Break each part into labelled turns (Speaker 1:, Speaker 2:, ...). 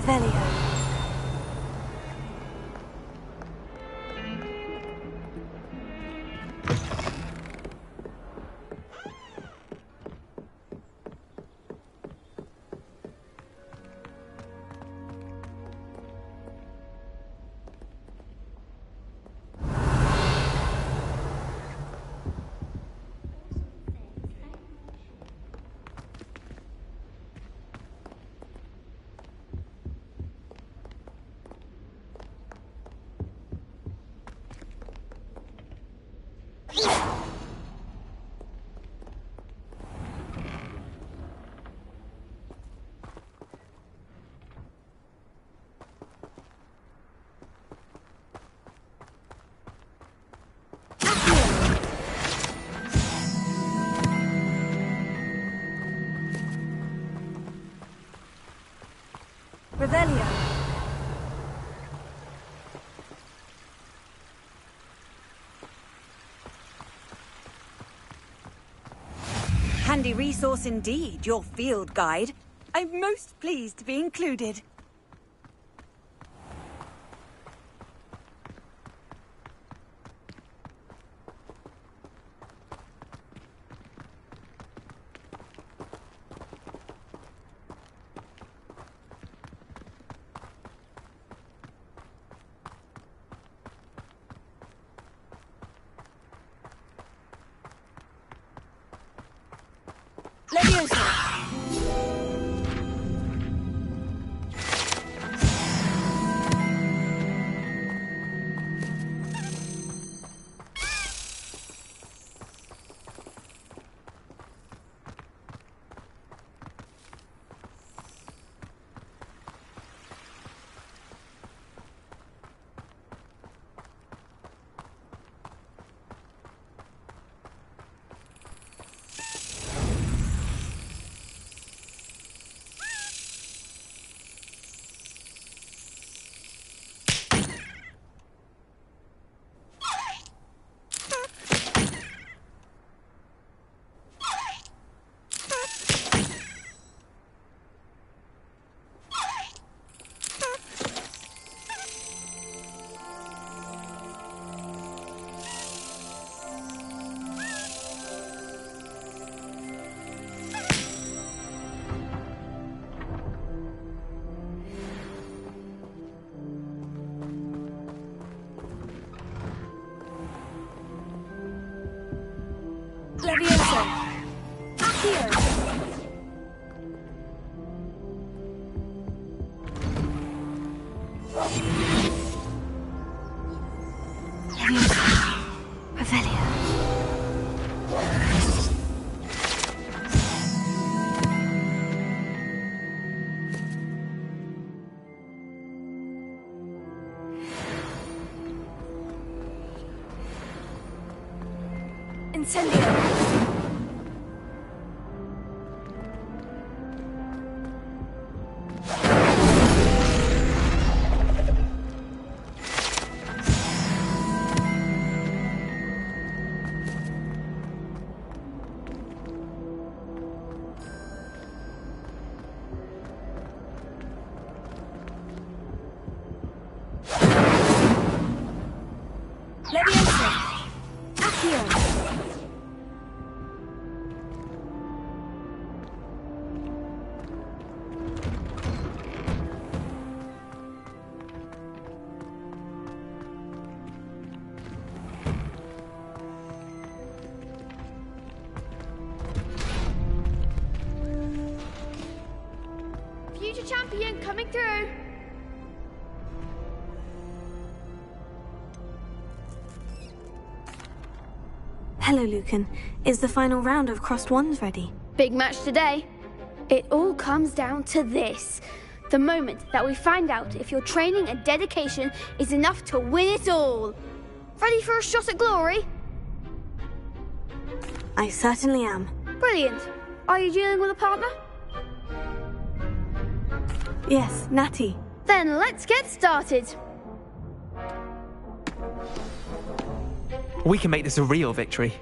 Speaker 1: Revelio. Revelio. Handy resource indeed, your field guide. I'm most pleased to be included. Incendio.
Speaker 2: Future champion coming through.
Speaker 1: Hello, Lucan. Is the final round of Crossed Wands ready?
Speaker 2: Big match today. It all comes down to this. The moment that we find out if your training and dedication is enough to win it all. Ready for a shot at glory?
Speaker 1: I certainly am.
Speaker 2: Brilliant. Are you dealing with a partner?
Speaker 1: Yes, Natty.
Speaker 2: Then let's get started.
Speaker 3: We can make this a real victory.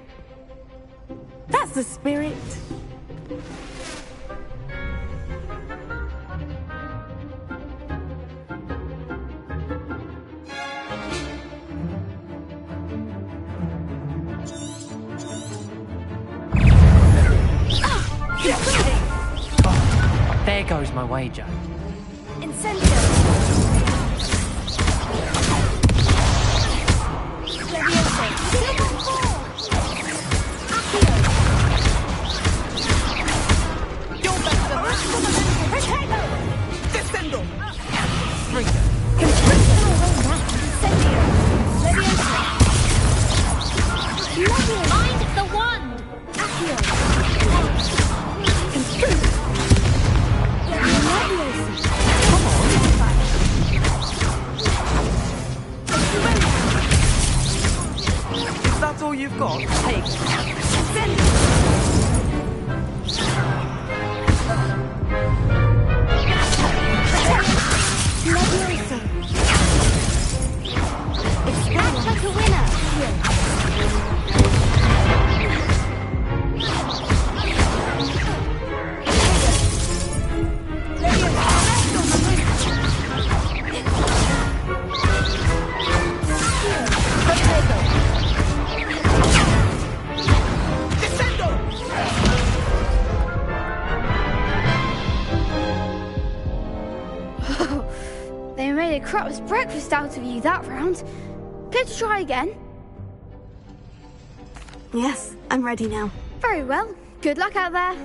Speaker 1: That's the spirit.
Speaker 3: Oh, there goes my wager.
Speaker 2: Incendio. Leviosa.
Speaker 1: You're better than that. Potato! Descendo!
Speaker 3: Sprinter.
Speaker 2: Incendio. Leviosa. Leviosa. Mind the wand. Accio.
Speaker 3: Is that all you've got? Take it.
Speaker 2: Act like a winner. They made a crap's breakfast out of you that round. Care to try again?
Speaker 4: Yes, I'm ready now.
Speaker 2: Very well. Good luck out there.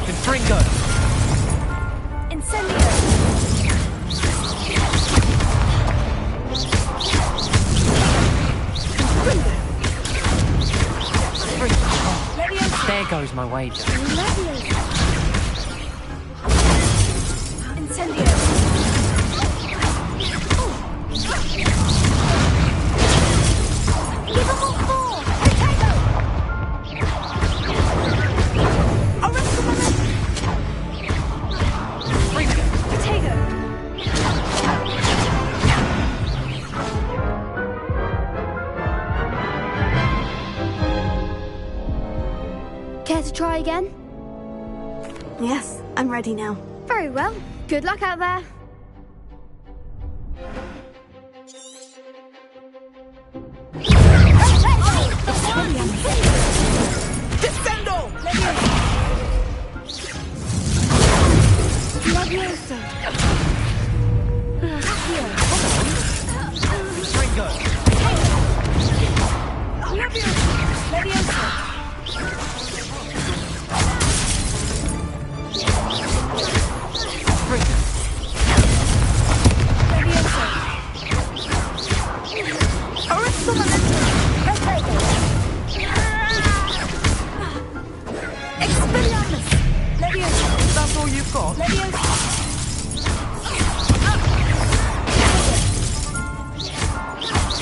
Speaker 3: Confringo.
Speaker 2: Incendio.
Speaker 3: There goes my wager.
Speaker 2: Incendio. Give them all four. Potato.
Speaker 3: Sprinter.
Speaker 2: Potato. Care to try again?
Speaker 4: Yes, I'm ready now.
Speaker 2: Very well. Good luck out there.
Speaker 1: Descendo!
Speaker 2: Leviosa.
Speaker 3: Springo.
Speaker 2: Leviosa.
Speaker 3: Sprinter.
Speaker 2: Leviosa.
Speaker 1: Expelliarmus!
Speaker 2: Leviosa.
Speaker 3: Is that all you've got?
Speaker 2: Leviosa.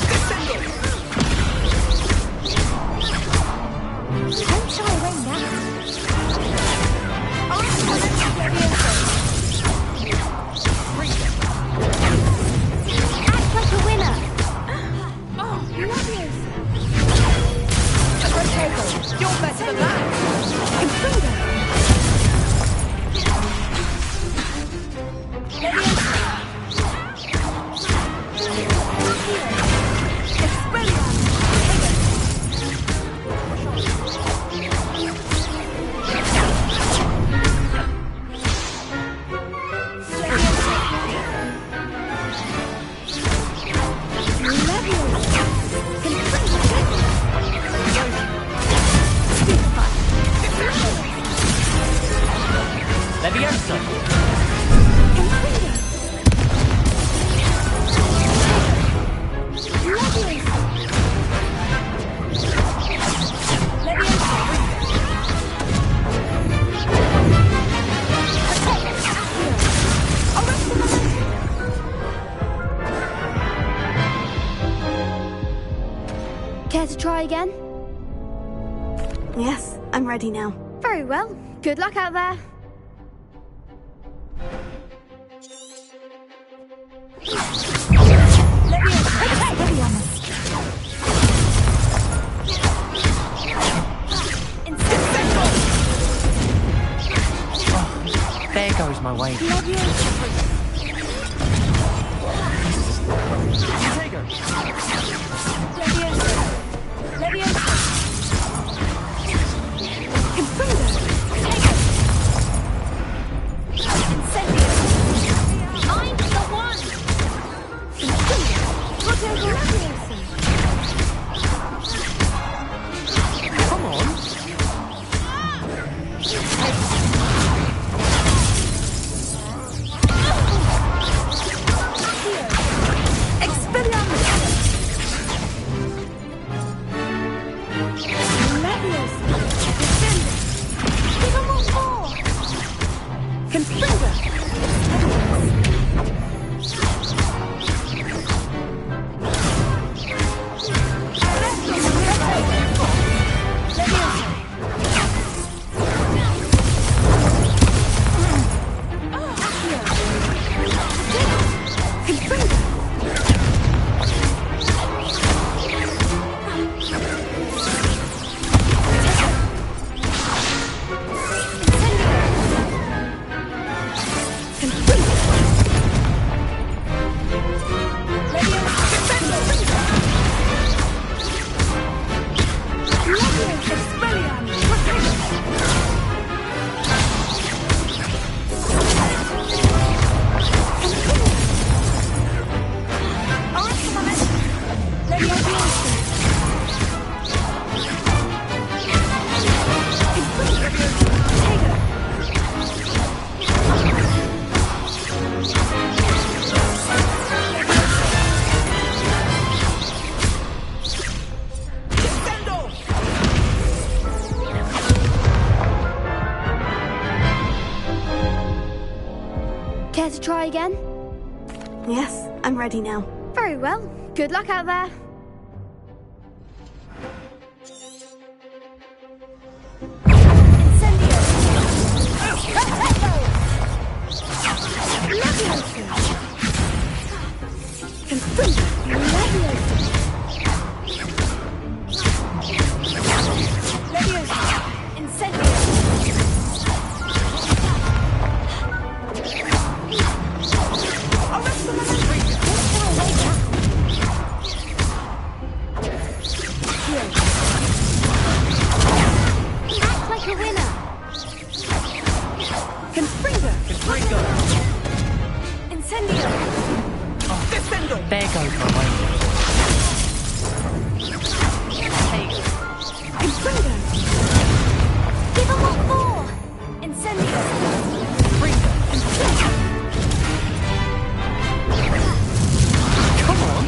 Speaker 1: Descendo!
Speaker 2: Don't shy away now. Leviosa. Act like a winner. Leviosa.
Speaker 1: Potato! You're better than that.
Speaker 2: Confringo. Leviosa.
Speaker 3: Leviosa.
Speaker 2: Care to try again?
Speaker 4: Yes, I'm ready now.
Speaker 2: Very well. Good luck out there.
Speaker 3: There goes my way. Come on.
Speaker 2: Care to try again?
Speaker 4: Yes, I'm ready now.
Speaker 2: Very well. Good luck out there.
Speaker 3: There goes my way.
Speaker 2: Give him what for! Incendio!
Speaker 3: Come on.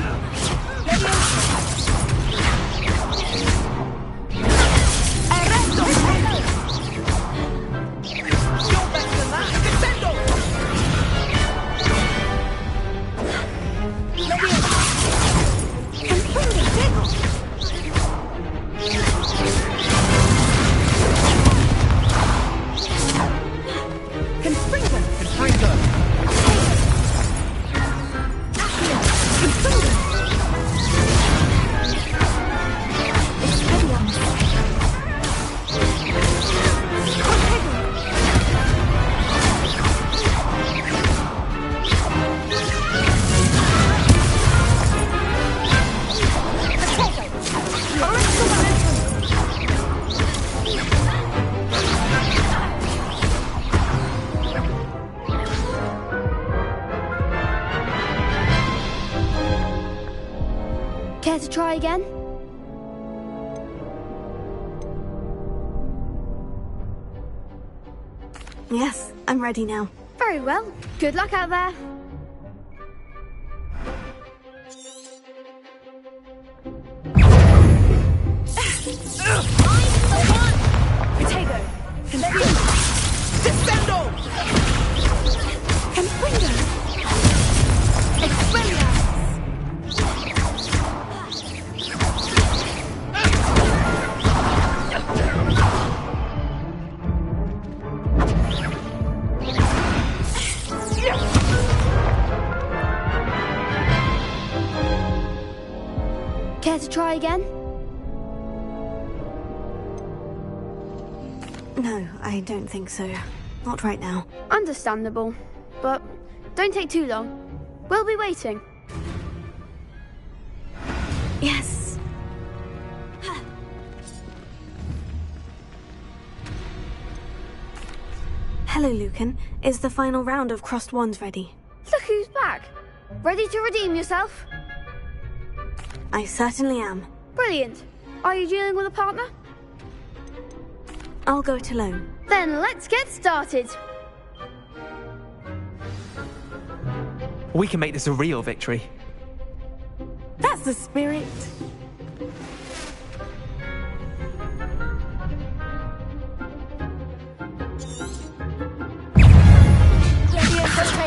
Speaker 2: Care to try again?
Speaker 4: Yes, I'm ready now.
Speaker 2: Very well. Good luck out there. Care to try again?
Speaker 4: No, I don't think so. Not right now.
Speaker 2: Understandable. But don't take too long. We'll be waiting.
Speaker 4: Yes. Hello, Lucan. Is the final round of Crossed Wands ready?
Speaker 2: Look who's back. Ready to redeem yourself?
Speaker 4: I certainly am.
Speaker 2: Brilliant. Are you dealing with a partner?
Speaker 4: I'll go it alone.
Speaker 2: Then let's get started.
Speaker 3: We can make this a real victory.
Speaker 1: That's the spirit.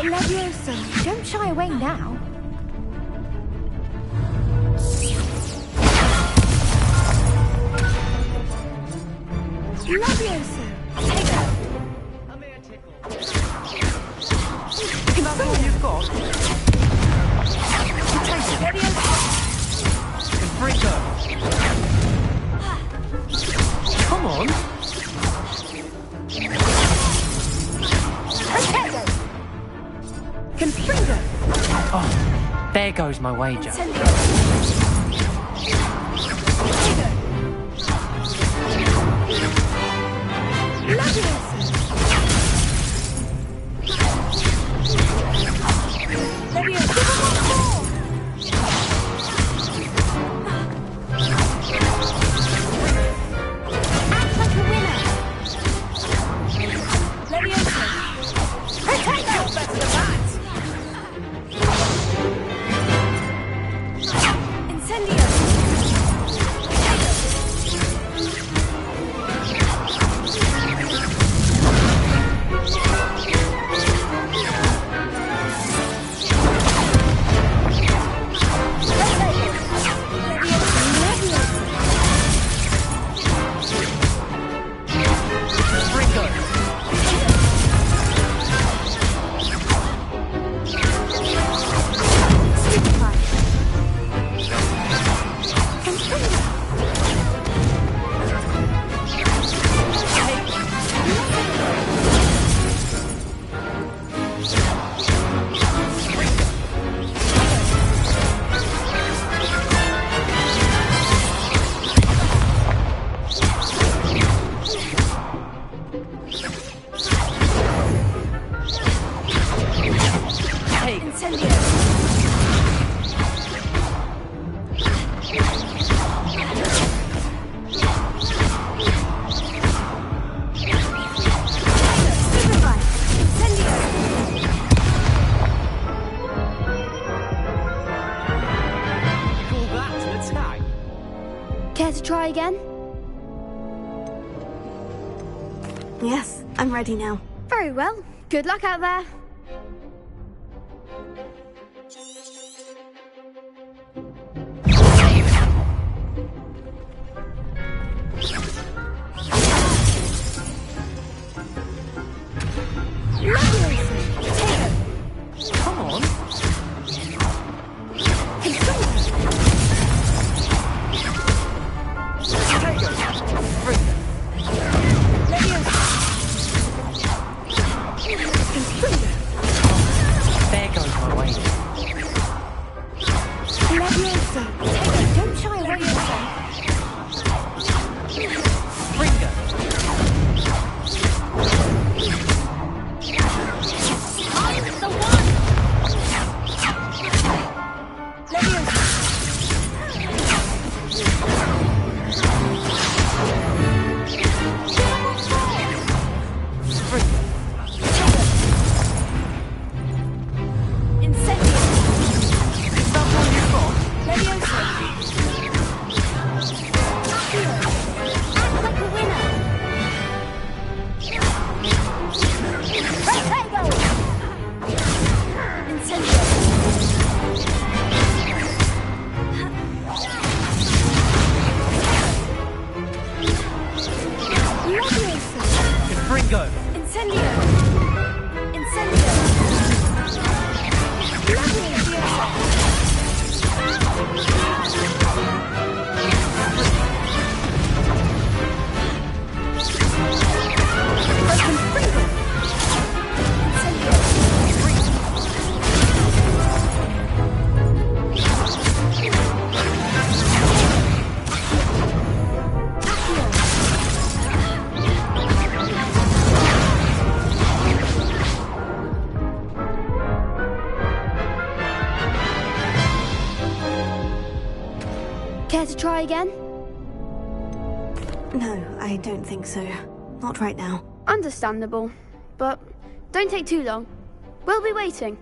Speaker 5: Levioso, don't shy away now.
Speaker 1: Levioso.
Speaker 3: A mere tickle. That's all you've got. Take it. Confringo. Come on.
Speaker 1: Confringo.
Speaker 3: Oh, there goes my wager.
Speaker 2: Care to try again?
Speaker 4: Yes, I'm ready now.
Speaker 2: Very well. Good luck out there.
Speaker 3: Come on.
Speaker 1: Confringo.
Speaker 2: Care to try again?
Speaker 4: No, I don't think so. Not right now.
Speaker 2: Understandable. But don't take too long. We'll be waiting.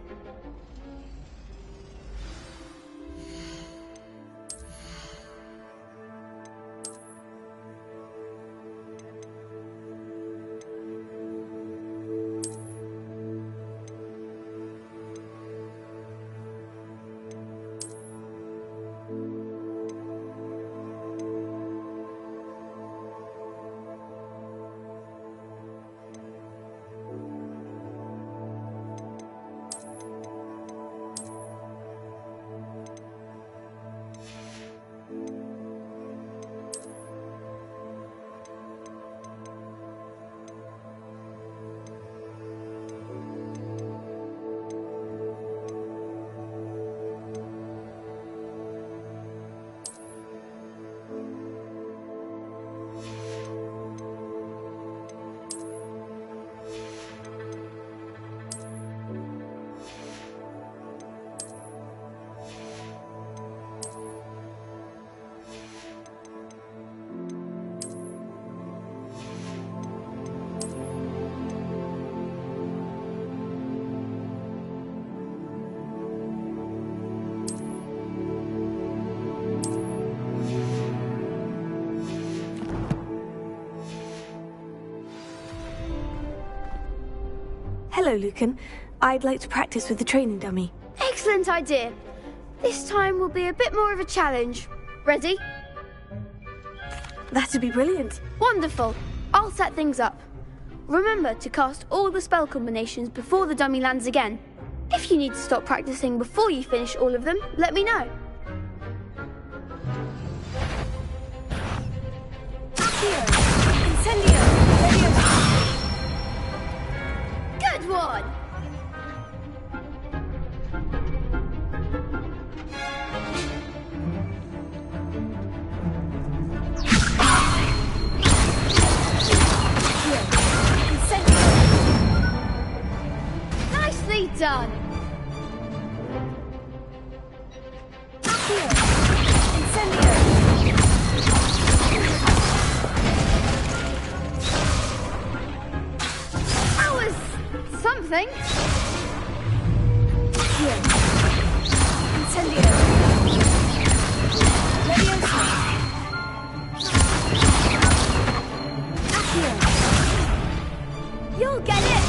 Speaker 4: Hello, Lucan. I'd like to practice with the training dummy.
Speaker 2: Excellent idea. This time will be a bit more of a challenge. Ready?
Speaker 4: That'd be brilliant.
Speaker 2: Wonderful. I'll set things up. Remember to cast all the spell combinations before the dummy lands again. If you need to stop practicing before you finish all of them, let me know. Good one! Nicely done! That was something. You'll get it!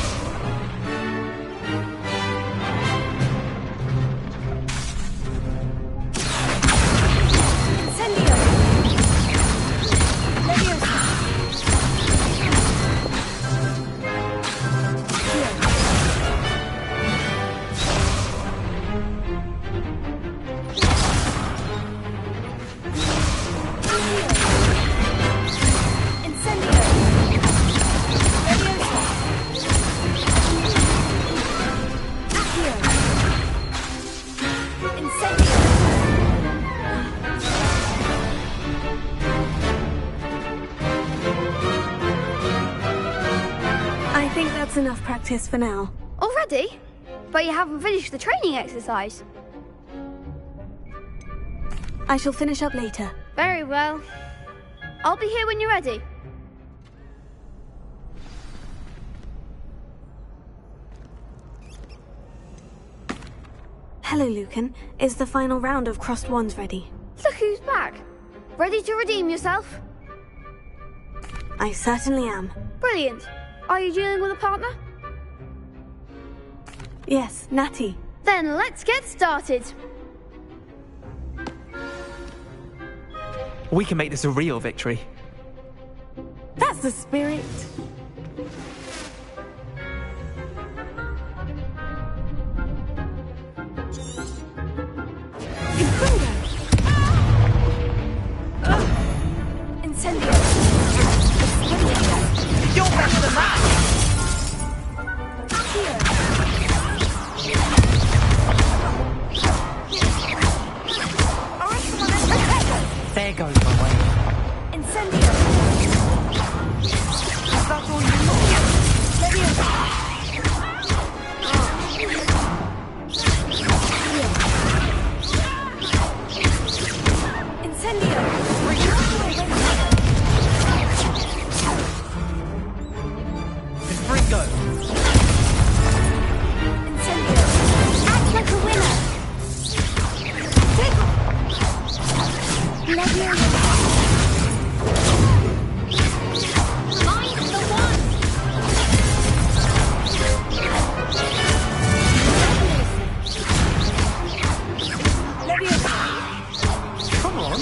Speaker 4: I think that's enough practice for now.
Speaker 2: Already? But you haven't finished the training exercise.
Speaker 4: I shall finish up later.
Speaker 2: Very well. I'll be here when you're ready.
Speaker 4: Hello, Lucan. Is the final round of Crossed Wands ready?
Speaker 2: Look who's back. Ready to redeem yourself?
Speaker 4: I certainly am.
Speaker 2: Brilliant. Are you dealing with a partner?
Speaker 4: Yes, Natty.
Speaker 2: Then let's get started.
Speaker 3: We can make this a real victory.
Speaker 4: That's the spirit.
Speaker 1: Incendio! You're better than that!
Speaker 3: There goes my way.
Speaker 1: Incendio! Is that all you know? Incendio!
Speaker 3: Come on.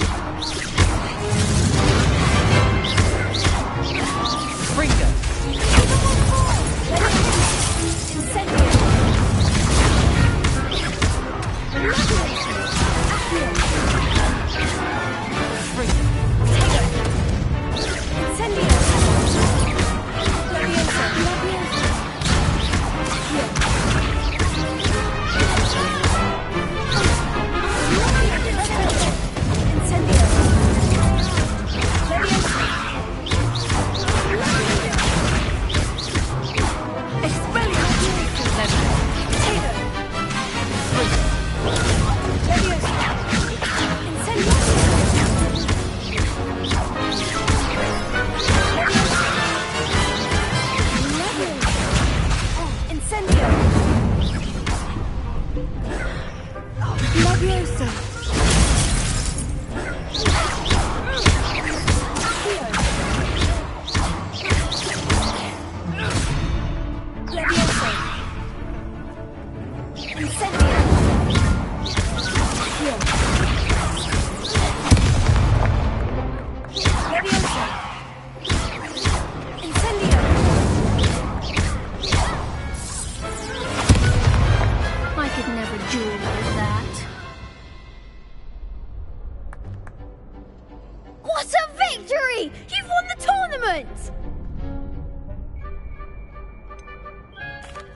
Speaker 2: Victory! You've won the tournament!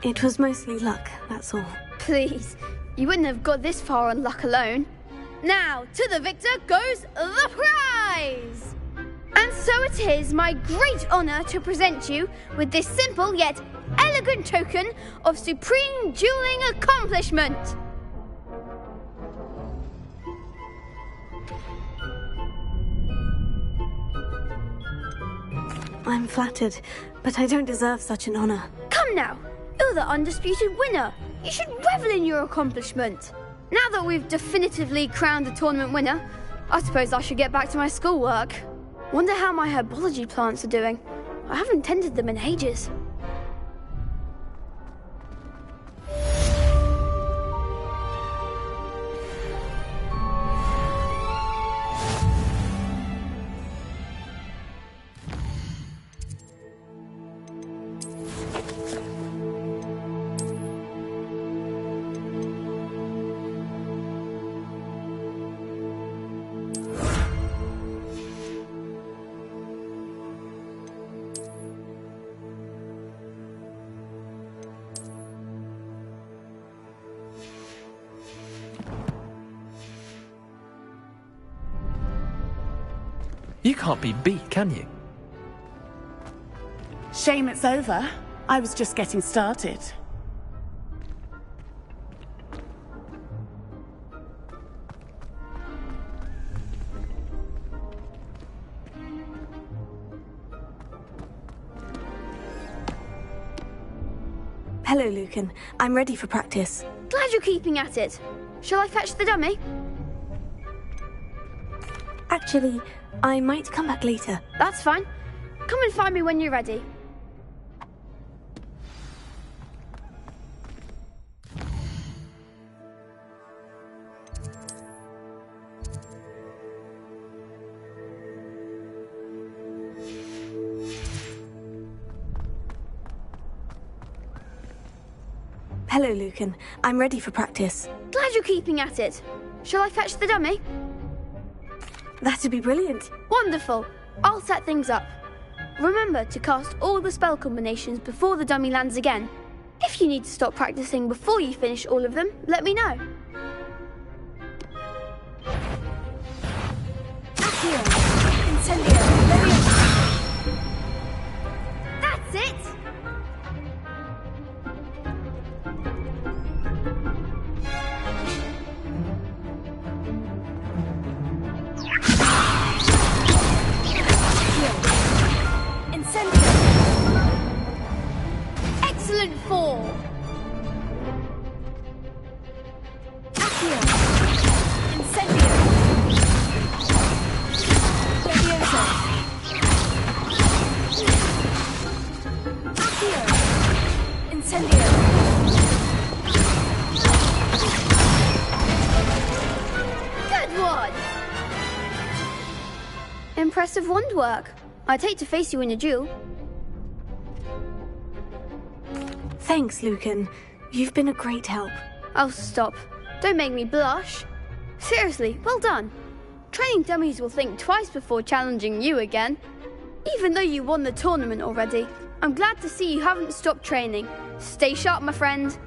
Speaker 4: It was mostly luck, that's all.
Speaker 2: Please, you wouldn't have got this far on luck alone. Now, to the victor goes the prize! And so it is my great honour to present you with this simple yet elegant token of supreme dueling accomplishment.
Speaker 4: I'm flattered, but I don't deserve such an honour.
Speaker 2: Come now, you're the undisputed winner. You should revel in your accomplishment. Now that we've definitively crowned the tournament winner, I suppose I should get back to my schoolwork. Wonder how my herbology plants are doing. I haven't tended them in ages.
Speaker 3: You can't be beat, can you?
Speaker 6: Shame it's over. I was just getting started.
Speaker 4: Hello, Lucan. I'm ready for practice.
Speaker 2: Glad you're keeping at it. Shall I fetch the dummy?
Speaker 4: Actually, I might come back later.
Speaker 2: That's fine. Come and find me when you're ready.
Speaker 4: Hello, Lucan. I'm ready for practice.
Speaker 2: Glad you're keeping at it. Shall I fetch the dummy?
Speaker 4: That'd be brilliant.
Speaker 2: Wonderful. I'll set things up. Remember to cast all the spell combinations before the dummy lands again. If you need to stop practicing before you finish all of them, let me know.
Speaker 1: Accio! Incendio!
Speaker 2: That's it! Excellent fall! impressive wand work. I'd hate to face you in a duel.
Speaker 4: Thanks, Lucan. You've been a great help.
Speaker 2: Oh, stop. Don't make me blush. Seriously, well done. Training dummies will think twice before challenging you again. Even though you won the tournament already, I'm glad to see you haven't stopped training. Stay sharp, my friend.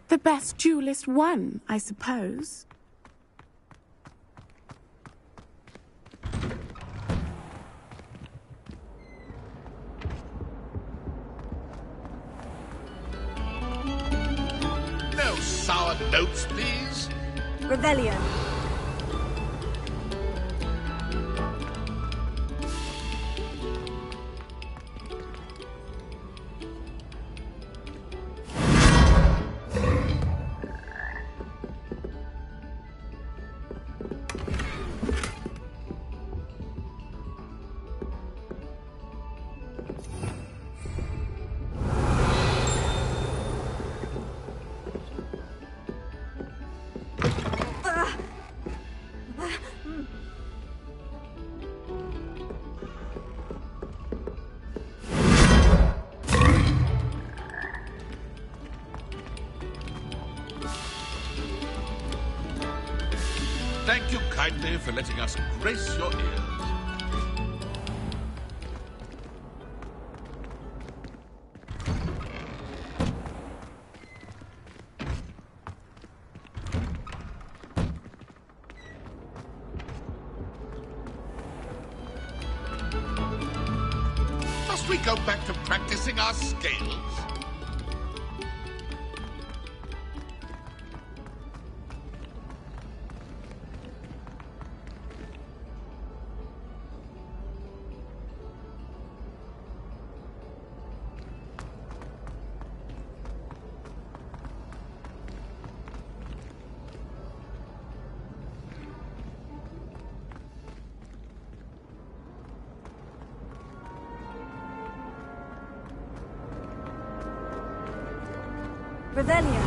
Speaker 6: The best duelist won, I suppose.
Speaker 7: No sour notes, please.
Speaker 1: Revelio.
Speaker 7: Thank you kindly for letting us grace your ears. Must we go back to practicing our scales?
Speaker 1: Revelio.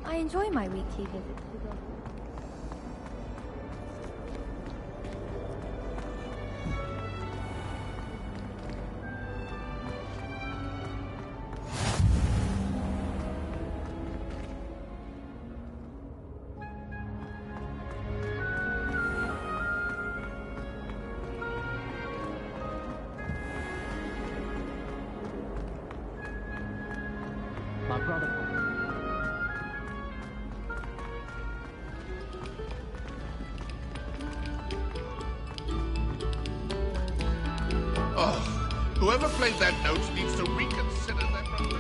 Speaker 5: I enjoy my weekly visit to the...
Speaker 3: My brother.
Speaker 7: Oh, whoever played that note needs to reconsider their progression.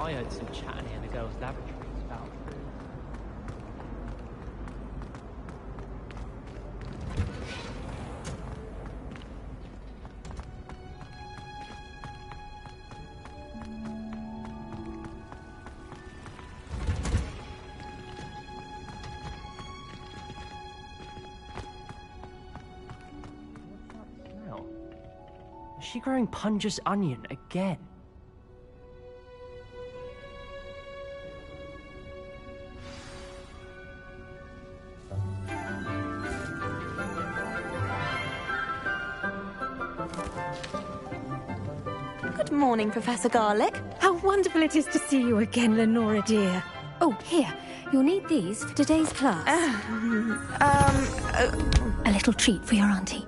Speaker 8: I heard some chatting in the girls' laboratories about. Is she growing Punja's onion again?
Speaker 4: Good morning, Professor Garlick.
Speaker 9: How wonderful it is to see you again, Lenora dear. Oh, here. You'll need these for today's class. A little treat for your auntie.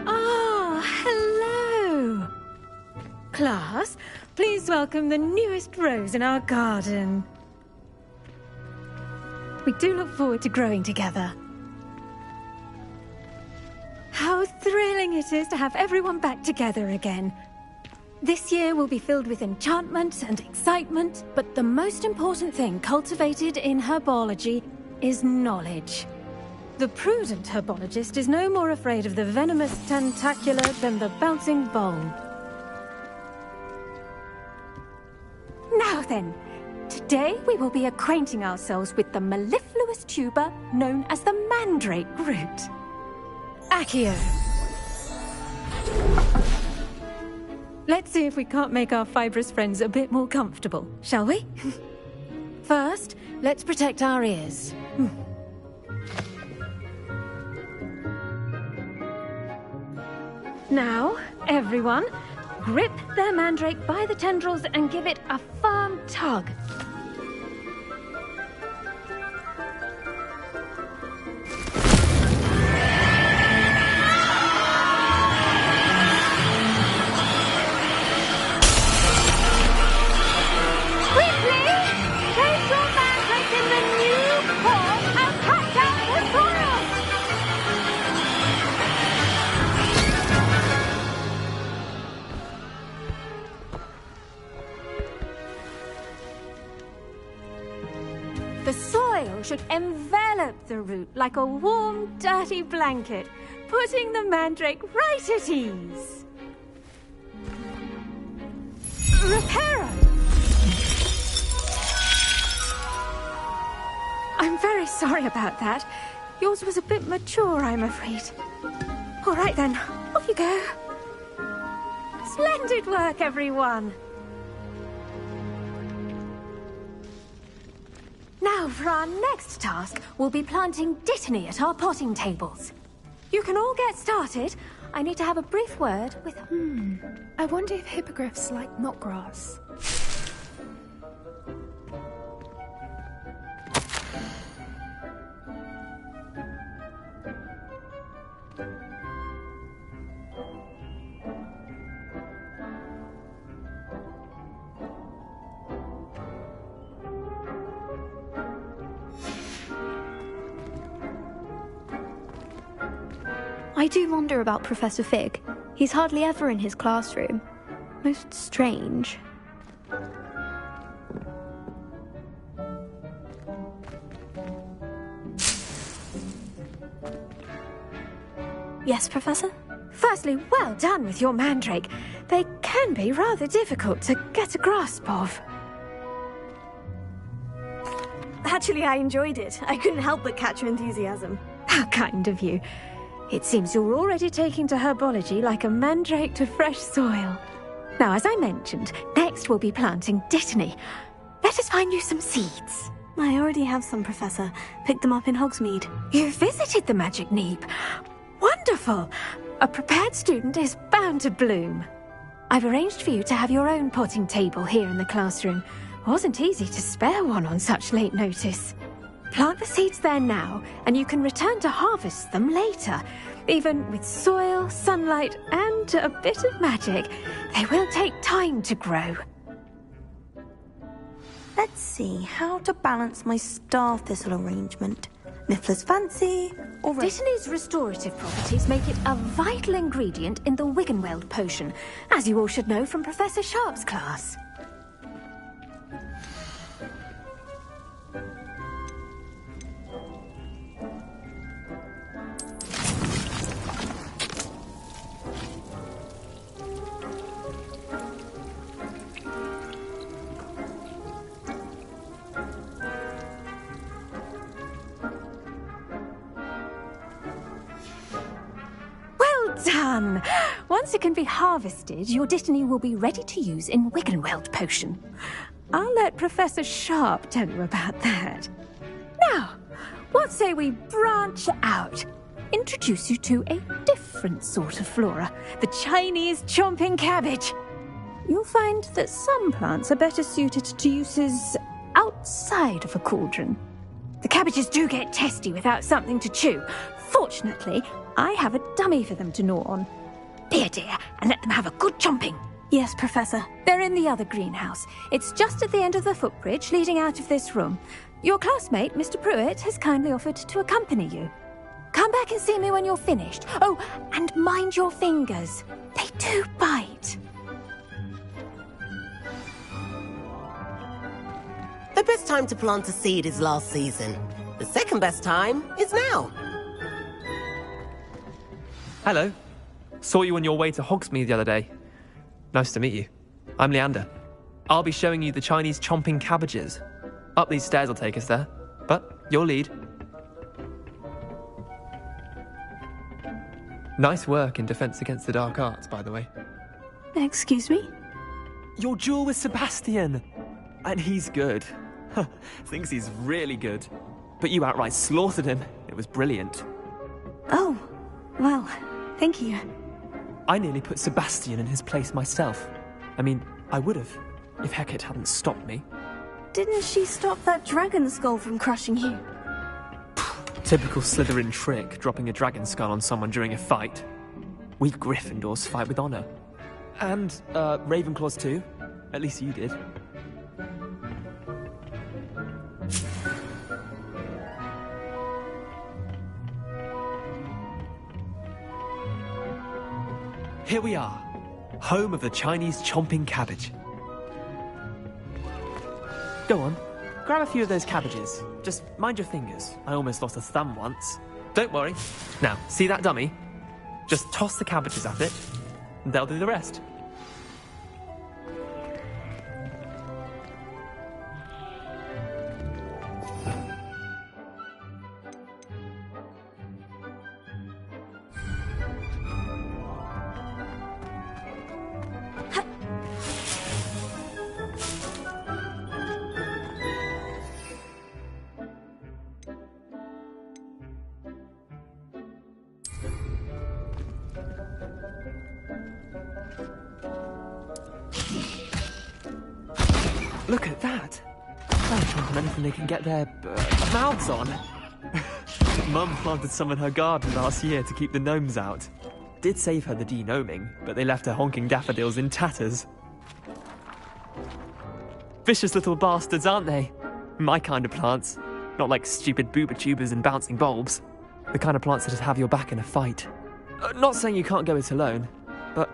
Speaker 9: Ah, hello. Class, please welcome the newest rose in our garden. We do look forward to growing together. How thrilling it is to have everyone back together again. This year will be filled with enchantment and excitement, but the most important thing cultivated in herbology is knowledge. The prudent herbologist is no more afraid of the venomous tentacula than the bouncing bowl. Now then, today we will be acquainting ourselves with the mellifluous tuber known as the mandrake root. Accio. Let's see if we can't make our fibrous friends a bit more comfortable, shall we? First, let's protect our ears. Now, everyone, grip their mandrake by the tendrils and give it a firm tug. The soil should envelop the root like a warm, dirty blanket, putting the mandrake right at ease. Reparo! I'm very sorry about that. Yours was a bit mature, I'm afraid. All right then, off you go. Splendid work, everyone. Now, for our next task, we'll be planting Dittany at our potting tables. You can all get started. I need to have a brief word with...
Speaker 6: I wonder if hippogriffs like knotgrass.
Speaker 2: I do wonder about Professor Fig. He's hardly ever in his classroom. Most strange.
Speaker 4: Yes, Professor?
Speaker 9: Firstly, well done with your mandrake. They can be rather difficult to get a grasp of.
Speaker 4: Actually, I enjoyed it. I couldn't help but catch your enthusiasm.
Speaker 9: How kind of you. It seems you're already taking to herbology like a mandrake to fresh soil. Now, as I mentioned, next we'll be planting Dittany. Let us find you some seeds.
Speaker 4: I already have some, Professor. Picked them up in Hogsmeade.
Speaker 9: You visited the Magic Neep. Wonderful! A prepared student is bound to bloom. I've arranged for you to have your own potting table here in the classroom. Wasn't easy to spare one on such late notice. Plant the seeds there now, and you can return to harvest them later. Even with soil, sunlight, and a bit of magic, they will take time to grow.
Speaker 4: Let's see how to balance my star thistle arrangement. Niffler's Fancy, or...
Speaker 9: Dittany's restorative properties make it a vital ingredient in the Wiggenweld potion, as you all should know from Professor Sharp's class. Done! Once it can be harvested, your Dittany will be ready to use in Wiggenweld potion. I'll let Professor Sharp tell you about that. Now, what say we branch out? Introduce you to a different sort of flora, the Chinese chomping cabbage. You'll find that some plants are better suited to uses outside of a cauldron. The cabbages do get testy without something to chew. Fortunately, I have a dummy for them to gnaw on. Be a dear and let them have a good chomping.
Speaker 4: Yes, Professor.
Speaker 9: They're in the other greenhouse. It's just at the end of the footbridge leading out of this room. Your classmate, Mr. Pruitt, has kindly offered to accompany you. Come back and see me when you're finished. Oh, and mind your fingers. They do bite.
Speaker 10: The best time to plant a seed is last season. The second best time is now.
Speaker 3: Hello. Saw you on your way to Hogsmeade the other day. Nice to meet you. I'm Leander. I'll be showing you the Chinese chomping cabbages. Up these stairs will take us there, but your lead. Nice work in Defense Against the Dark Arts, by the way.
Speaker 4: Excuse me?
Speaker 3: Your duel with Sebastian! And he's good. Thinks he's really good. But you outright slaughtered him. It was brilliant.
Speaker 4: Oh, well, thank you.
Speaker 3: I nearly put Sebastian in his place myself. I mean, I would have, if Hecate hadn't stopped me.
Speaker 4: Didn't she stop that dragon skull from crushing you?
Speaker 3: Typical Slytherin trick, dropping a dragon skull on someone during a fight. We Gryffindors fight with honor. And, Ravenclaws too. At least you did. Here we are, home of the Chinese chomping cabbage. Go on, grab a few of those cabbages. Just mind your fingers. I almost lost a thumb once. Don't worry. Now, see that dummy? Just toss the cabbages at it, and they'll do the rest. Look at that! They're planting anything they can get their mouths on. Mum planted some in her garden last year to keep the gnomes out. Did save her the de-gnoming, but they left her honking daffodils in tatters. Vicious little bastards, aren't they? My kind of plants. Not like stupid booba tubers and bouncing bulbs. The kind of plants that just have your back in a fight. Not saying you can't go it alone, but,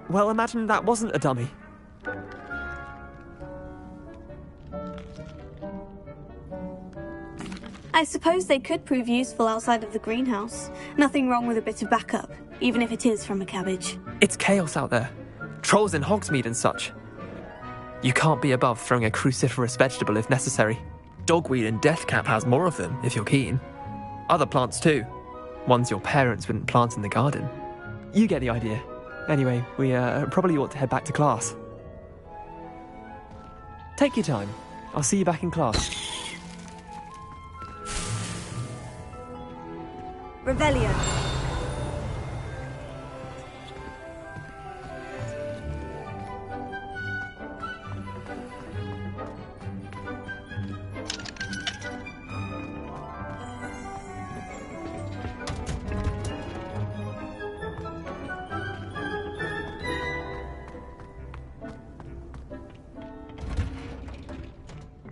Speaker 3: well, imagine that wasn't a dummy.
Speaker 4: I suppose they could prove useful outside of the greenhouse. Nothing wrong with a bit of backup, even if it is from a cabbage.
Speaker 3: It's chaos out there. Trolls in Hogsmeade and such. You can't be above throwing a cruciferous vegetable if necessary. Dogweed and deathcap has more of them, if you're keen. Other plants too. Ones your parents wouldn't plant in the garden. You get the idea. Anyway, we probably ought to head back to class. Take your time. I'll see you back in class.
Speaker 1: Revelio.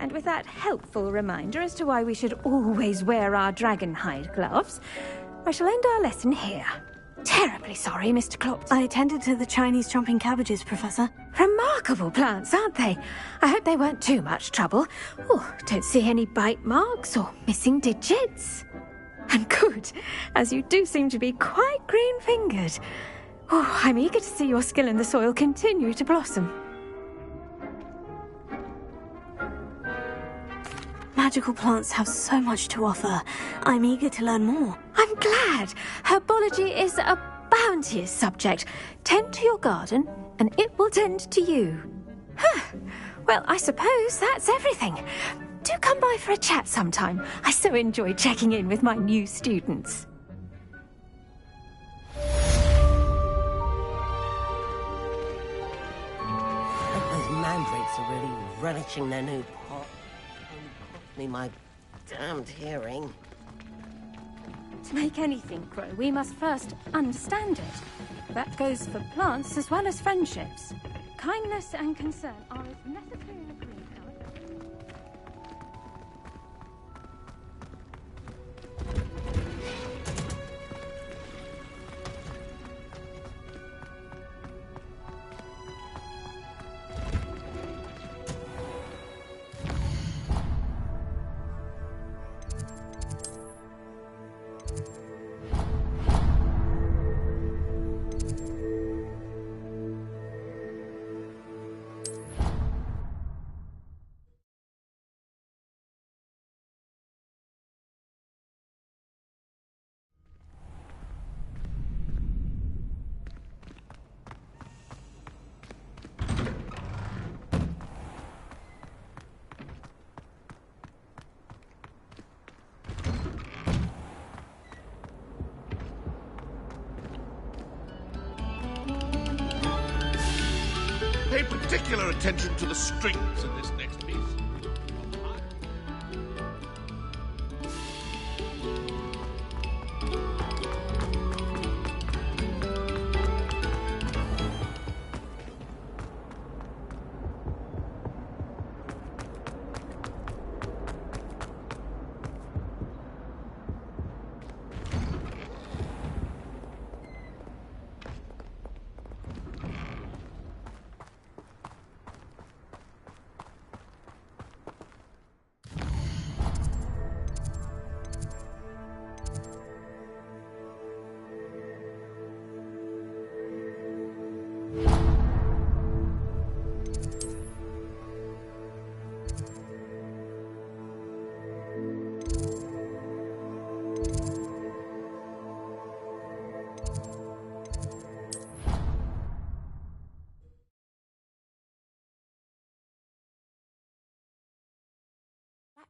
Speaker 9: And with that helpful reminder as to why we should always wear our dragon hide gloves, I shall end our lesson here. Terribly sorry, Mr. Klopt.
Speaker 4: I attended to the Chinese chomping cabbages, Professor.
Speaker 9: Remarkable plants, aren't they? I hope they weren't too much trouble. Oh, don't see any bite marks or missing digits. And good, as you do seem to be quite green-fingered. Oh, I'm eager to see your skill in the soil continue to blossom.
Speaker 4: Magical plants have so much to offer. I'm eager to learn more.
Speaker 9: I'm glad. Herbology is a bounteous subject. Tend to your garden, and it will tend to you. Well, I suppose that's everything. Do come by for a chat sometime. I so enjoy checking in with my new students.
Speaker 10: Those mandrakes are really relishing their new pot. Me my damned hearing.
Speaker 9: To make anything grow, we must first understand it. That goes for plants as well as friendships. Kindness and concern are as necessary in a greenhouse.
Speaker 7: Pay particular attention to the strings in this next piece.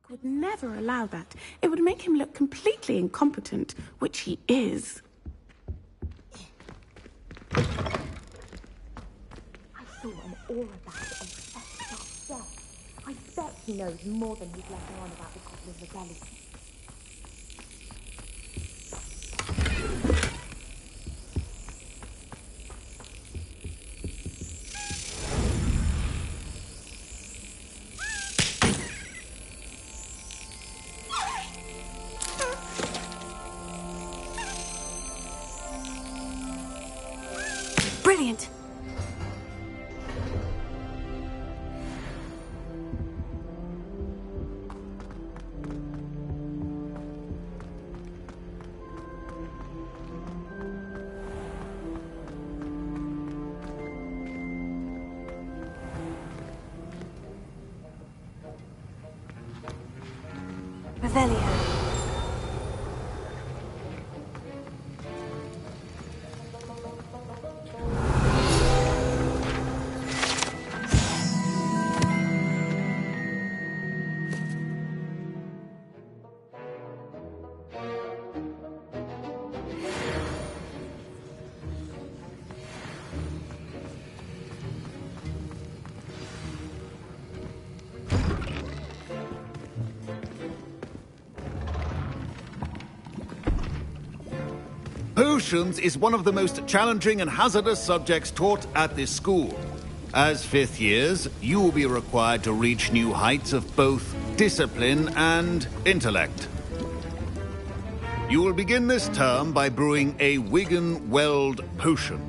Speaker 11: Would never allow that. It would make him look completely incompetent, which he is.
Speaker 5: I saw an aura about it on Professor Sharp's desk. I bet he knows more than he's letting on about the Goblin Rebellion.
Speaker 4: Brilliant! Revelio.
Speaker 12: Potions is one of the most challenging and hazardous subjects taught at this school. As fifth years, you will be required to reach new heights of both discipline and intellect. You will begin this term by brewing a Wiggenweld potion.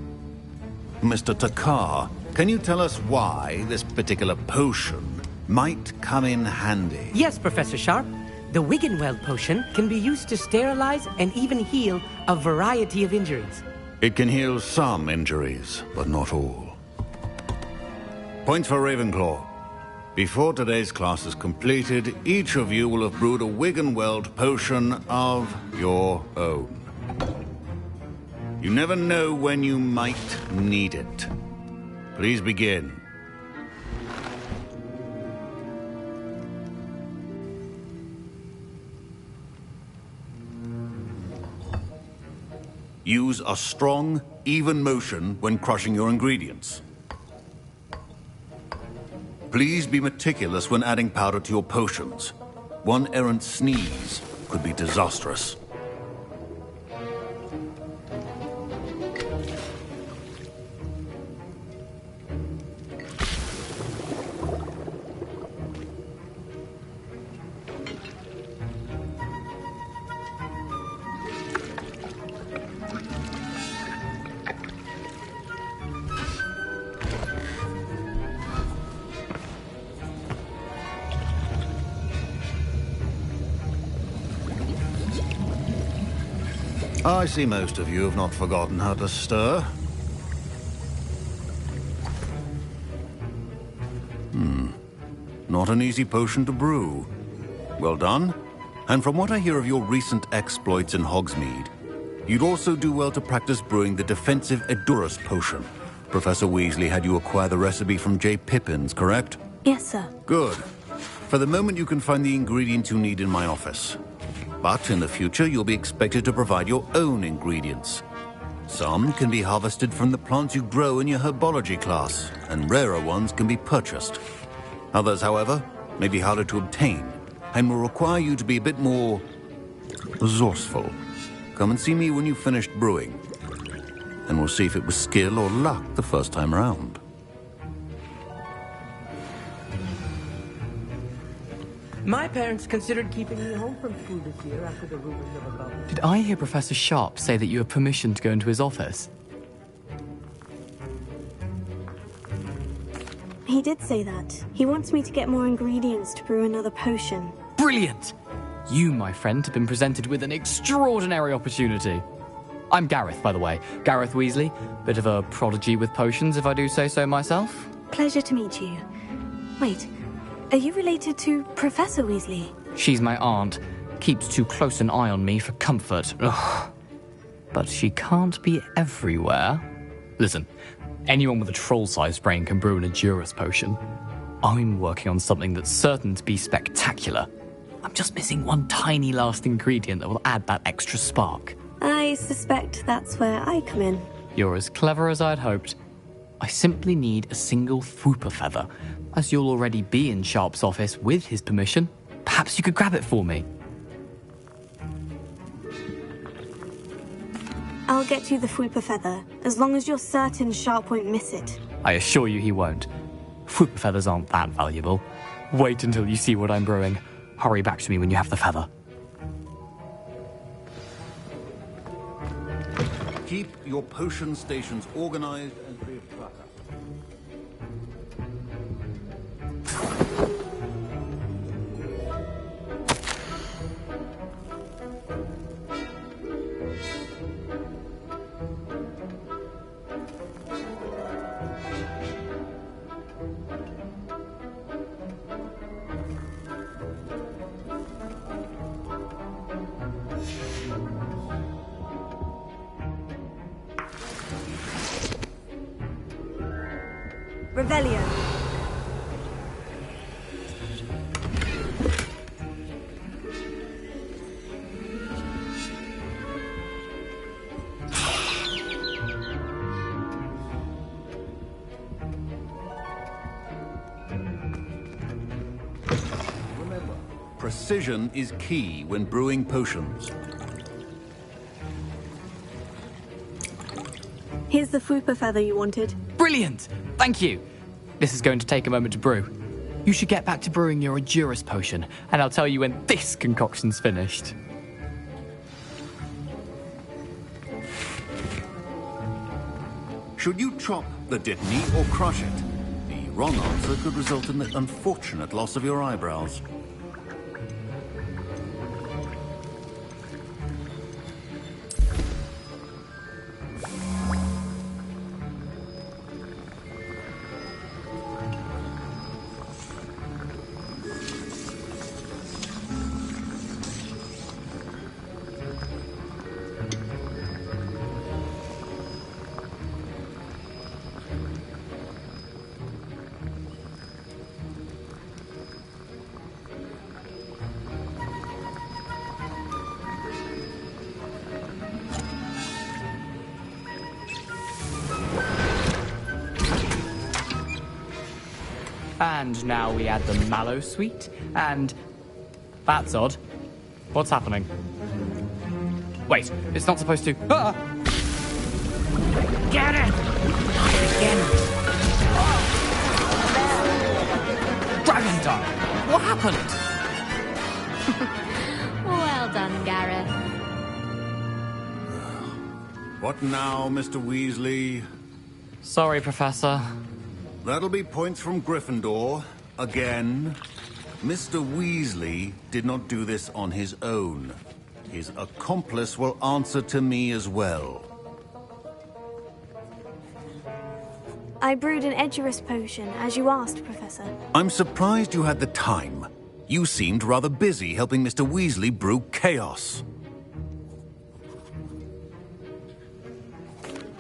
Speaker 12: Mr. Takar, can you tell us why this particular potion might come in handy?
Speaker 13: Yes, Professor Sharp. The Wiggenweld potion can be used to sterilize and even heal a variety of injuries.
Speaker 12: It can heal some injuries, but not all. Points for Ravenclaw. Before today's class is completed, each of you will have brewed a Wiggenweld potion of your own. You never know when you might need it. Please begin. Use a strong, even motion when crushing your ingredients. Please be meticulous when adding powder to your potions. One errant sneeze could be disastrous. I see most of you have not forgotten how to stir. Not an easy potion to brew. Well done. And from what I hear of your recent exploits in Hogsmeade, you'd also do well to practice brewing the defensive Edurus potion. Professor Weasley had you acquire the recipe from J. Pippins, correct?
Speaker 4: Yes, sir.
Speaker 12: Good. For the moment, you can find the ingredients you need in my office. But in the future, you'll be expected to provide your own ingredients. Some can be harvested from the plants you grow in your herbology class, and rarer ones can be purchased. Others, however, may be harder to obtain, and will require you to be a bit more resourceful. Come and see me when you've finished brewing, and we'll see if it was skill or luck the first time around.
Speaker 8: My parents considered keeping me home from school this year after the rumors of a government.
Speaker 3: Did I hear Professor Sharp say that you have permission to go into his office?
Speaker 4: He did say that. He wants me to get more ingredients to brew another potion.
Speaker 3: Brilliant! You, my friend, have been presented with an extraordinary opportunity. I'm Gareth, by the way. Gareth Weasley. Bit of a prodigy with potions, if I do say so myself.
Speaker 4: Pleasure to meet you. Wait, are you related to Professor Weasley?
Speaker 3: She's my aunt. Keeps too close an eye on me for comfort. Ugh. But she can't be everywhere. Listen, anyone with a troll-sized brain can brew an Edurus potion. I'm working on something that's certain to be spectacular. I'm just missing one tiny last ingredient that will add that extra spark.
Speaker 4: I suspect that's where I come in.
Speaker 3: You're as clever as I'd hoped. I simply need a single Fwooper feather. As you'll already be in Sharp's office with his permission, perhaps you could grab it for me.
Speaker 4: I'll get you the Fwooper feather, as long as you're certain Sharp won't miss it.
Speaker 3: I assure you he won't. Fwooper feathers aren't that valuable. Wait until you see what I'm brewing. Hurry back to me when you have the feather.
Speaker 12: Keep your potion stations organized and free of clutter.
Speaker 1: Revelio.
Speaker 12: Remember, precision is key when brewing potions.
Speaker 4: Here's the Fwooper feather you wanted.
Speaker 3: Brilliant! Thank you.
Speaker 14: This is going to take a moment to brew. You should get back to brewing your Endurance potion, and I'll tell you when this concoction's finished.
Speaker 12: Should you chop the Dittany or crush it? The wrong answer could result in the unfortunate loss of your eyebrows.
Speaker 14: And now we add the mallow sweet, and... That's odd. What's happening? Wait, it's not supposed to... Ah!
Speaker 10: Get it!
Speaker 14: Dragon Tongue! What happened?
Speaker 5: Well done, Gareth.
Speaker 12: What now, Mr. Weasley?
Speaker 14: Sorry, Professor.
Speaker 12: That'll be points from Gryffindor. Again. Mr. Weasley did not do this on his own. His accomplice will answer to me as well.
Speaker 4: I brewed an Edurus potion, as you asked, Professor.
Speaker 12: I'm surprised you had the time. You seemed rather busy helping Mr. Weasley brew chaos.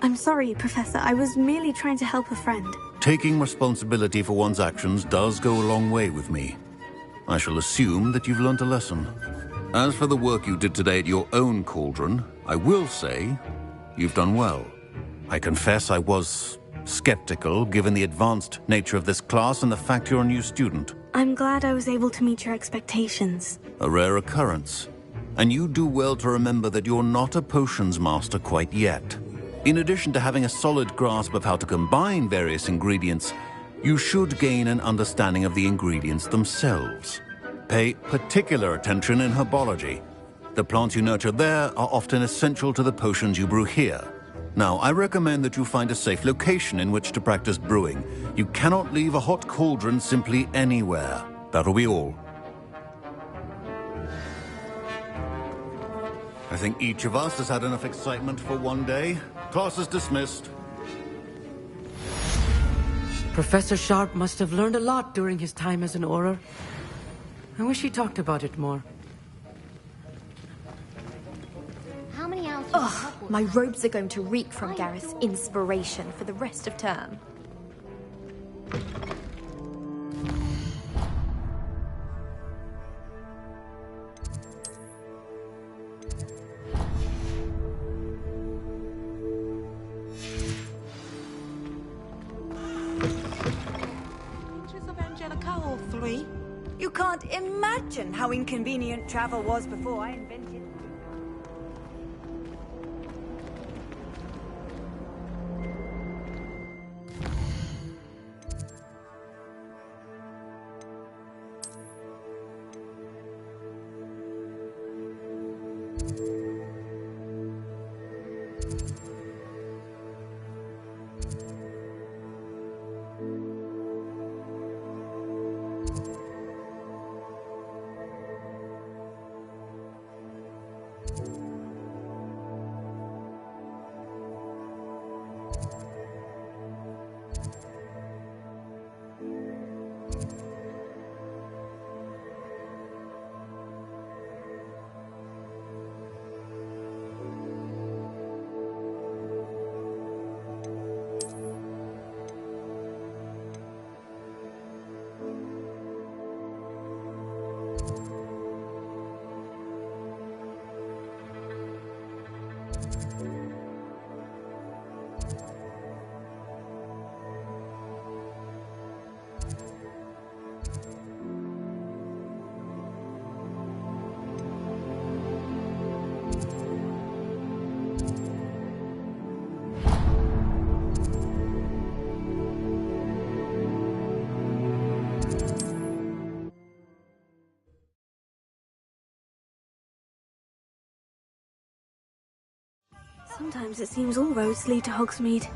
Speaker 4: I'm sorry, Professor. I was merely trying to help a friend.
Speaker 12: Taking responsibility for one's actions does go a long way with me. I shall assume that you've learnt a lesson. As for the work you did today at your own cauldron, I will say you've done well. I confess I was skeptical, given the advanced nature of this class and the fact you're a new student.
Speaker 4: I'm glad I was able to meet your expectations.
Speaker 12: A rare occurrence. And you do well to remember that you're not a potions master quite yet. In addition to having a solid grasp of how to combine various ingredients, you should gain an understanding of the ingredients themselves. Pay particular attention in herbology. The plants you nurture there are often essential to the potions you brew here. Now, I recommend that you find a safe location in which to practice brewing. You cannot leave a hot cauldron simply anywhere. That'll be all. I think each of us has had enough excitement for one day. Class is dismissed.
Speaker 13: Professor Sharp must have learned a lot during his time as an Auror. I wish he talked about it more.
Speaker 5: How many hours?
Speaker 15: Ugh, my robes are going to reek from Gareth's inspiration for the rest of term.
Speaker 1: You can't imagine how inconvenient travel was before I invented...
Speaker 4: Sometimes it seems all roads lead to Hogsmeade.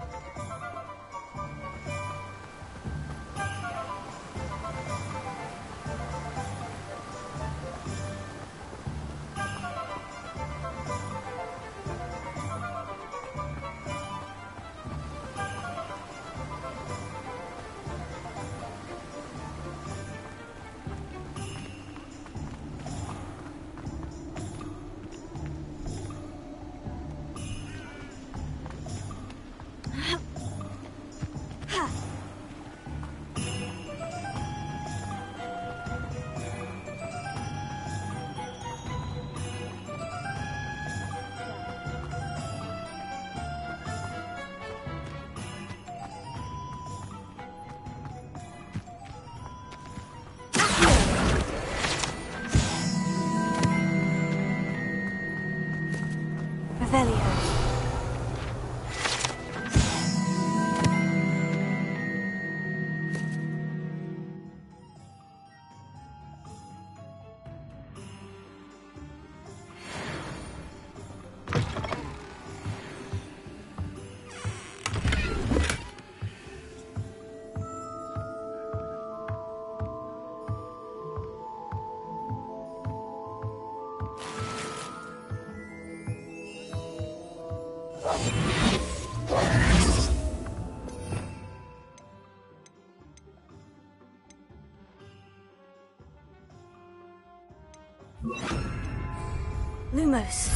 Speaker 4: Lumos.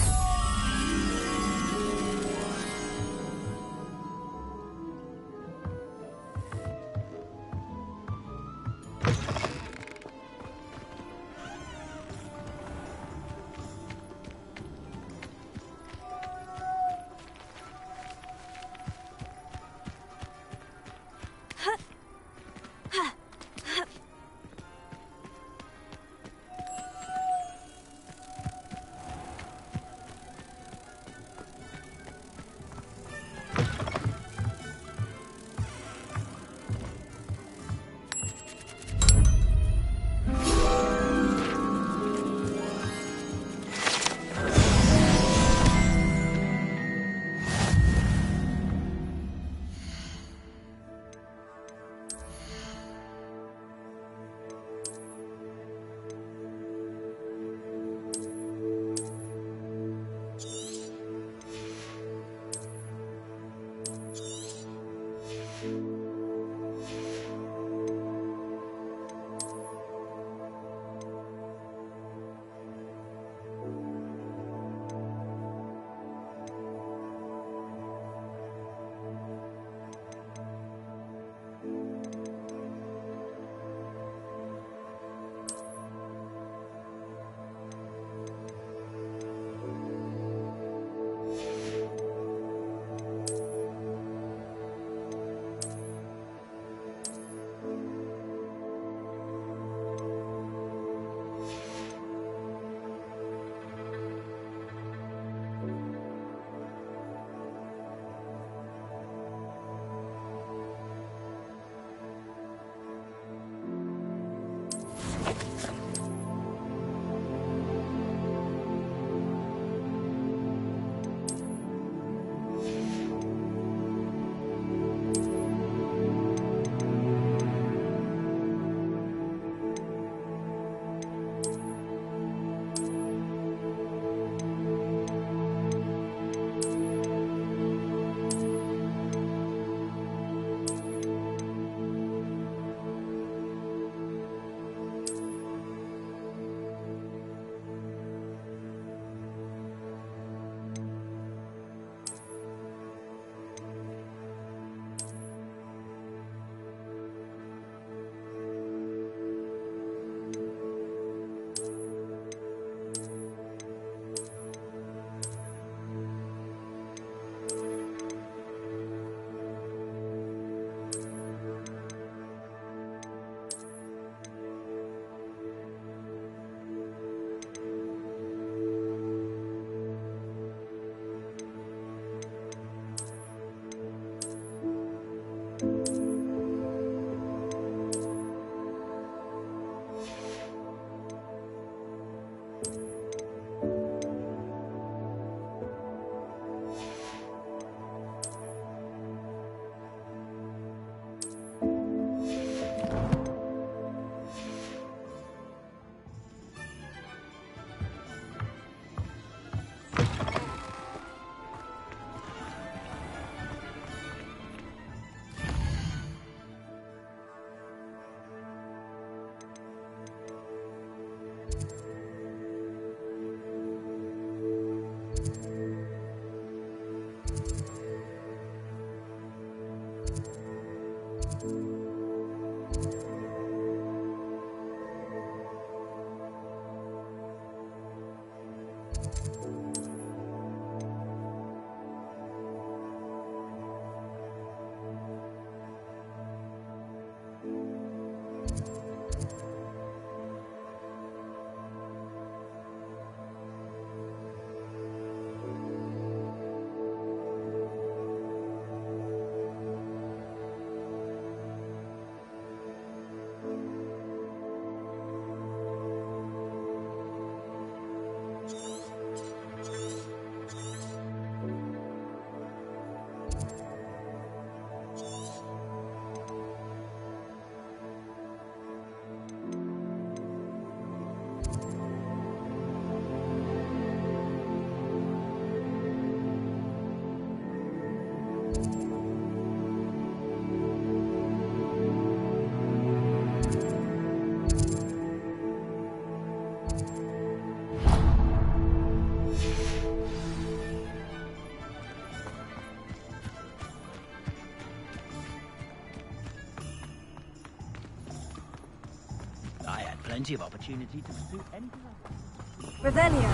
Speaker 16: plenty of opportunity to pursue anything else.
Speaker 1: Revelio.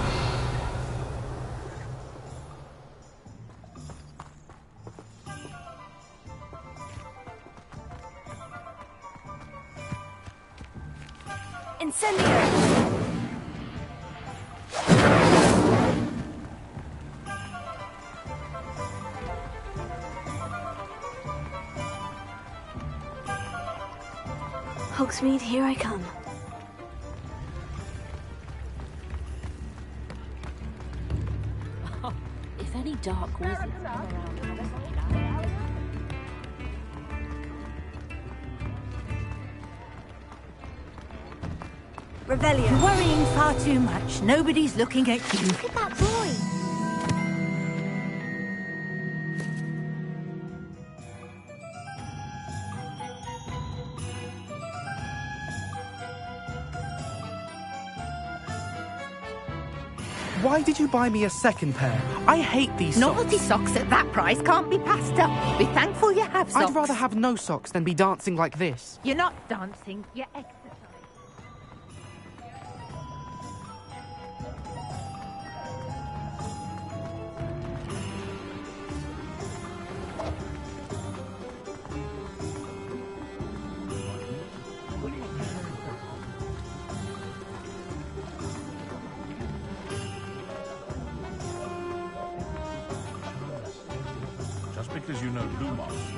Speaker 1: Incendio.
Speaker 4: Hogsmeade, here I come.
Speaker 5: If any dark wizards come around,
Speaker 1: Revelio.
Speaker 17: You're worrying far too much. Nobody's looking at you.
Speaker 5: look at that boy.
Speaker 18: Why did you buy me a second pair? I hate these socks.
Speaker 17: Naughty socks at that price can't be passed up. Be thankful you have socks.
Speaker 18: I'd rather have no socks than be dancing like this.
Speaker 17: You're not dancing, you're exercising.
Speaker 7: Just because you know Lumos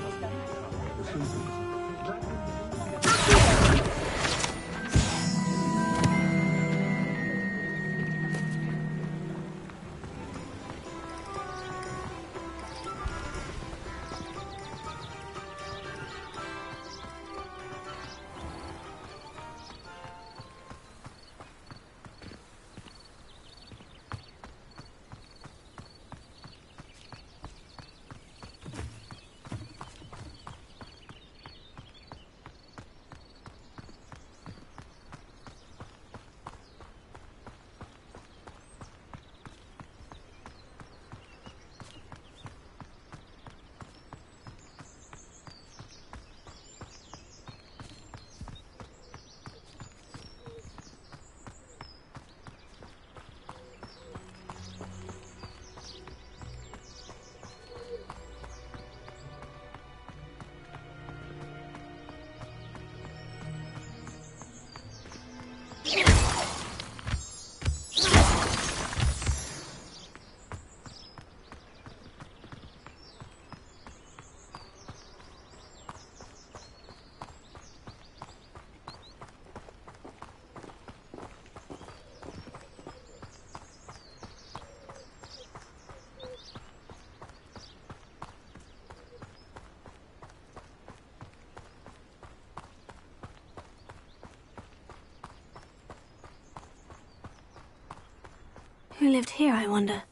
Speaker 4: Who lived here, I wonder?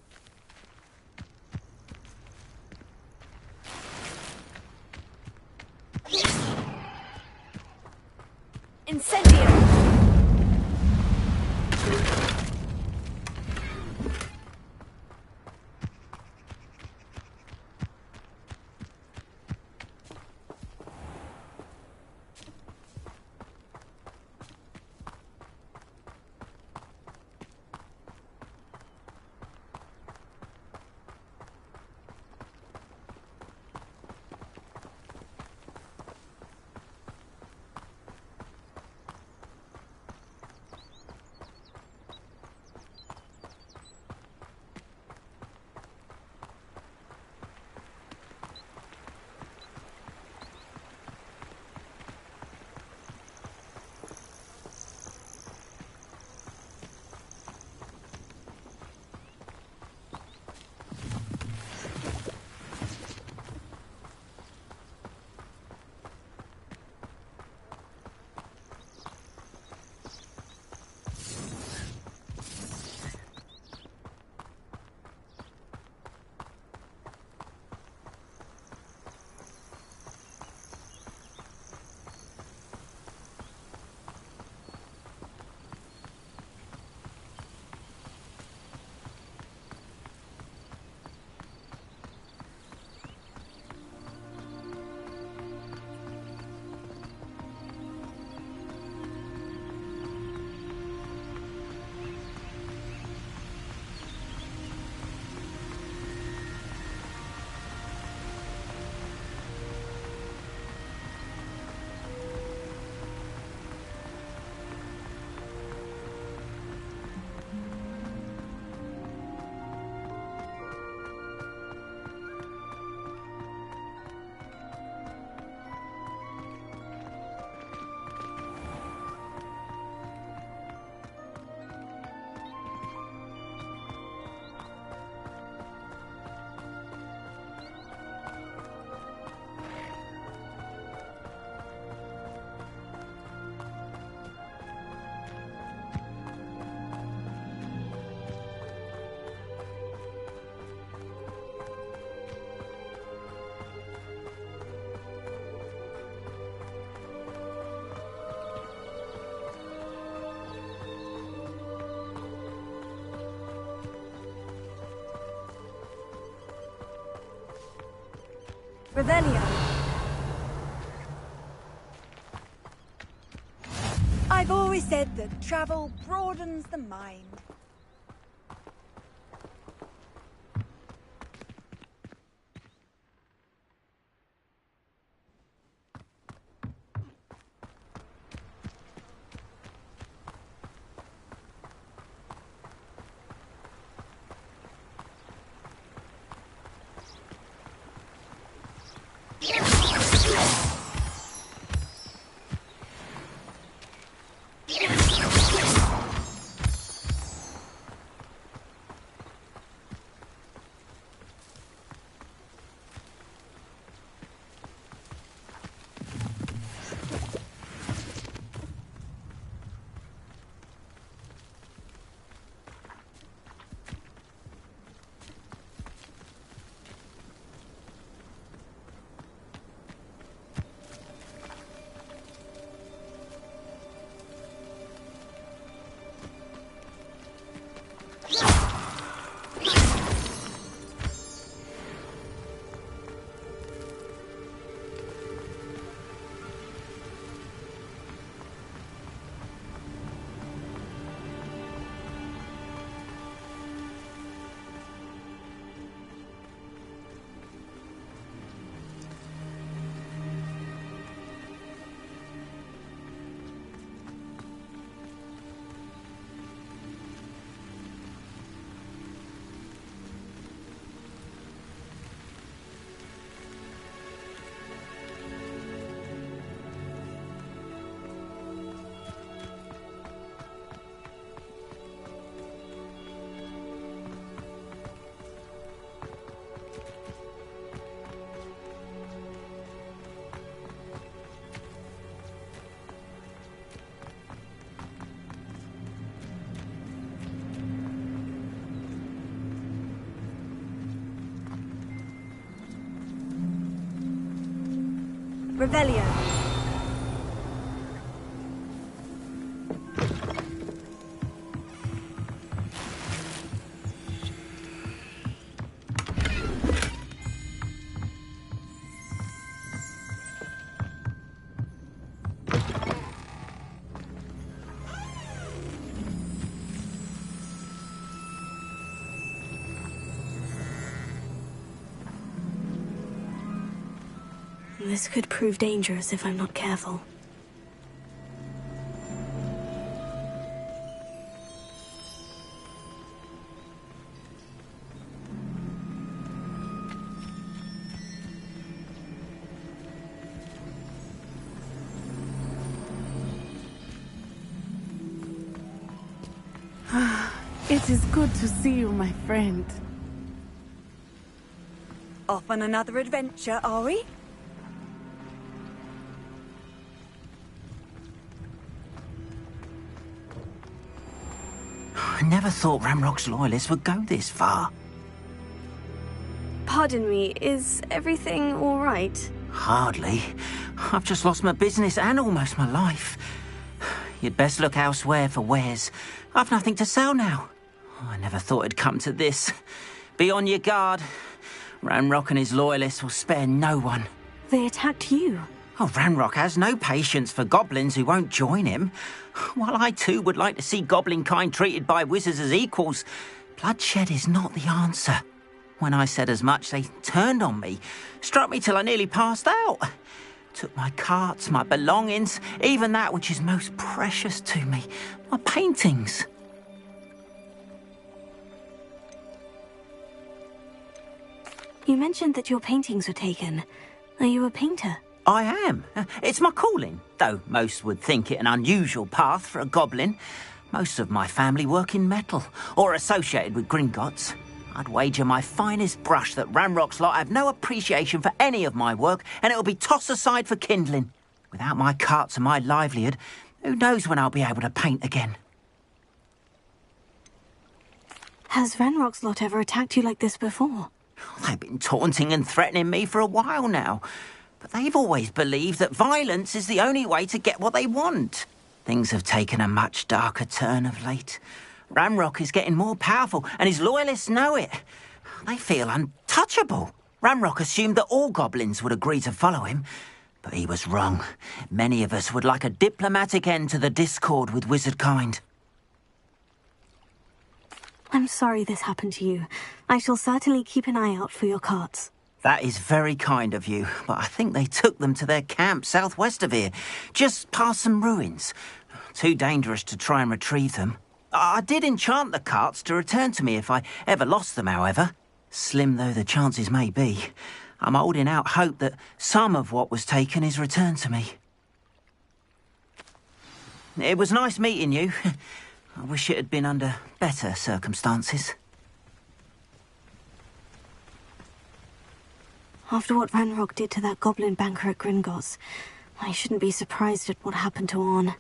Speaker 1: Incendio. Revelio. I've always said that travel broadens the mind. Revelio.
Speaker 4: This could prove dangerous if I'm not careful.
Speaker 11: It is good to see you, my friend.
Speaker 1: Off on another adventure, are we?
Speaker 19: I never thought Ranrock's loyalists would go this far.
Speaker 4: Pardon me, is everything all right?
Speaker 19: Hardly. I've just lost my business and almost my life. You'd best look elsewhere for wares. I've nothing to sell now. I never thought it'd come to this. Be on your guard. Ranrock and his loyalists will spare no one.
Speaker 4: They attacked you.
Speaker 19: Oh, Ranrock has no patience for goblins who won't join him. While I too would like to see goblin kind treated by wizards as equals, bloodshed is not the answer. When I said as much, they turned on me, struck me till I nearly passed out. Took my carts, my belongings, even that which is most precious to me, my paintings.
Speaker 4: You mentioned that your paintings were taken. Are you a painter?
Speaker 19: I am. It's my calling, though most would think it an unusual path for a goblin. Most of my family work in metal, or associated with Gringotts. I'd wager my finest brush that Ranrock's lot have no appreciation for any of my work, and it'll be tossed aside for kindling. Without my carts and my livelihood, who knows when I'll be able to paint again.
Speaker 4: Has Ranrock's lot ever attacked you like this before?
Speaker 19: They've been taunting and threatening me for a while now. But they've always believed that violence is the only way to get what they want. Things have taken a much darker turn of late. Ranrock is getting more powerful, and his loyalists know it. They feel untouchable. Ranrock assumed that all goblins would agree to follow him, but he was wrong. Many of us would like a diplomatic end to the discord with wizard kind.
Speaker 4: I'm sorry this happened to you. I shall certainly keep an eye out for your carts.
Speaker 19: That is very kind of you, but I think they took them to their camp southwest of here, just past some ruins. Too dangerous to try and retrieve them. I did enchant the carts to return to me if I ever lost them, however. Slim though the chances may be, I'm holding out hope that some of what was taken is returned to me. It was nice meeting you. I wish it had been under better circumstances.
Speaker 4: After what Ranrock did to that goblin banker at Gringotts, I shouldn't be surprised at what happened to Orn.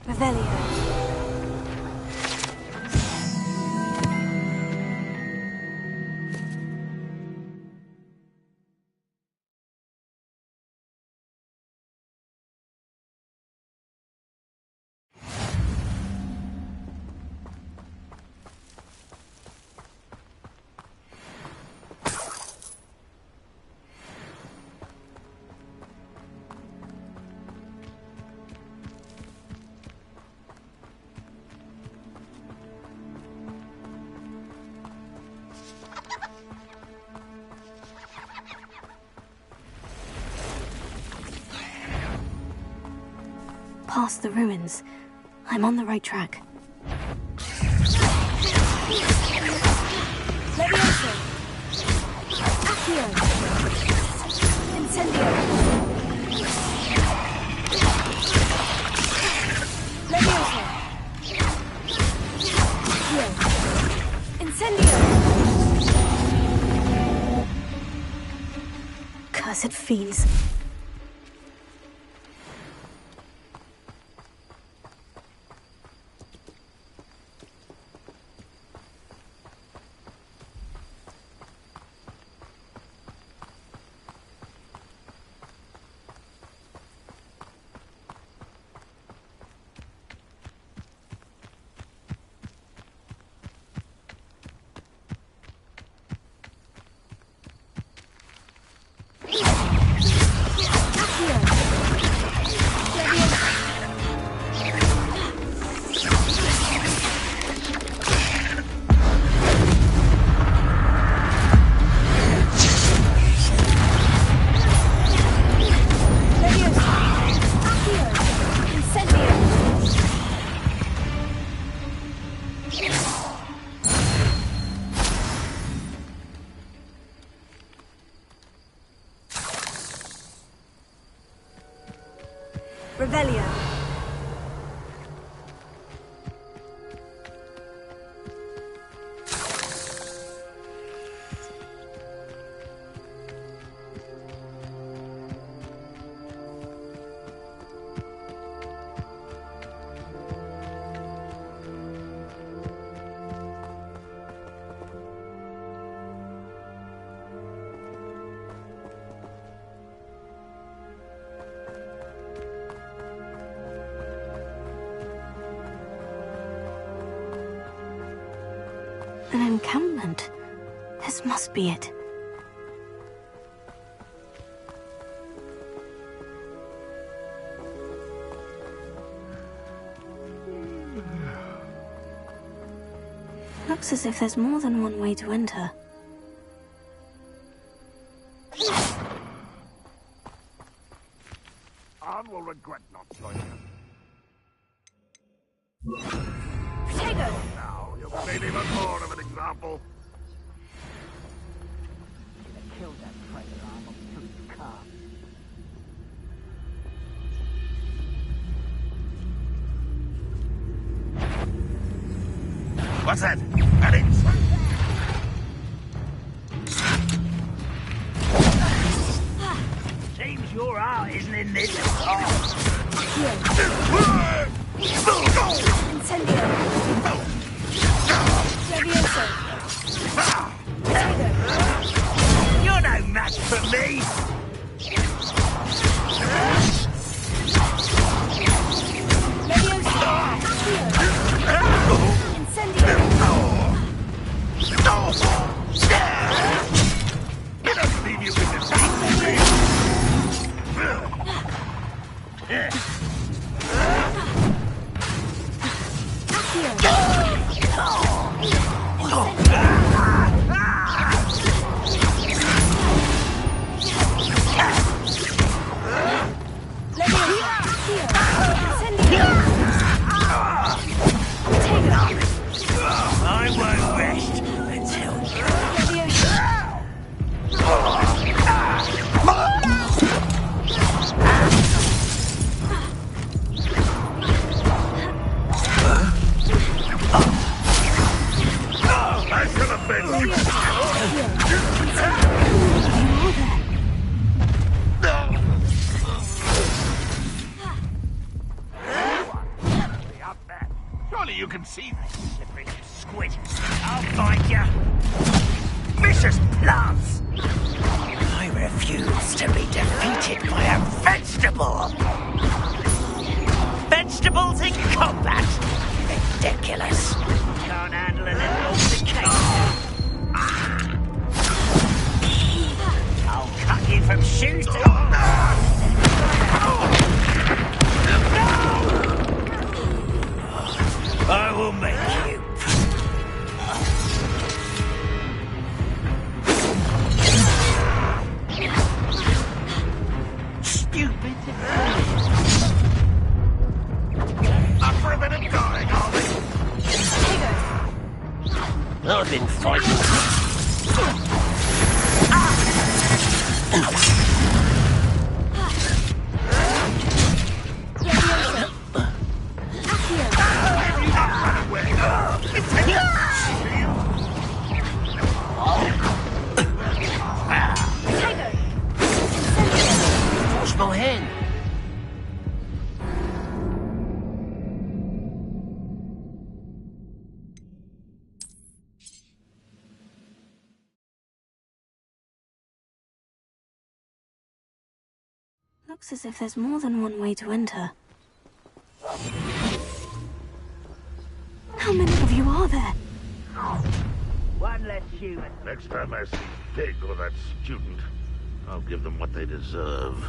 Speaker 4: Revelio. Past the ruins. I'm on the right track.
Speaker 1: Levioso! Accio! Incendio! Levioso! Accio! Incendio!
Speaker 4: Cursed fiends.
Speaker 1: Revelio.
Speaker 4: An encampment. This must be it. Looks as if there's more than one way to enter.
Speaker 7: Anne will regret not joining us. Now you've made even more of an example.
Speaker 16: Kill that traitor arm of Truth's car.
Speaker 7: What's that? An insult?
Speaker 16: Seems your heart isn't in this.
Speaker 4: Incendio. Levioso.
Speaker 16: You're no match for me.
Speaker 4: Levioso. Incendio.
Speaker 7: I don't believe you can defeat me.
Speaker 16: I won't rest until
Speaker 7: I should have been. Surely you can see this.
Speaker 16: slippery squid. I'll find you. Vicious plants. I refuse to be defeated by a vegetable. Vegetables in combat. Ridiculous. Can't handle a little altercation. I'll cut you from shoes to... I will make you. Stupid.
Speaker 7: Up for a bit of going, are we?
Speaker 16: I've been fighting. Wash my hand.
Speaker 4: Looks as if there's more than one way to enter. How many of you are there?
Speaker 16: One less human.
Speaker 7: Next time I see Pig or that student, I'll give them what they deserve.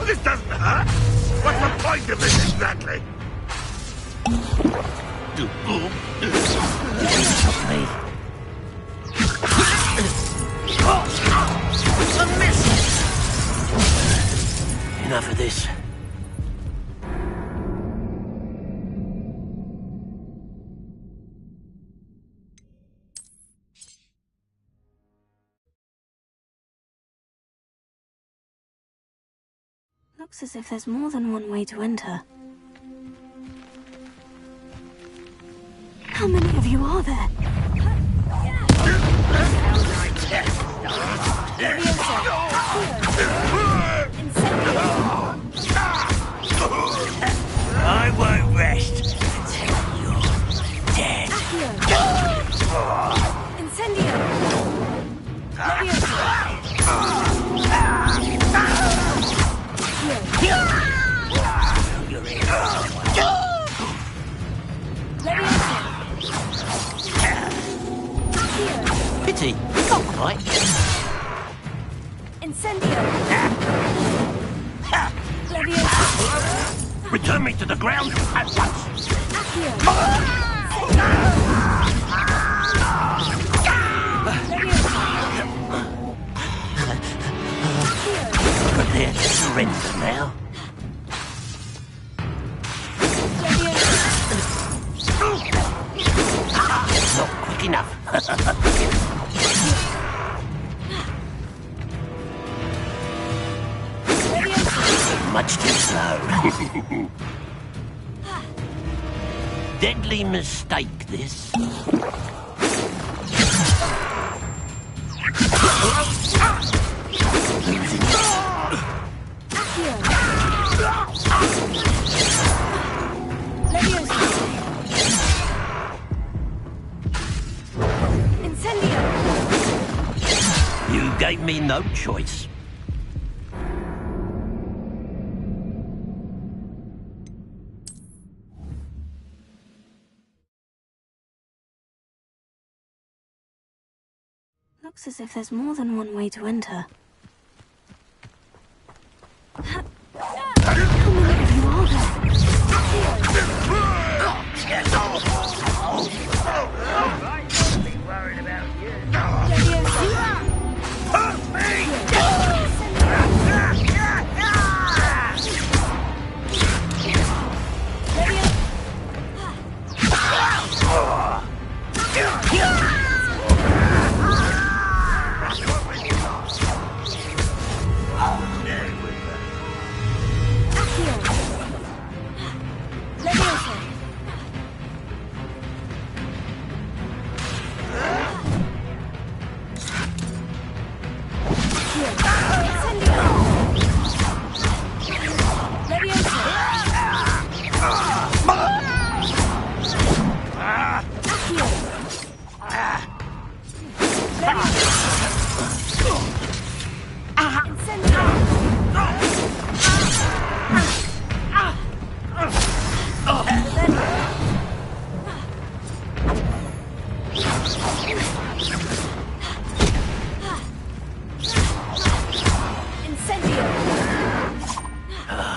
Speaker 7: This doesn't hurt. What's the point of this exactly?
Speaker 16: A miss! Enough of this.
Speaker 4: Looks as if there's more than one way to enter. How many of you are there?
Speaker 16: I won't rest until you're dead.
Speaker 19: Pity. Not quite.
Speaker 4: Incendio!
Speaker 16: Return me to the ground at once. Prepare to surrender now. Not quick enough. Much too slow. Deadly mistake, this. You gave me no choice.
Speaker 4: Looks as if there's more than one way to enter. How many of you are there?
Speaker 16: Worried about you.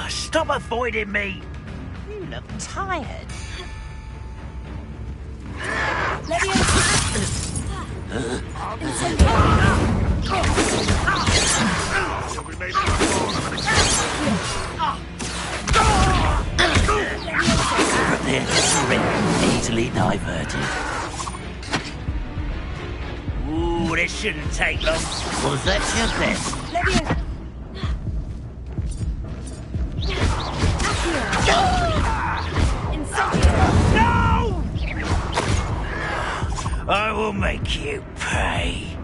Speaker 16: Stop avoiding me! You look tired. Prepare to surrender, easily diverted. Ooh, this shouldn't take long. Was that your best? No! I will make you pay.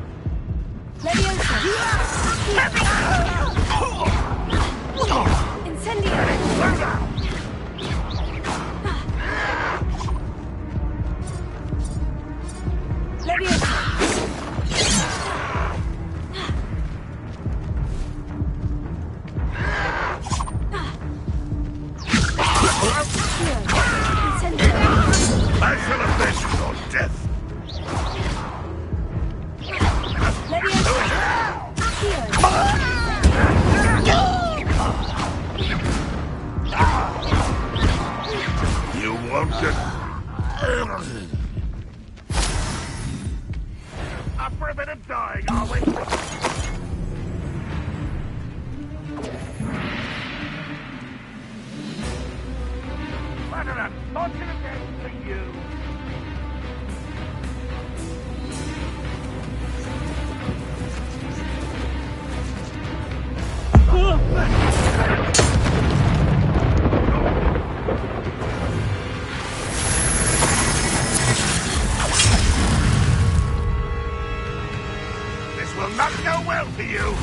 Speaker 16: I shall avenge your death. You won't get... Up for a bit of dying, are we? What an unfortunate day for you. This will not go well for you.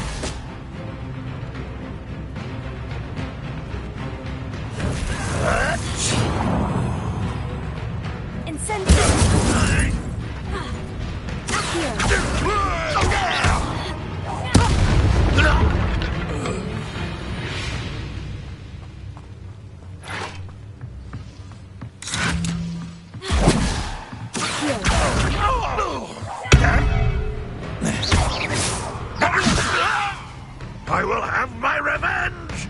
Speaker 16: I will have my revenge!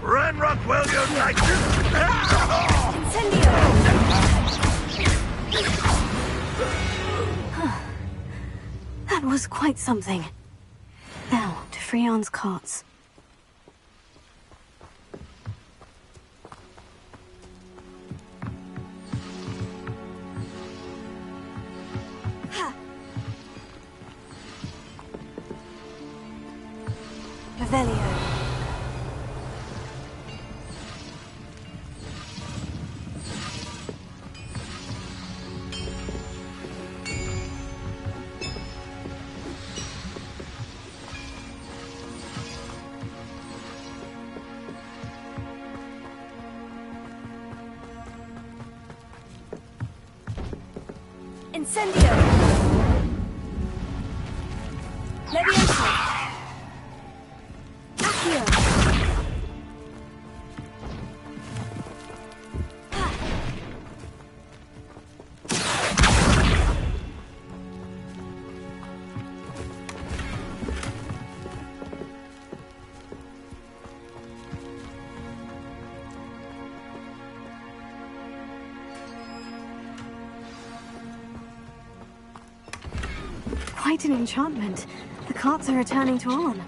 Speaker 16: Run, Rockwell, you'd like to.
Speaker 4: That was quite something. Now, to Freon's carts. Revelio.
Speaker 1: Incendio! Leviosa! Accio!
Speaker 4: Quite an enchantment. The carts are returning to on.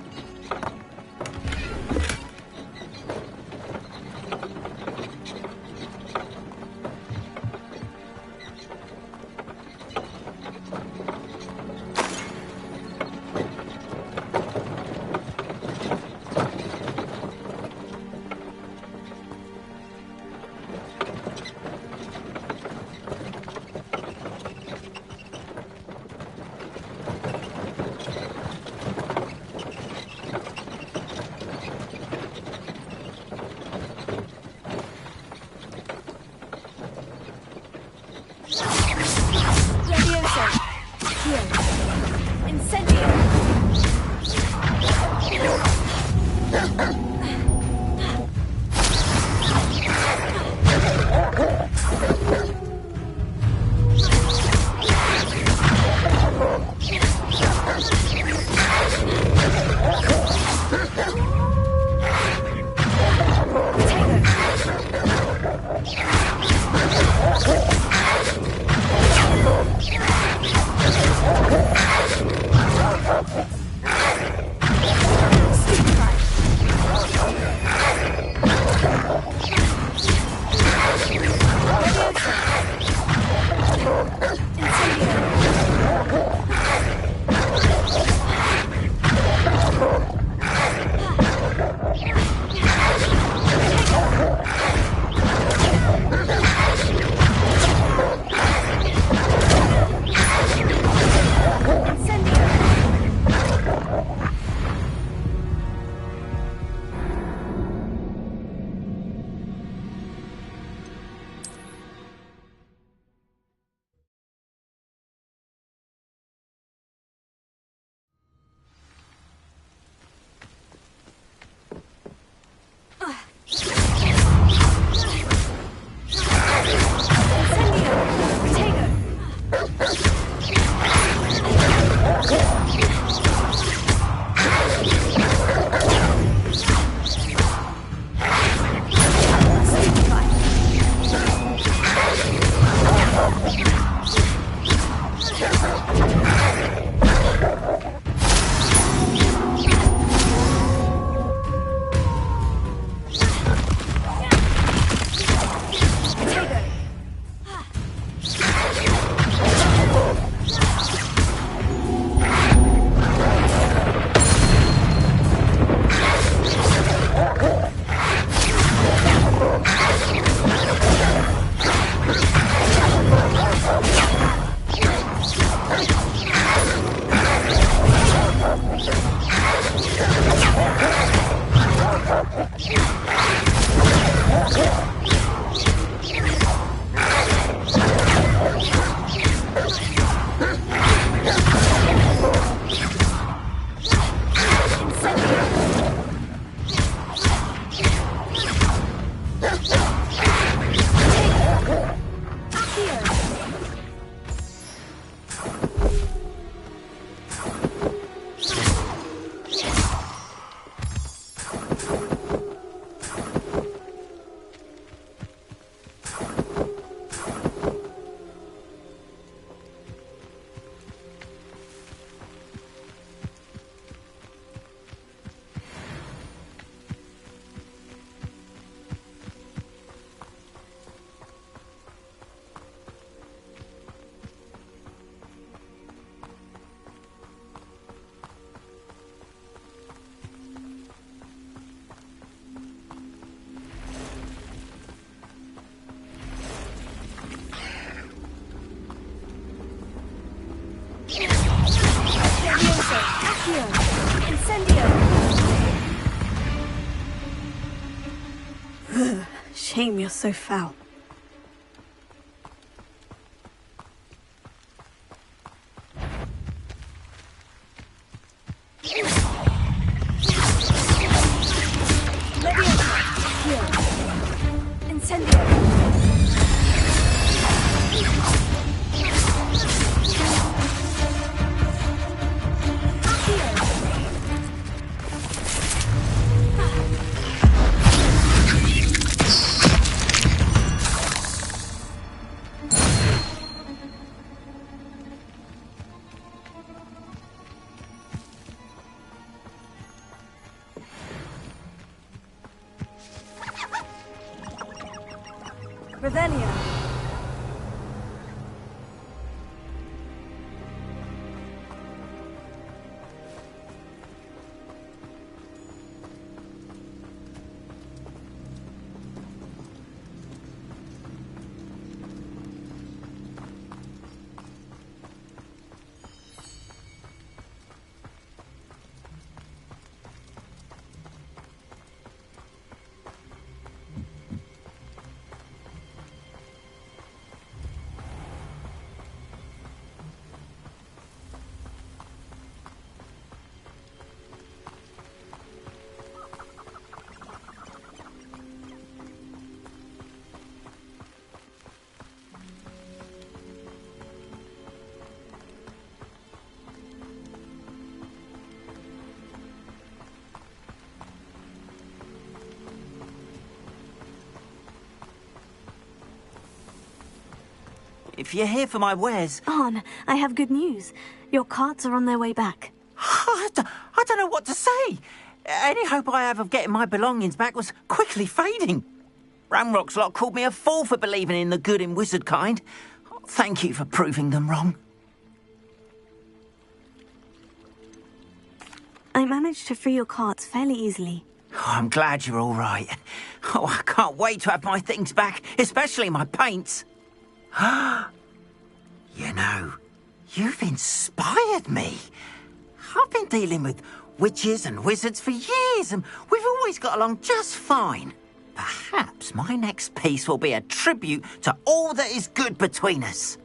Speaker 4: Accio! Incendio! Shame you're so foul. Revelio.
Speaker 19: If you're here for my wares...
Speaker 4: Arn, I have good news. Your carts are on their way back.
Speaker 19: I don't know what to say. Any hope I have of getting my belongings back was quickly fading. Ramrock's lot called me a fool for believing in the good in wizard kind. Thank you for proving them wrong.
Speaker 4: I managed to free your carts fairly easily.
Speaker 19: Oh, I'm glad you're all right. Oh, I can't wait to have my things back, especially my paints. You know, you've inspired me. I've been dealing with witches and wizards for years, and we've always got along just fine. Perhaps my next piece will be a tribute to all that is good between us.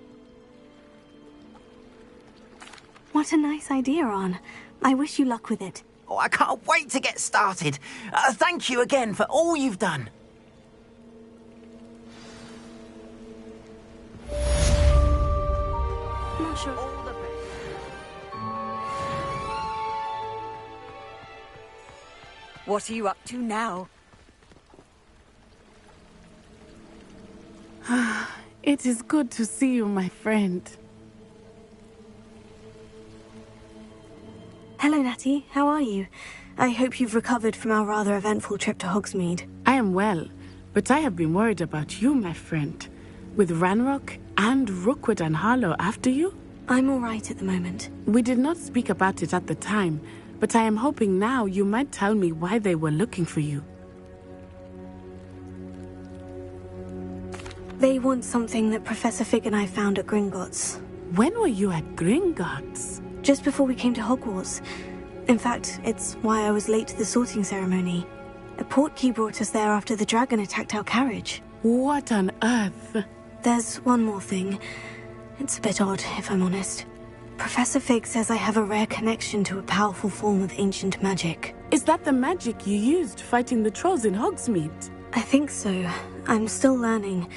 Speaker 4: What a nice idea, Arn. I wish you luck with it.
Speaker 19: Oh, I can't wait to get started. Thank you again for all you've done.
Speaker 4: Not sure.
Speaker 19: All the best.
Speaker 1: What are you up to now?
Speaker 11: It is good to see you, my friend.
Speaker 4: Hello, Natty. How are you? I hope you've recovered from our rather eventful trip to Hogsmeade.
Speaker 11: I am well, but I have been worried about you, my friend. With Ranrock and Rookwood and Harlow after you?
Speaker 4: I'm all right at the moment.
Speaker 11: We did not speak about it at the time, but I am hoping now you might tell me why they were looking for you.
Speaker 4: They want something that Professor Fig and I found at Gringotts.
Speaker 11: When were you at Gringotts?
Speaker 4: Just before we came to Hogwarts. In fact, it's why I was late to the sorting ceremony. A portkey brought us there after the dragon attacked our carriage.
Speaker 11: What on earth?
Speaker 4: There's one more thing. It's a bit odd, if I'm honest. Professor Fig says I have a rare connection to a powerful form of ancient magic.
Speaker 11: Is that the magic you used fighting the trolls in Hogsmeade?
Speaker 4: I think so. I'm still learning,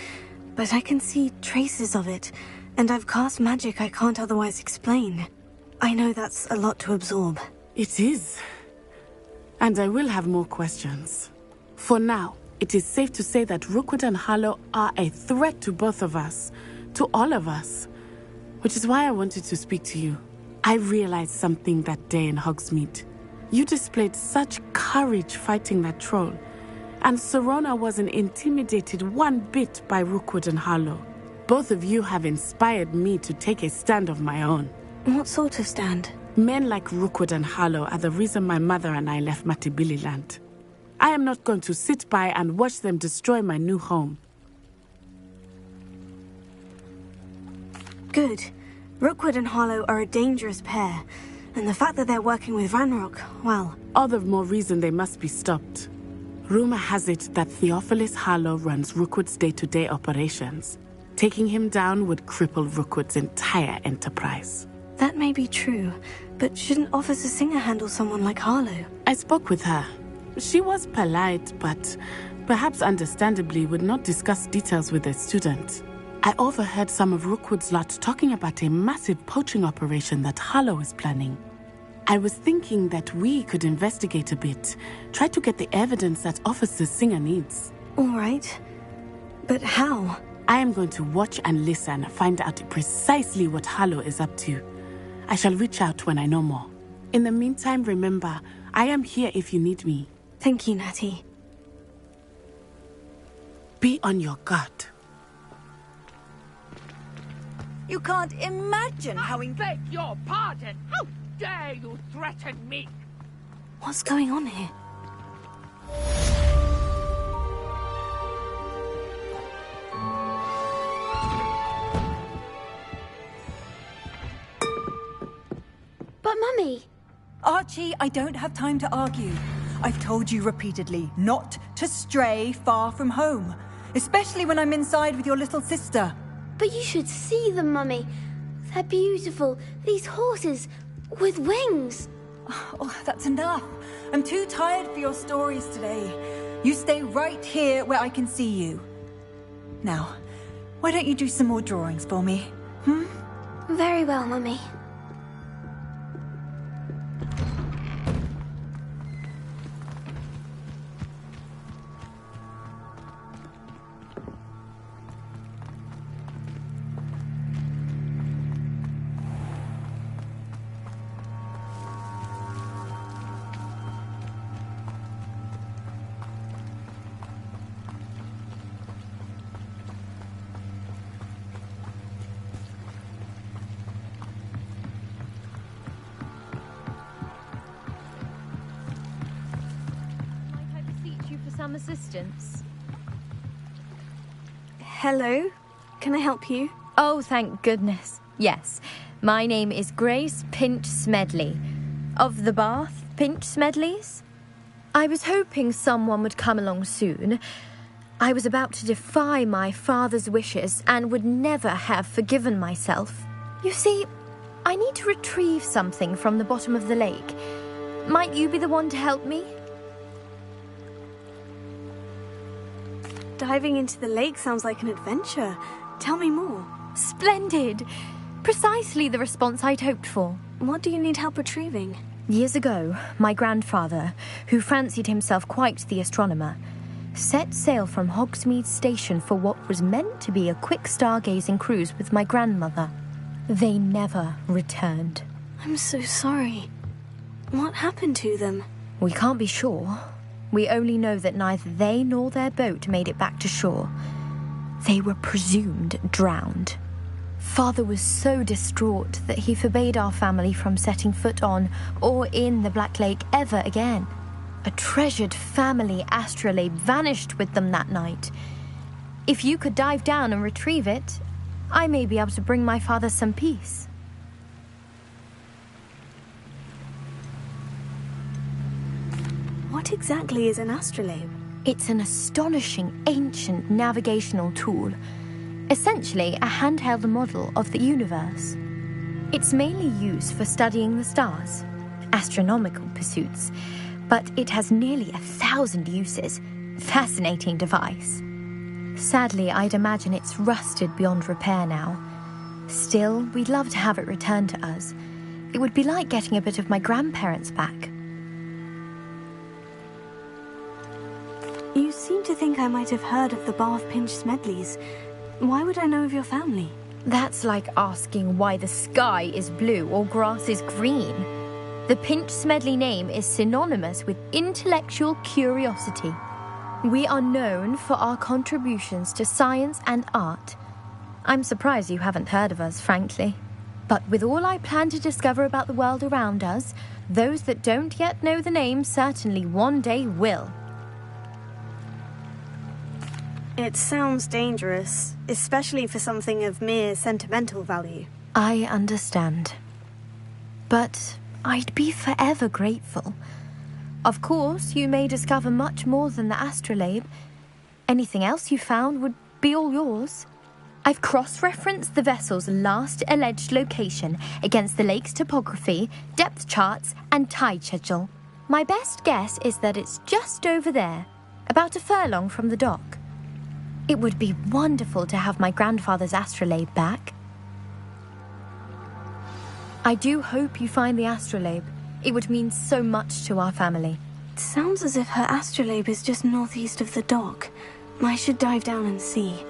Speaker 4: but I can see traces of it, and I've cast magic I can't otherwise explain. I know that's a lot to absorb.
Speaker 11: It is. And I will have more questions. For now, it is safe to say that Rookwood and Harlow are a threat to both of us, to all of us. Which is why I wanted to speak to you. I realized something that day in Hogsmeade. You displayed such courage fighting that troll, and Serona wasn't intimidated one bit by Rookwood and Harlow. Both of you have inspired me to take a stand of my own.
Speaker 4: What sort of stand?
Speaker 11: Men like Rookwood and Harlow are the reason my mother and I left Matabeleland. I am not going to sit by and watch them destroy my new home.
Speaker 4: Good. Rookwood and Harlow are a dangerous pair, And the fact that they're working with Ranrock, well...
Speaker 11: All the more reason they must be stopped. Rumor has it that Theophilus Harlow runs Rookwood's day-to-day operations. Taking him down would cripple Rookwood's entire enterprise.
Speaker 4: That may be true, but shouldn't Officer Singer handle someone like Harlow?
Speaker 11: I spoke with her. She was polite, but perhaps understandably would not discuss details with a student. I overheard some of Rookwood's lot talking about a massive poaching operation that Harlow is planning. I was thinking that we could investigate a bit, try to get the evidence that Officer Singer needs.
Speaker 4: All right. But how?
Speaker 11: I am going to watch and listen, find out precisely what Harlow is up to. I shall reach out when I know more. In the meantime, remember, I am here if you need me.
Speaker 4: Thank you, Natty.
Speaker 11: Be on your guard.
Speaker 1: You can't imagine how...
Speaker 16: I beg your pardon! How dare you threaten me?
Speaker 4: What's going on here?
Speaker 2: But Mummy...
Speaker 1: Archie, I don't have time to argue. I've told you repeatedly not to stray far from home, especially when I'm inside with your little sister.
Speaker 2: But you should see them, Mummy. They're beautiful. These horses with wings.
Speaker 1: Oh, that's enough. I'm too tired for your stories today. You stay right here where I can see you. Now, why don't you do some more drawings for me?
Speaker 2: Very well, Mummy.
Speaker 15: Some assistance.
Speaker 4: Hello? Can I help you?
Speaker 15: Oh, thank goodness. Yes. My name is Grace Pinch Smedley. Of the Bath Pinch Smedleys? I was hoping someone would come along soon. I was about to defy my father's wishes and would never have forgiven myself. You see, I need to retrieve something from the bottom of the lake. Might you be the one to help me?
Speaker 4: Diving into the lake sounds like an adventure. Tell me more.
Speaker 15: Splendid! Precisely the response I'd hoped for.
Speaker 4: What do you need help retrieving?
Speaker 15: Years ago, my grandfather, who fancied himself quite the astronomer, set sail from Hogsmeade Station for what was meant to be a quick stargazing cruise with my grandmother. They never returned.
Speaker 4: I'm so sorry. What happened to them?
Speaker 15: We can't be sure. We only know that neither they nor their boat made it back to shore. They were presumed drowned. Father was so distraught that he forbade our family from setting foot on or in the Black Lake ever again. A treasured family astrolabe vanished with them that night. If you could dive down and retrieve it, I may be able to bring my father some peace.
Speaker 4: What exactly is an astrolabe?
Speaker 15: It's an astonishing ancient navigational tool, essentially a handheld model of the universe. It's mainly used for studying the stars, astronomical pursuits, but it has nearly 1,000 uses. Fascinating device. Sadly, I'd imagine it's rusted beyond repair now. Still, we'd love to have it returned to us. It would be like getting a bit of my grandparents back.
Speaker 4: You seem to think I might have heard of the Bath Pinch Smedleys. Why would I know of your family?
Speaker 15: That's like asking why the sky is blue or grass is green. The Pinch Smedley name is synonymous with intellectual curiosity. We are known for our contributions to science and art. I'm surprised you haven't heard of us, frankly. But with all I plan to discover about the world around us, those that don't yet know the name certainly one day will.
Speaker 4: It sounds dangerous, especially for something of mere sentimental value.
Speaker 15: I understand. But I'd be forever grateful. Of course, you may discover much more than the astrolabe. Anything else you found would be all yours. I've cross-referenced the vessel's last alleged location against the lake's topography, depth charts, and tide schedule. My best guess is that it's just over there, about a furlong from the dock. It would be wonderful to have my grandfather's astrolabe back. I do hope you find the astrolabe. It would mean so much to our family.
Speaker 4: It sounds as if her astrolabe is just northeast of the dock. I should dive down and see.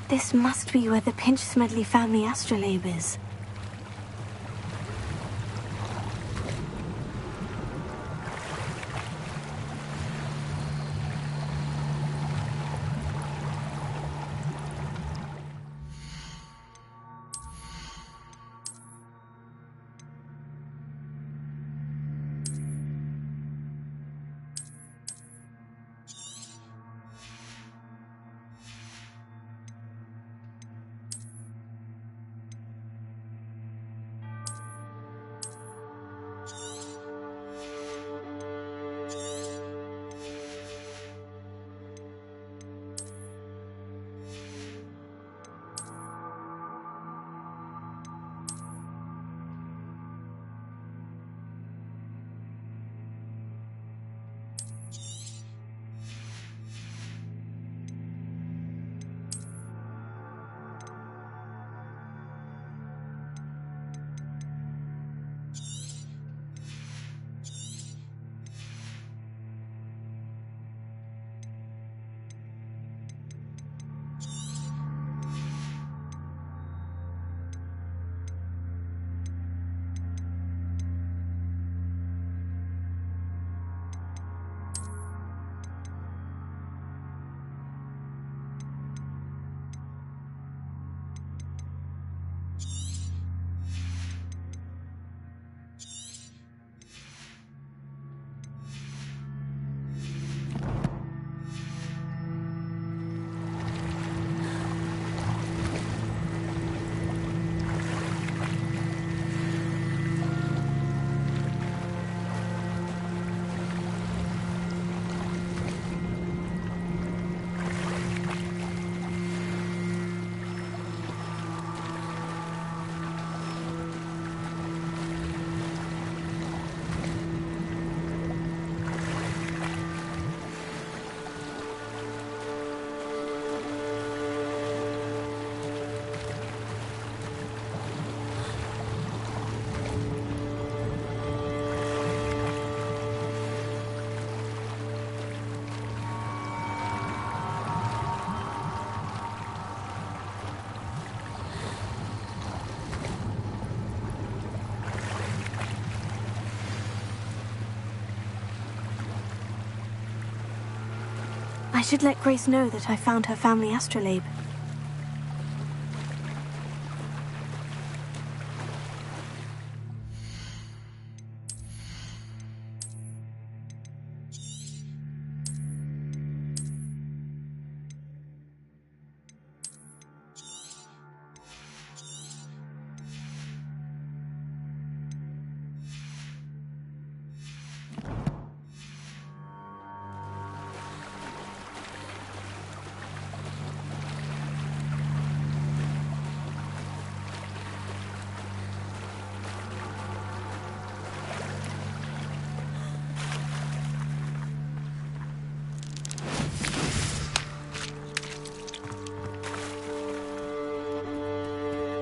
Speaker 4: This must be where the Pinch-Smedley family astrolabe is. I should let Grace know that I found her family astrolabe.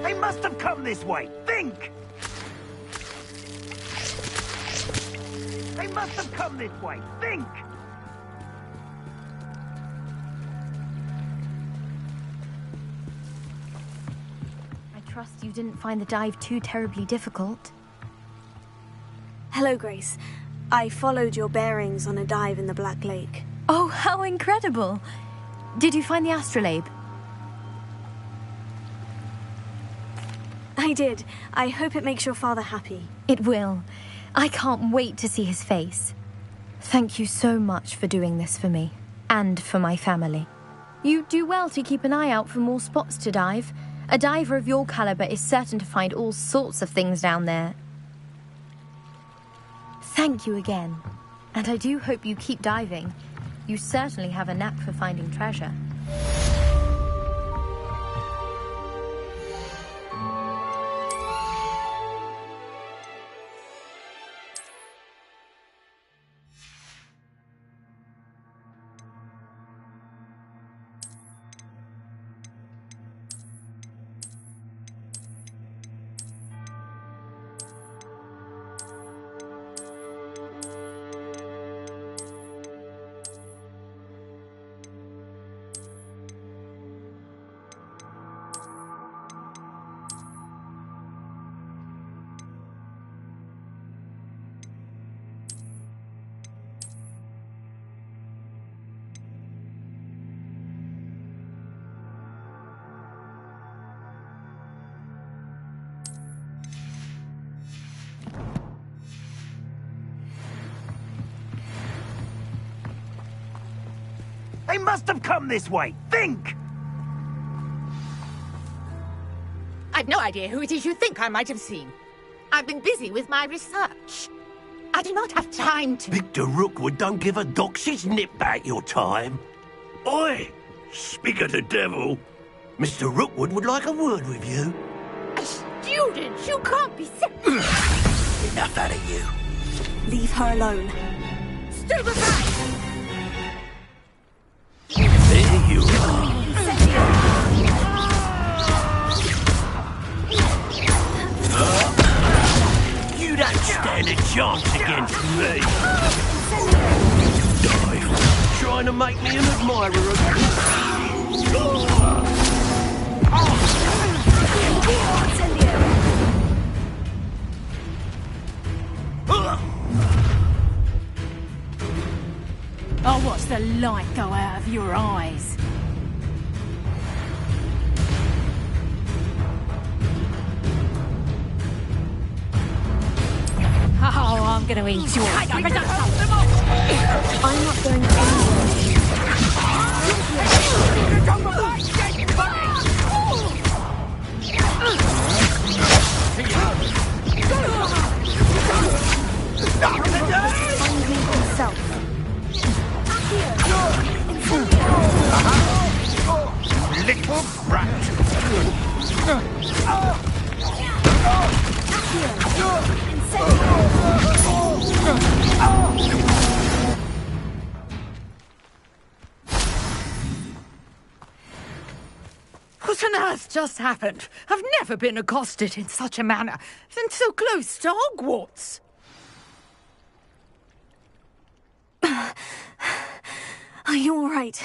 Speaker 16: They must have come this way. Think! They must have come this way. Think!
Speaker 15: I trust you didn't find the dive too terribly difficult.
Speaker 4: Hello, Grace. I followed your bearings on a dive in the Black Lake.
Speaker 15: Oh, how incredible! Did you find the astrolabe?
Speaker 4: I did. I hope it makes your father happy.
Speaker 15: It will. I can't wait to see his face. Thank you so much for doing this for me, and for my family. You do well to keep an eye out for more spots to dive. A diver of your caliber is certain to find all sorts of things down there. Thank you again. And I do hope you keep diving. You certainly have a knack for finding treasure.
Speaker 16: They must have come this way. Think!
Speaker 17: I've no idea who it is you think I might have seen. I've been busy with my research. I do not have time to...
Speaker 16: Victor Rookwood don't give a doxy's nip back your time. Oi! Speak of the devil. Mr. Rookwood would like a word with you.
Speaker 17: A student? You can't be
Speaker 16: Enough out of you.
Speaker 4: Leave her alone.
Speaker 17: Still behind!
Speaker 16: There you are. You don't stand a chance against me. Dive. Trying to make me an admirer of
Speaker 6: I'll watch the light go out of your eyes. Oh, I'm going to eat you.
Speaker 4: I'm not going to
Speaker 16: little brat.
Speaker 17: What on earth just happened? I've never been accosted in such a manner, and so close to Hogwarts.
Speaker 4: Are you all right?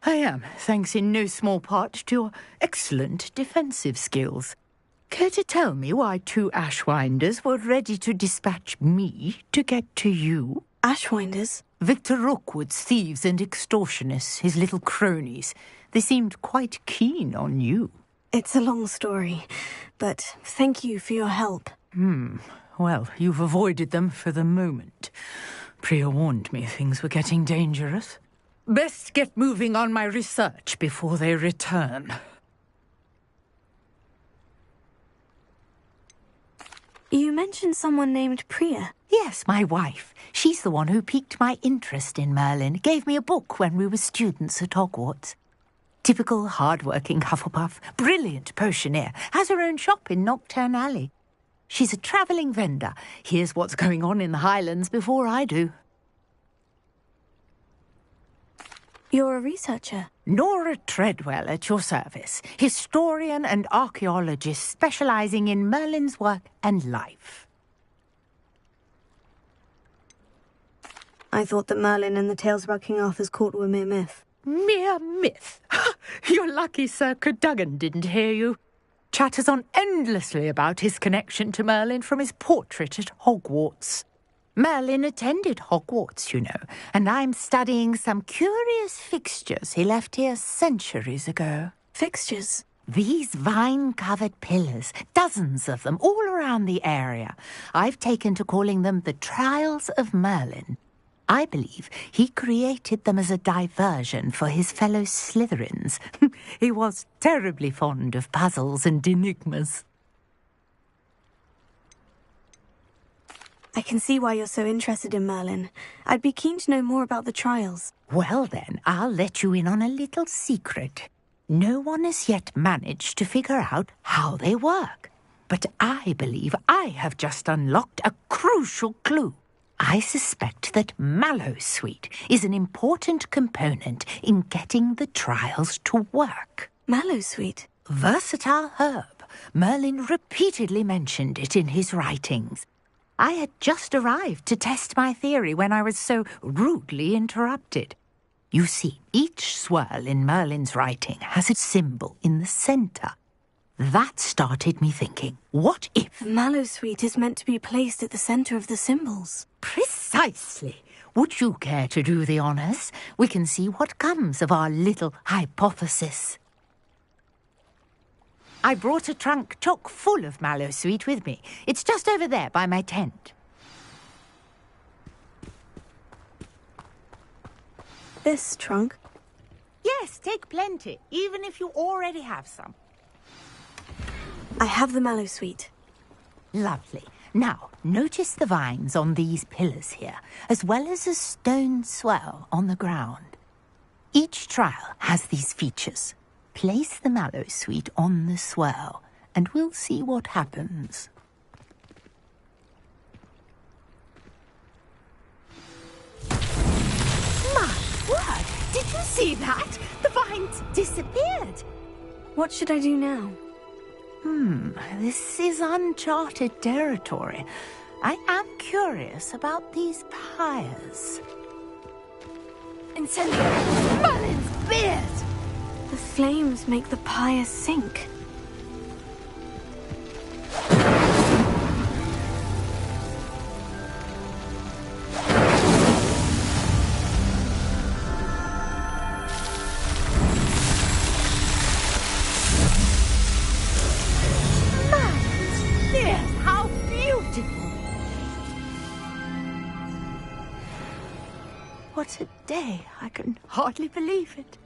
Speaker 17: I am, thanks in no small part to your excellent defensive skills. Care to tell me why two Ashwinders were ready to dispatch me to get to you?
Speaker 4: Ashwinders?
Speaker 17: Victor Rookwood's thieves and extortionists, his little cronies. They seemed quite keen on you.
Speaker 4: It's a long story, but thank you for your help.
Speaker 17: Well, you've avoided them for the moment. Priya warned me things were getting dangerous. Best get moving on my research before they return.
Speaker 4: You mentioned someone named Priya.
Speaker 17: Yes, my wife. She's the one who piqued my interest in Merlin. Gave me a book when we were students at Hogwarts. Typical hard-working Hufflepuff, brilliant potioneer, has her own shop in Nocturne Alley. She's a travelling vendor. Hears what's going on in the Highlands before I do.
Speaker 4: You're a researcher?
Speaker 17: Nora Treadwell at your service. Historian and archaeologist specialising in Merlin's work and life.
Speaker 4: I thought that Merlin and the tales about King Arthur's court were mere myth.
Speaker 17: Mere myth? You're lucky Sir Cadogan didn't hear you. chatters on endlessly about his connection to Merlin from his portrait at Hogwarts. Merlin attended Hogwarts, you know, and I'm studying some curious fixtures he left here centuries ago.
Speaker 4: Fixtures?
Speaker 17: These vine-covered pillars, dozens of them, all around the area. I've taken to calling them the Trials of Merlin. I believe he created them as a diversion for his fellow Slytherins. He was terribly fond of puzzles and enigmas.
Speaker 4: I can see why you're so interested in Merlin. I'd be keen to know more about the trials.
Speaker 17: Well then, I'll let you in on a little secret. No one has yet managed to figure out how they work. But I believe I have just unlocked a crucial clue. I suspect that Mallowsweet is an important component in getting the trials to work.
Speaker 4: Mallowsweet?
Speaker 17: Versatile herb. Merlin repeatedly mentioned it in his writings. I had just arrived to test my theory when I was so rudely interrupted. You see, each swirl in Merlin's writing has a symbol in the centre. That started me thinking, what if...
Speaker 4: Mallowsweet is meant to be placed at the centre of the symbols.
Speaker 17: Precisely. Would you care to do the honours? We can see what comes of our little hypothesis. I brought a trunk chock full of Mallowsweet with me. It's just over there by my tent.
Speaker 4: This trunk?
Speaker 17: Yes, take plenty, even if you already have some.
Speaker 4: I have the Mallowsweet.
Speaker 17: Lovely. Now, notice the vines on these pillars here, as well as a stone swell on the ground. Each trial has these features. Place the Mallowsweet on the swell, and we'll see what happens. My word! Did you see that? The vines disappeared.
Speaker 4: What should I do now?
Speaker 17: This is uncharted territory. I am curious about these pyres.
Speaker 4: Incendio!
Speaker 17: Merlin's beard!
Speaker 4: The flames make the pyre sink.
Speaker 17: What a day. I can hardly believe it.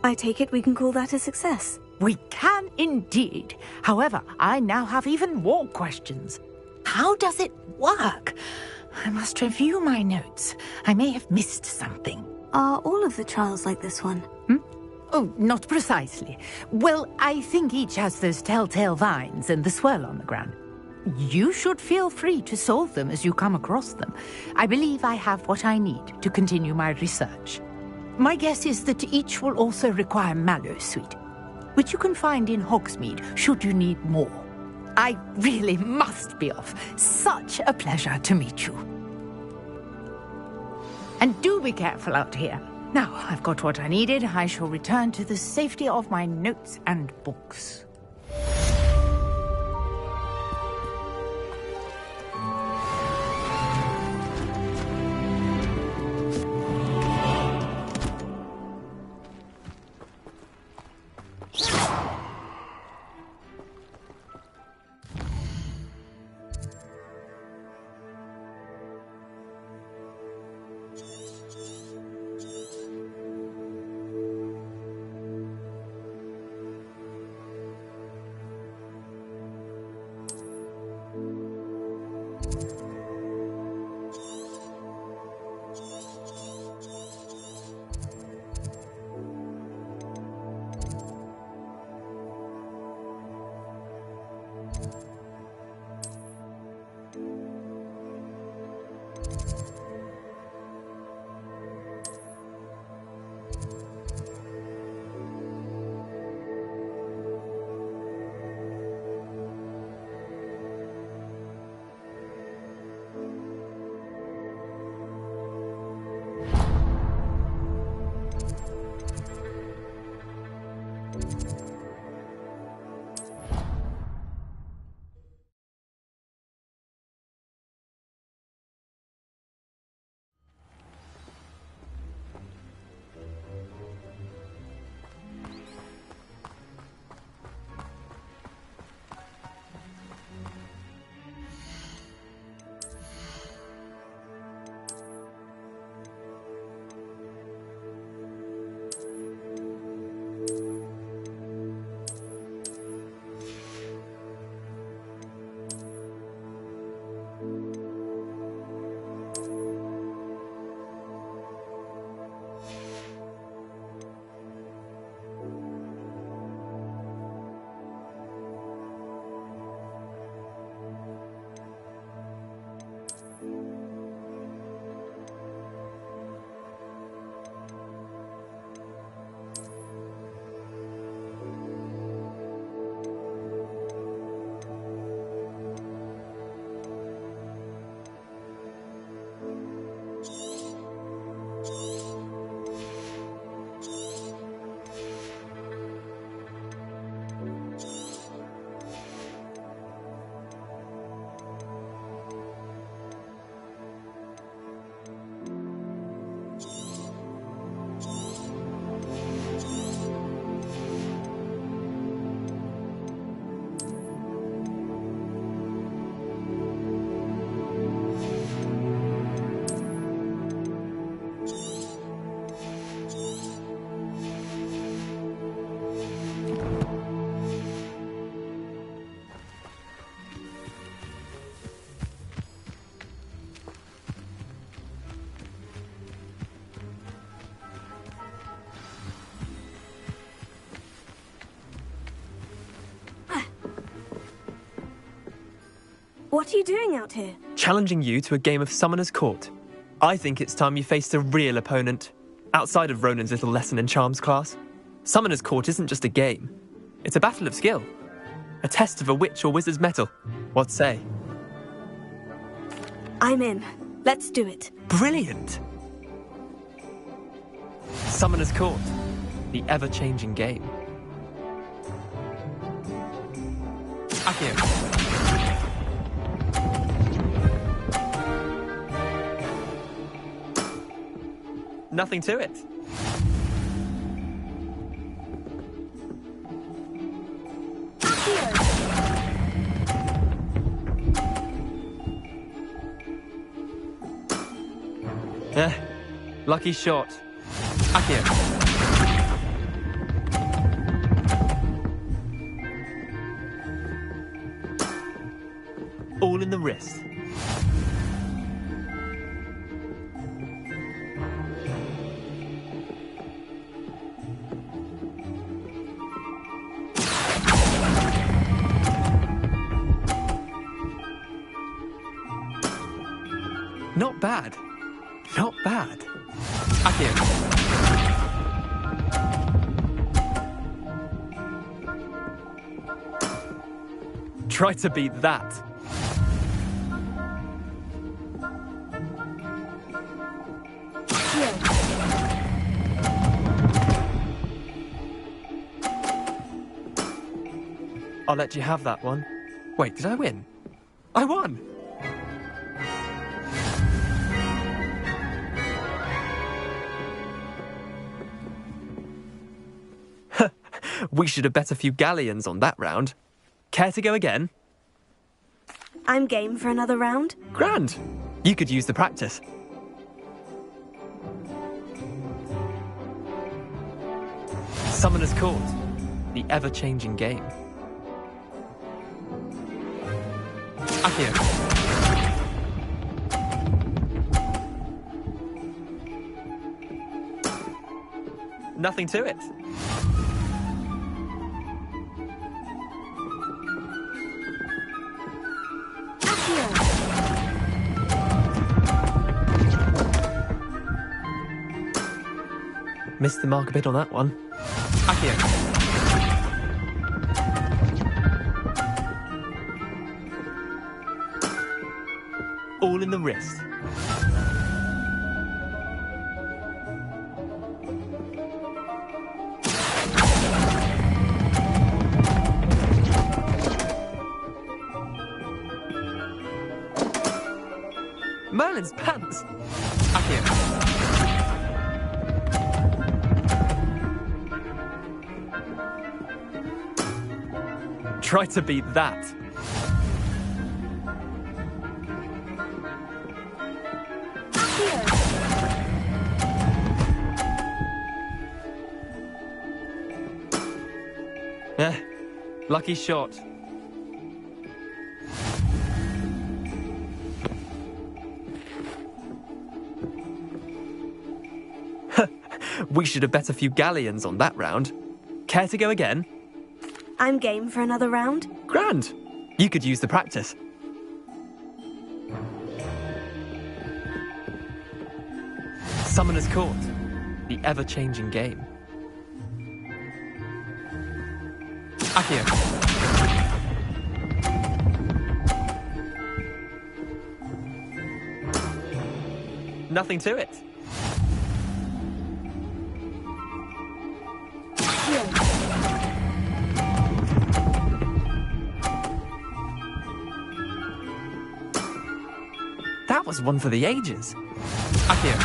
Speaker 4: I take it we can call that a success.
Speaker 17: We can indeed. However, I now have even more questions. How does it work? I must review my notes. I may have missed something.
Speaker 4: Are all of the trials like this one?
Speaker 17: Oh, not precisely. Well, I think each has those telltale vines and the swirl on the ground. You should feel free to solve them as you come across them. I believe I have what I need to continue my research. My guess is that each will also require Mallowsweet, which you can find in Hogsmeade should you need more. I really must be off. Such a pleasure to meet you. And do be careful out here. Now, I've got what I needed. I shall return to the safety of my notes and books.
Speaker 4: What are you doing out here?
Speaker 3: Challenging you to a game of Summoner's Court. I think it's time you faced a real opponent, outside of Ronan's little lesson in charms class. Summoner's Court isn't just a game. It's a battle of skill. A test of a witch or wizard's mettle. What say?
Speaker 4: I'm in. Let's do it.
Speaker 3: Brilliant! Summoner's Court. The ever-changing game. Accio. Nothing to it. Lucky shot. Accio. All in the wrist. Not bad. Not bad. Accio. Try to beat that. I'll let you have that one. Wait, did I win? I won! We should have bet a few galleons on that round. Care to go again?
Speaker 4: I'm game for another round.
Speaker 3: Grand! You could use the practice. Summoner's Court. The ever-changing game. Accio. Nothing to it. Missed the mark a bit on that one. Accio. All in the wrist. Merlin's pants. Accio. Try to beat that. Lucky shot. We should have bet a few galleons on that round. Care to go again?
Speaker 4: I'm game for another round.
Speaker 3: Grand! You could use the practice. Summoner's Court. The ever-changing game. Accio. Nothing to it. That was one for the ages. Accio.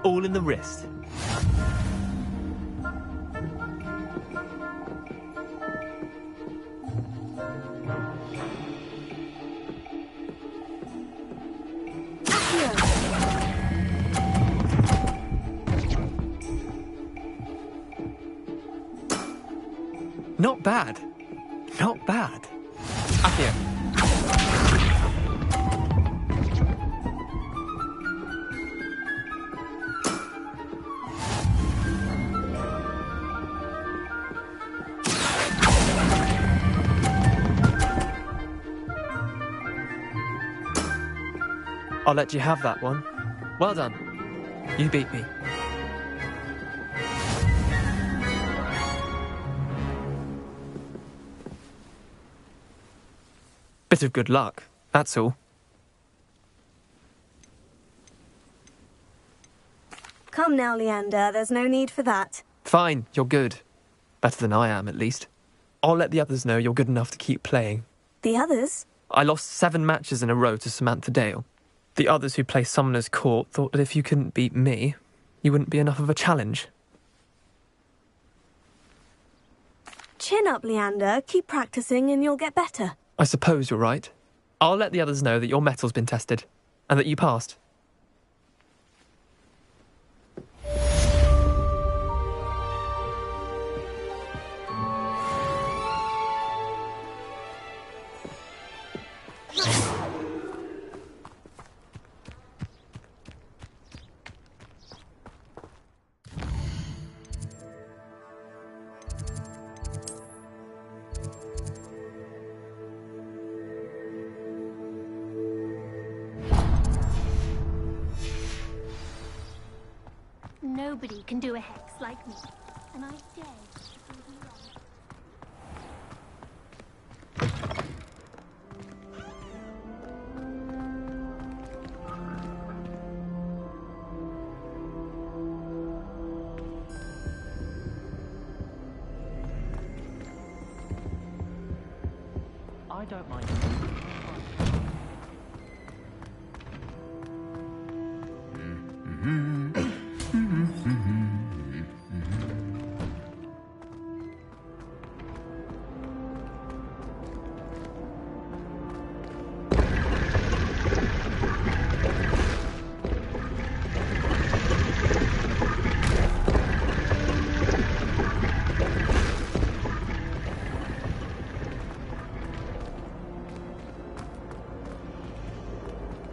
Speaker 3: All in the wrist. Not bad. Not bad. Accio. I'll let you have that one. Well done. You beat me. Bit of good luck, that's all.
Speaker 4: Come now, Leander, there's no need for that.
Speaker 3: Fine, you're good. Better than I am, at least. I'll let the others know you're good enough to keep playing.
Speaker 4: The others?
Speaker 3: I lost 7 matches in a row to Samantha Dale. The others who play Summoner's Court thought that if you couldn't beat me, you wouldn't be enough of a challenge.
Speaker 4: Chin up, Leander. Keep practicing and you'll get better.
Speaker 3: I suppose you're right. I'll let the others know that your metal's been tested, and that you passed.
Speaker 20: Nobody can do a hex like me, and I dare you to prove me wrong.
Speaker 18: I don't mind.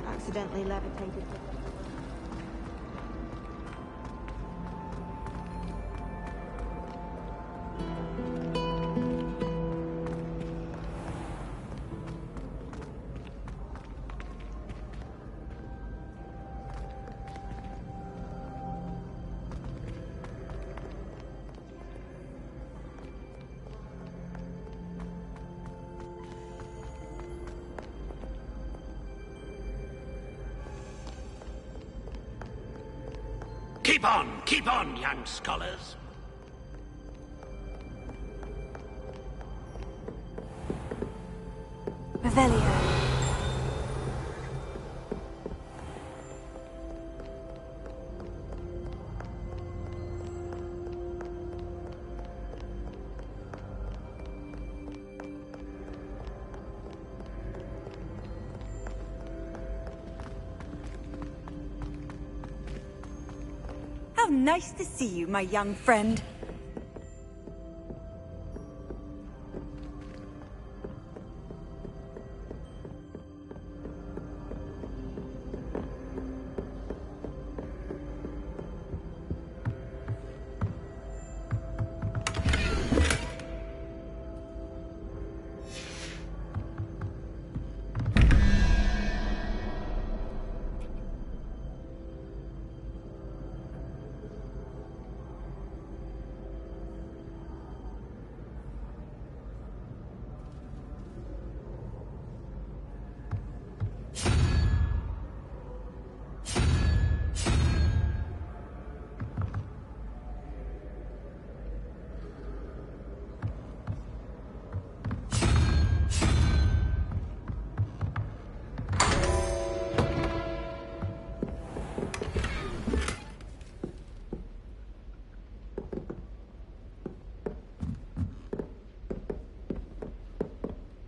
Speaker 5: Accidentally levitated.
Speaker 16: Keep on, young scholars.
Speaker 4: Revelio.
Speaker 1: How nice to see you, my young friend.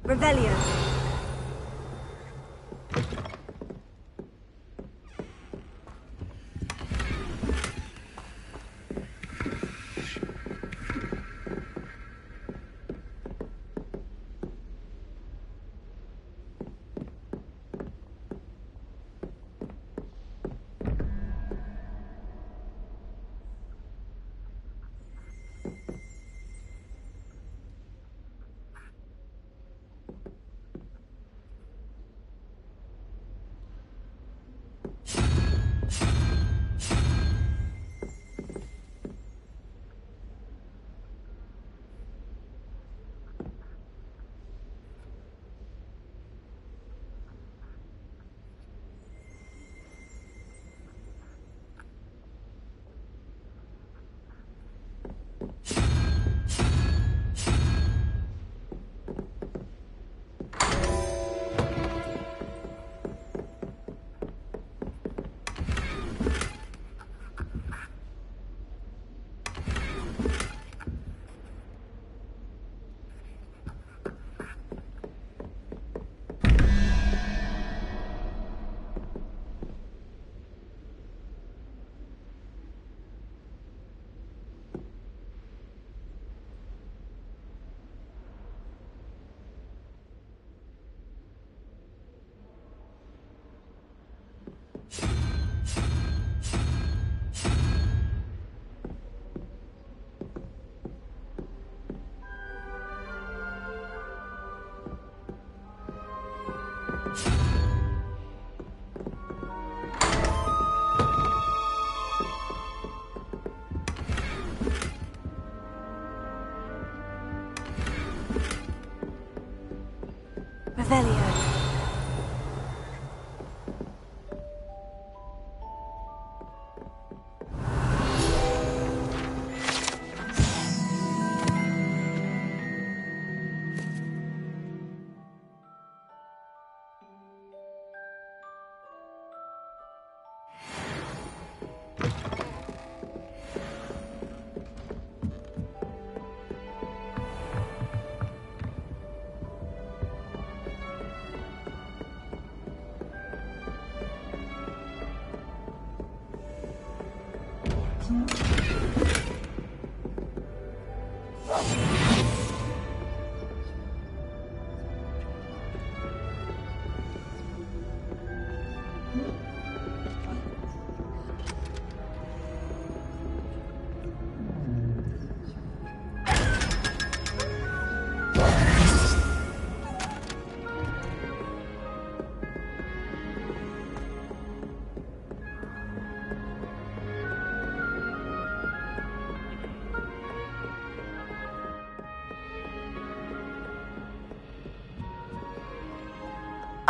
Speaker 4: Revelio. Revelio.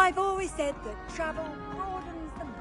Speaker 1: I've always said that travel broadens the mind.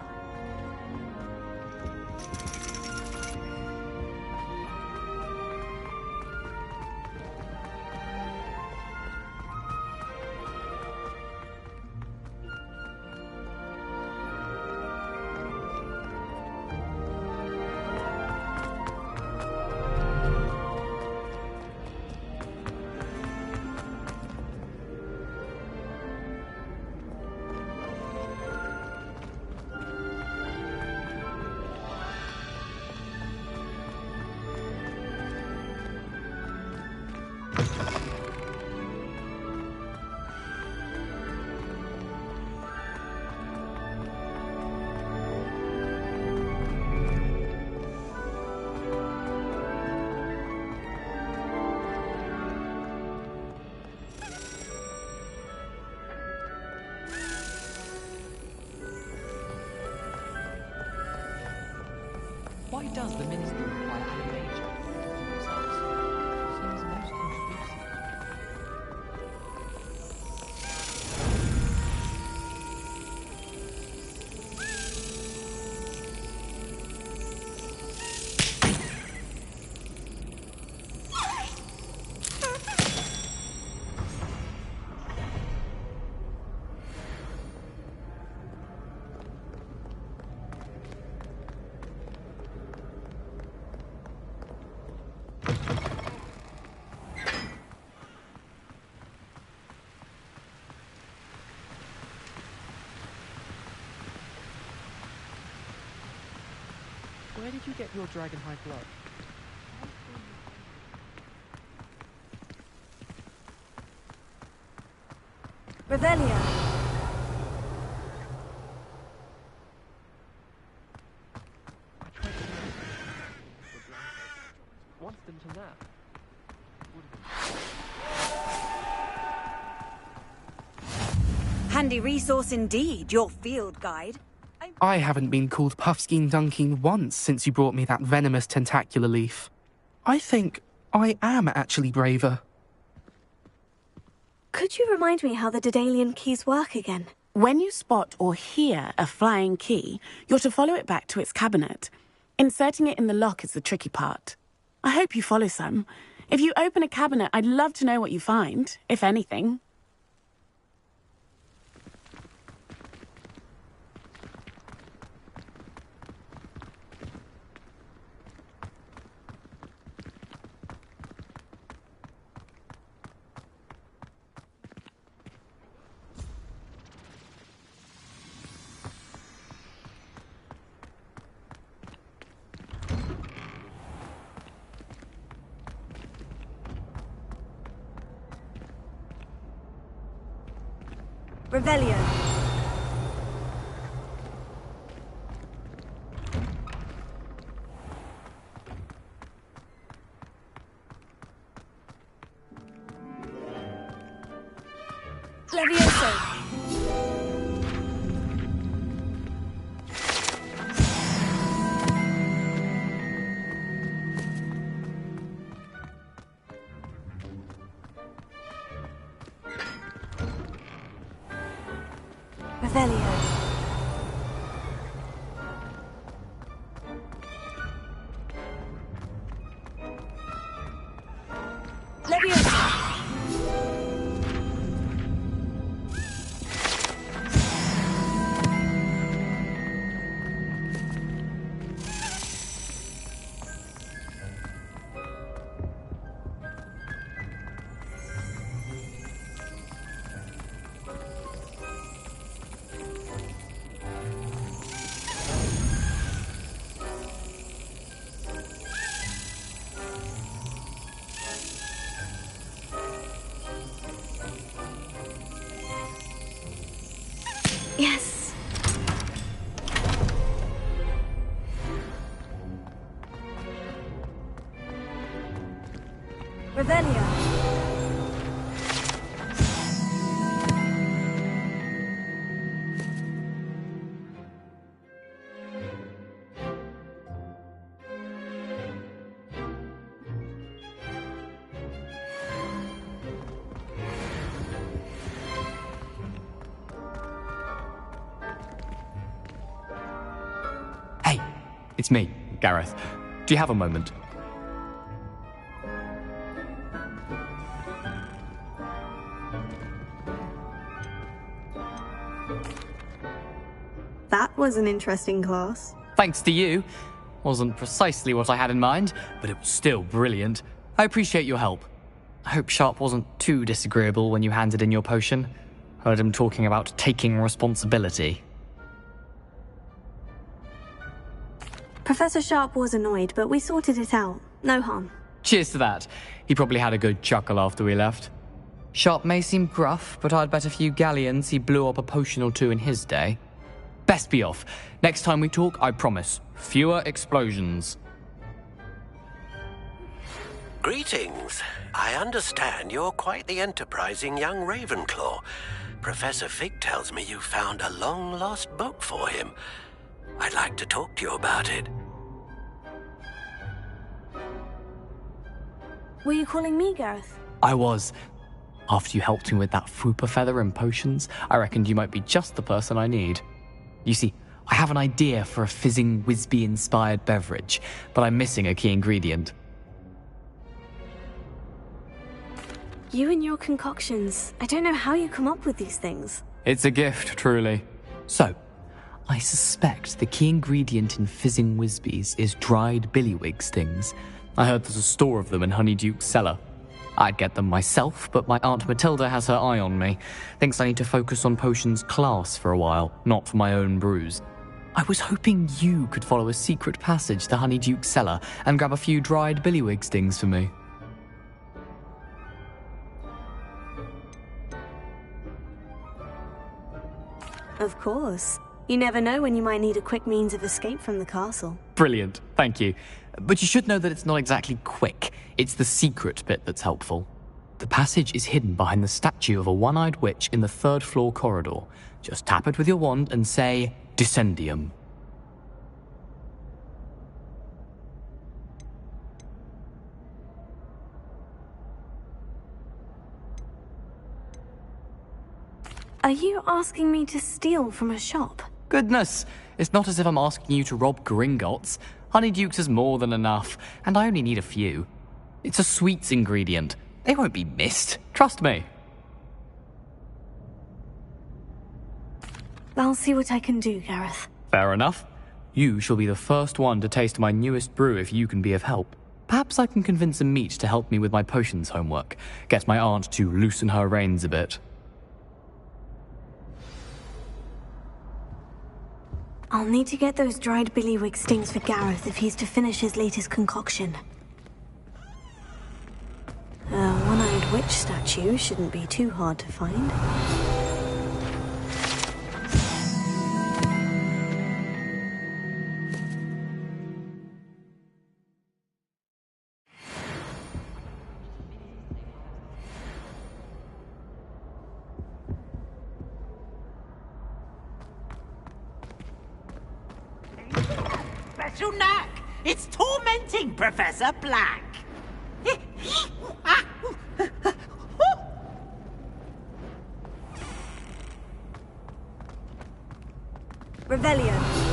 Speaker 3: Why does the minister require animation themselves? Seems most intrusive.
Speaker 18: Where did you get your dragon hide blood?
Speaker 1: Revelio.
Speaker 18: Once until now.
Speaker 1: Handy resource indeed, your field guide.
Speaker 11: I haven't been called Puffskein Dunking once since you brought me that venomous tentacular leaf. I think I am actually braver.
Speaker 4: Could you remind me how the Daedalian keys work again?
Speaker 11: When you spot or hear a flying key, you're to follow it back to its cabinet. Inserting it in the lock is the tricky part. I hope you follow some. If you open a cabinet, I'd love to know what you find, if anything.
Speaker 1: Revelio. Levioso.
Speaker 4: Revelio. Yes. Revelio.
Speaker 14: Hey, it's me, Gareth. Do you have a moment?
Speaker 4: That was an interesting class.
Speaker 14: Thanks to you. Wasn't precisely what I had in mind, but it was still brilliant. I appreciate your help. I hope Sharp wasn't too disagreeable when you handed in your potion. Heard him talking about taking responsibility.
Speaker 4: Professor Sharp was annoyed, but we sorted it out. No harm.
Speaker 14: Cheers to that. He probably had a good chuckle after we left. Sharp may seem gruff, but I'd bet a few galleons he blew up a potion or two in his day. Best be off. Next time we talk, I promise, fewer explosions.
Speaker 16: Greetings. I understand you're quite the enterprising young Ravenclaw. Professor Fig tells me you found a long-lost book for him. I'd like to talk to you about it.
Speaker 4: Were you calling me, Gareth?
Speaker 14: I was. After you helped me with that Fupa feather and potions, I reckoned you might be just the person I need. You see, I have an idea for a fizzing Whizbee-inspired beverage, but I'm missing a key ingredient.
Speaker 4: You and your concoctions. I don't know how you come up with these things.
Speaker 14: It's a gift, truly. So, I suspect the key ingredient in fizzing Whizbees is dried billywig stings. I heard there's a store of them in Honeyduke's cellar. I'd get them myself, but my Aunt Matilda has her eye on me. Thinks I need to focus on potions class for a while, not for my own brews. I was hoping you could follow a secret passage to Honeyduke's cellar and grab a few dried billywig stings for me.
Speaker 4: Of course. You never know when you might need a quick means of escape from the castle.
Speaker 14: Brilliant, thank you. But you should know that it's not exactly quick. It's the secret bit that's helpful. The passage is hidden behind the statue of a one-eyed witch in the third-floor corridor. Just tap it with your wand and say, Descendium.
Speaker 4: Are you asking me to steal from a shop?
Speaker 14: Goodness, it's not as if I'm asking you to rob Gringotts. Honeyduke's is more than enough, and I only need a few. It's a sweets ingredient. They won't be missed. Trust me.
Speaker 4: I'll see what I can do, Gareth.
Speaker 14: Fair enough. You shall be the first one to taste my newest brew if you can be of help. Perhaps I can convince a meat to help me with my potions homework. Get my aunt to loosen her reins a bit.
Speaker 4: I'll need to get those dried billywig stings for Gareth if he's to finish his latest concoction. A one-eyed witch statue shouldn't be too hard to find.
Speaker 17: Special knack! It's tormenting Professor Black!
Speaker 1: Revelio.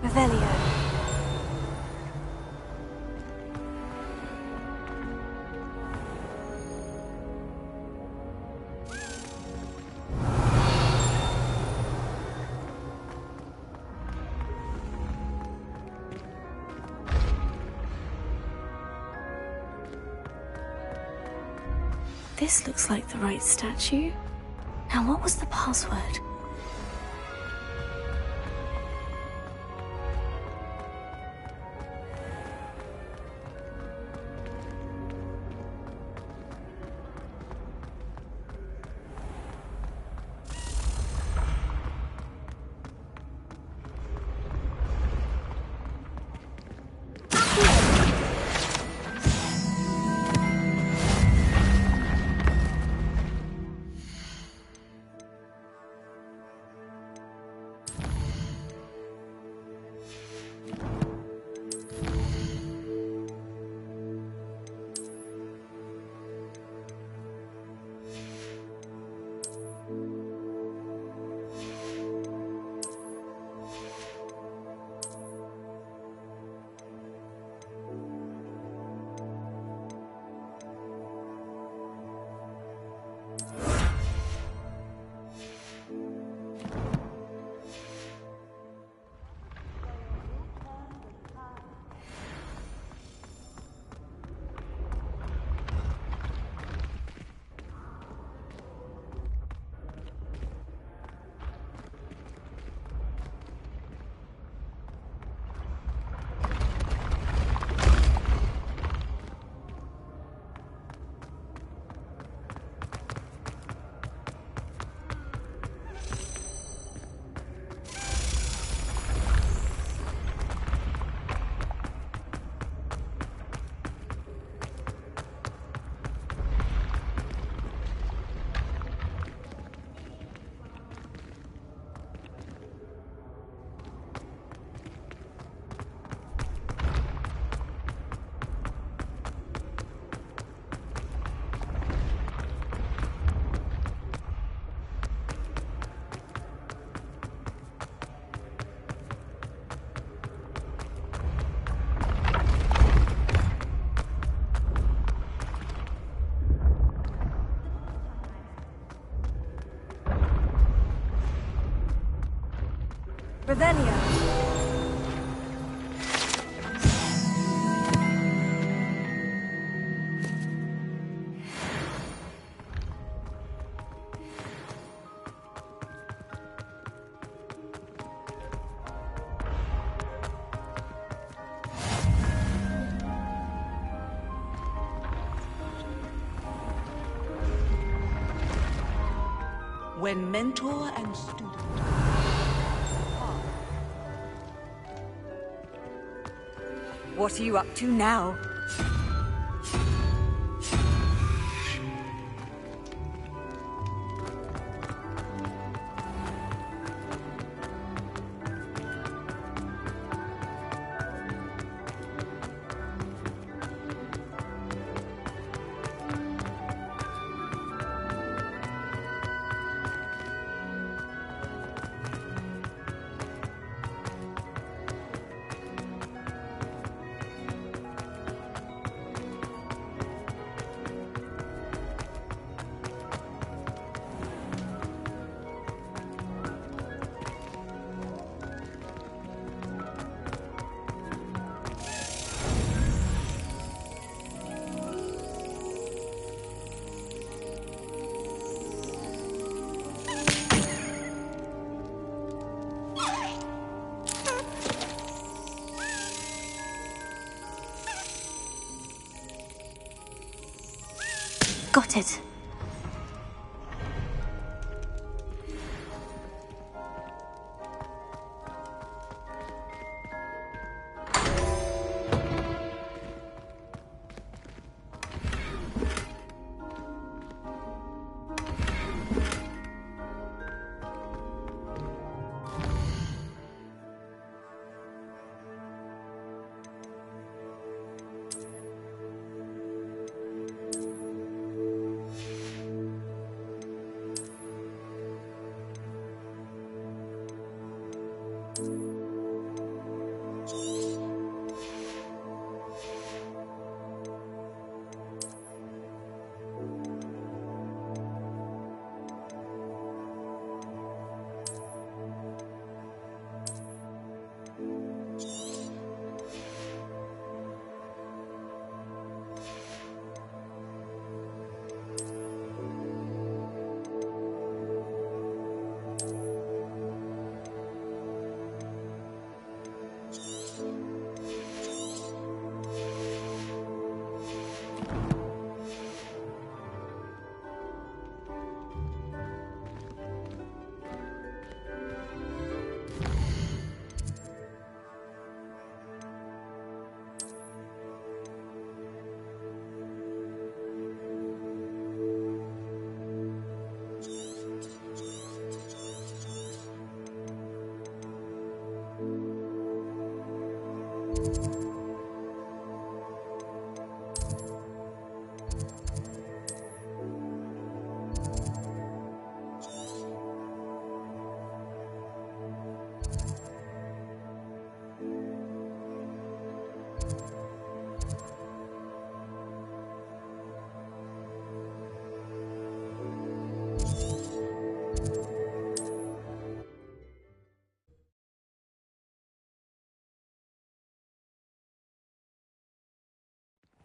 Speaker 1: Revelio.
Speaker 4: This looks like the right statue. Now, what was the password? Revelio.
Speaker 21: When mentor and student.
Speaker 1: What are you up to now?
Speaker 4: Got it.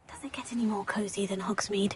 Speaker 4: Does it get any more cozy than Hogsmeade?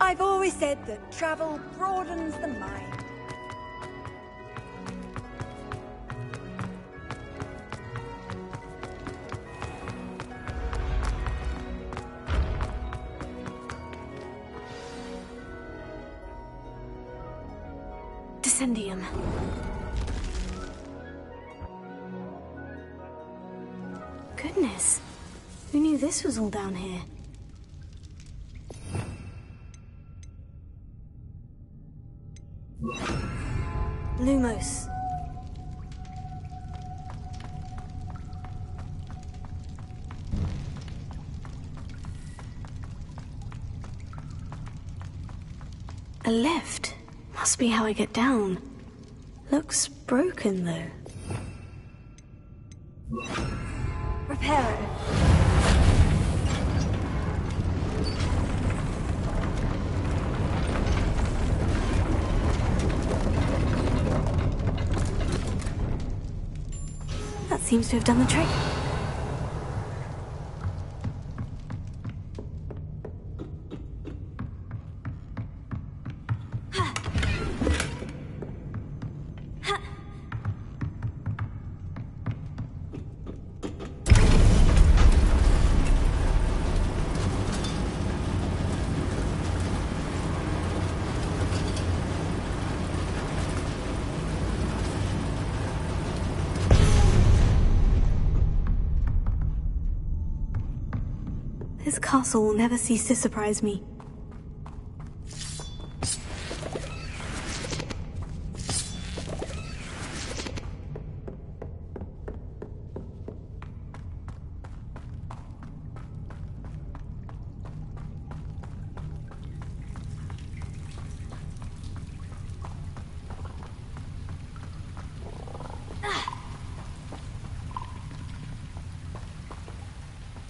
Speaker 1: I've always said that travel broadens the mind.
Speaker 4: Descendium. Goodness. Who knew this was all down here? Lumos. A lift. Must be how I get down. Looks broken, though.
Speaker 1: Repair it.
Speaker 4: That seems to have done the trick. This castle will never cease to surprise me.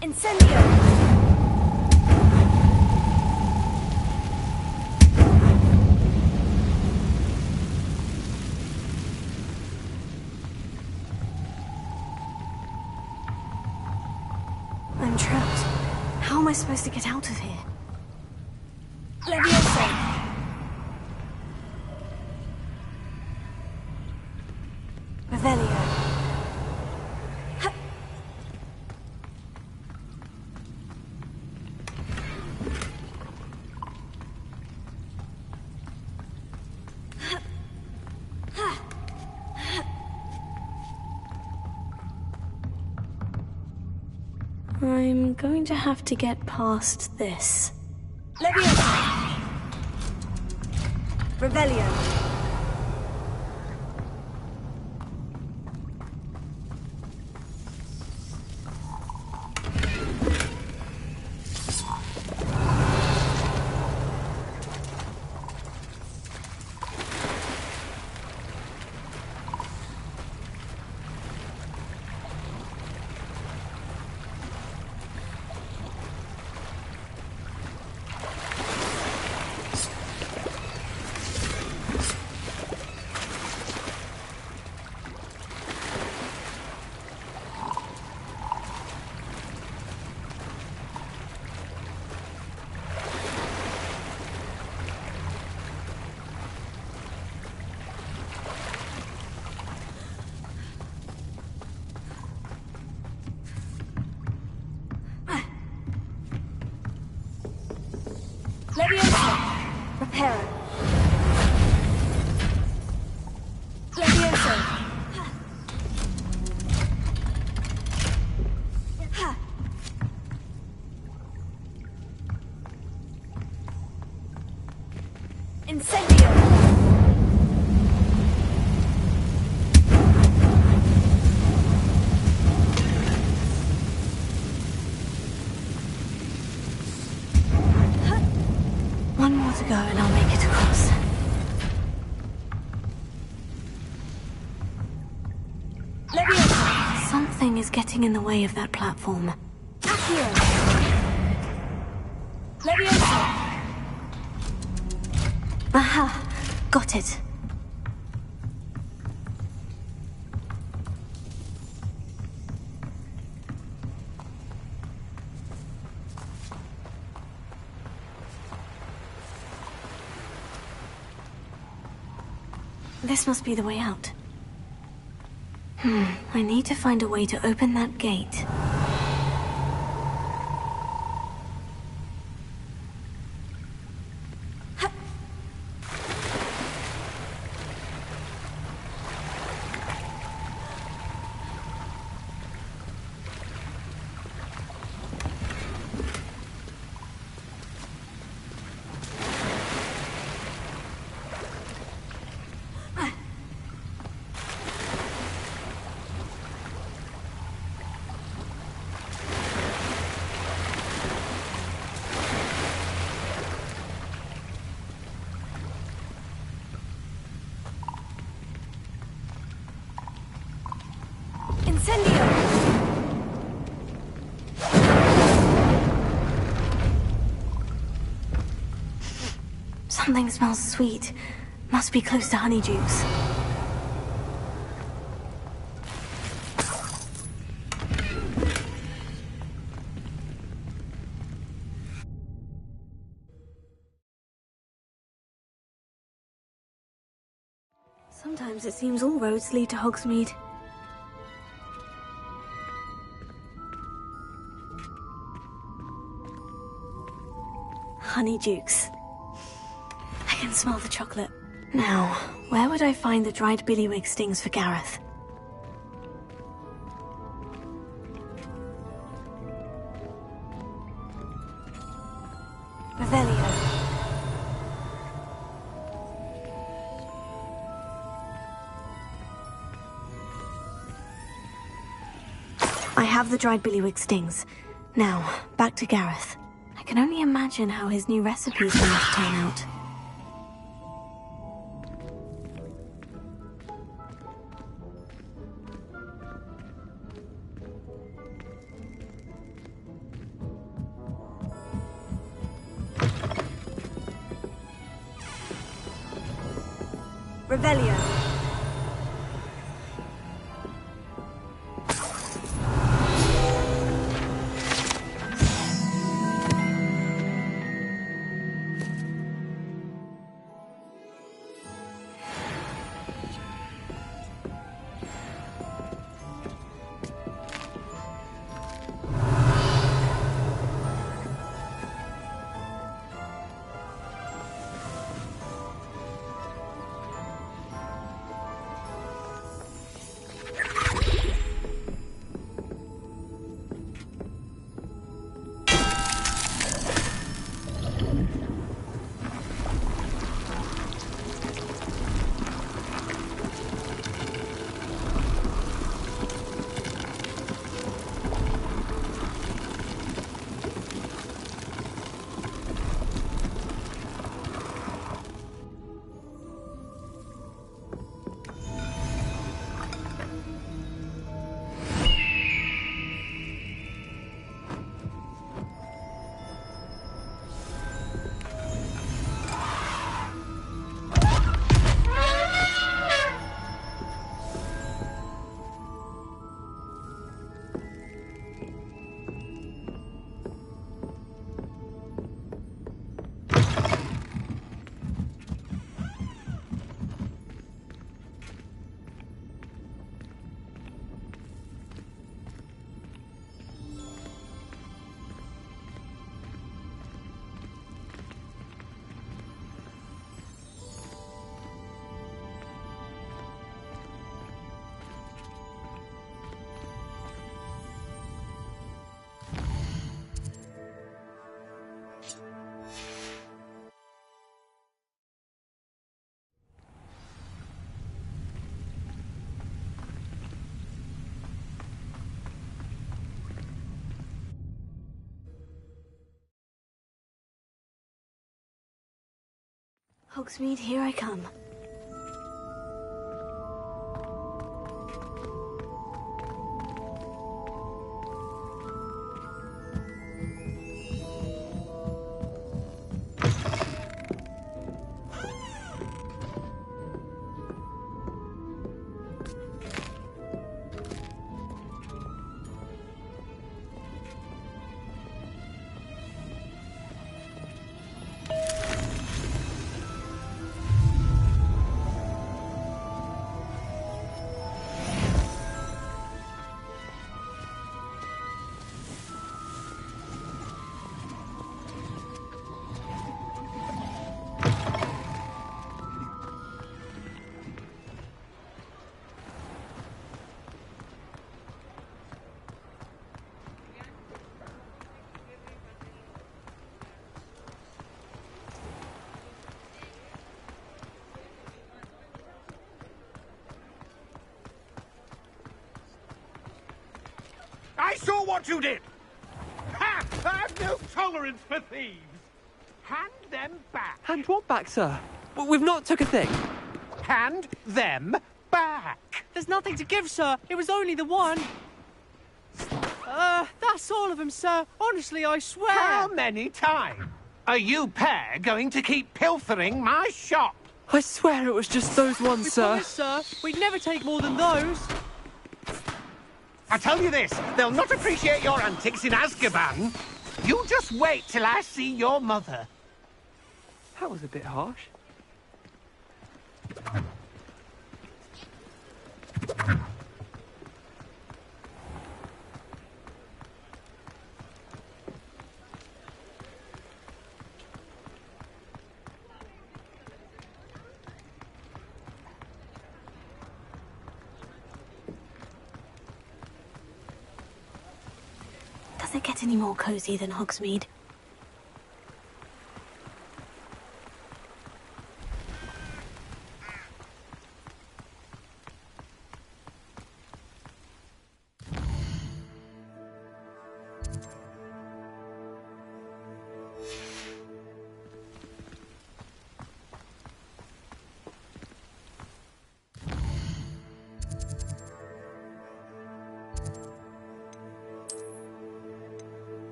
Speaker 4: Incendio! I'm trapped. How am I supposed to get out of here? Leviosa! Revelio. I'm going to have to get past this. Leviosa! Revelio. Leviosa! Reparo. Leviosa! Incendio! One more to go and I'll make it across. Leviosa! Something is getting in the way of that platform. Accio! Leviosa! Aha! Got it. This must be the way out. I need to find a way to open that gate. Something smells sweet. Must be close to Honeydukes. Sometimes it seems all roads lead to Hogsmeade. Honeydukes. I can smell the chocolate. Now, where would I find the dried billywig stings for Gareth? Revelio. I have the dried billywig stings. Now, back to Gareth. I can only imagine how his new recipe's going to turn out. Revelio. Hogsmeade, here I come.
Speaker 9: I saw what you did! Ha! I've no tolerance for thieves! Hand them back!
Speaker 3: Hand what back, sir? We've not took a thing.
Speaker 9: Hand them back!
Speaker 18: There's nothing to give, sir. It was only the one. That's all of them, sir. Honestly, I swear.
Speaker 9: How many times are you pair going to keep pilfering my shop?
Speaker 3: I swear it was just those ones,
Speaker 18: We
Speaker 3: sir.
Speaker 18: promise, sir. We'd never take more than those.
Speaker 9: I tell you this, they'll not appreciate your antics in Azkaban. You just wait till I see your mother.
Speaker 3: That was a bit harsh.
Speaker 4: Does it get any more cozy than Hogsmeade?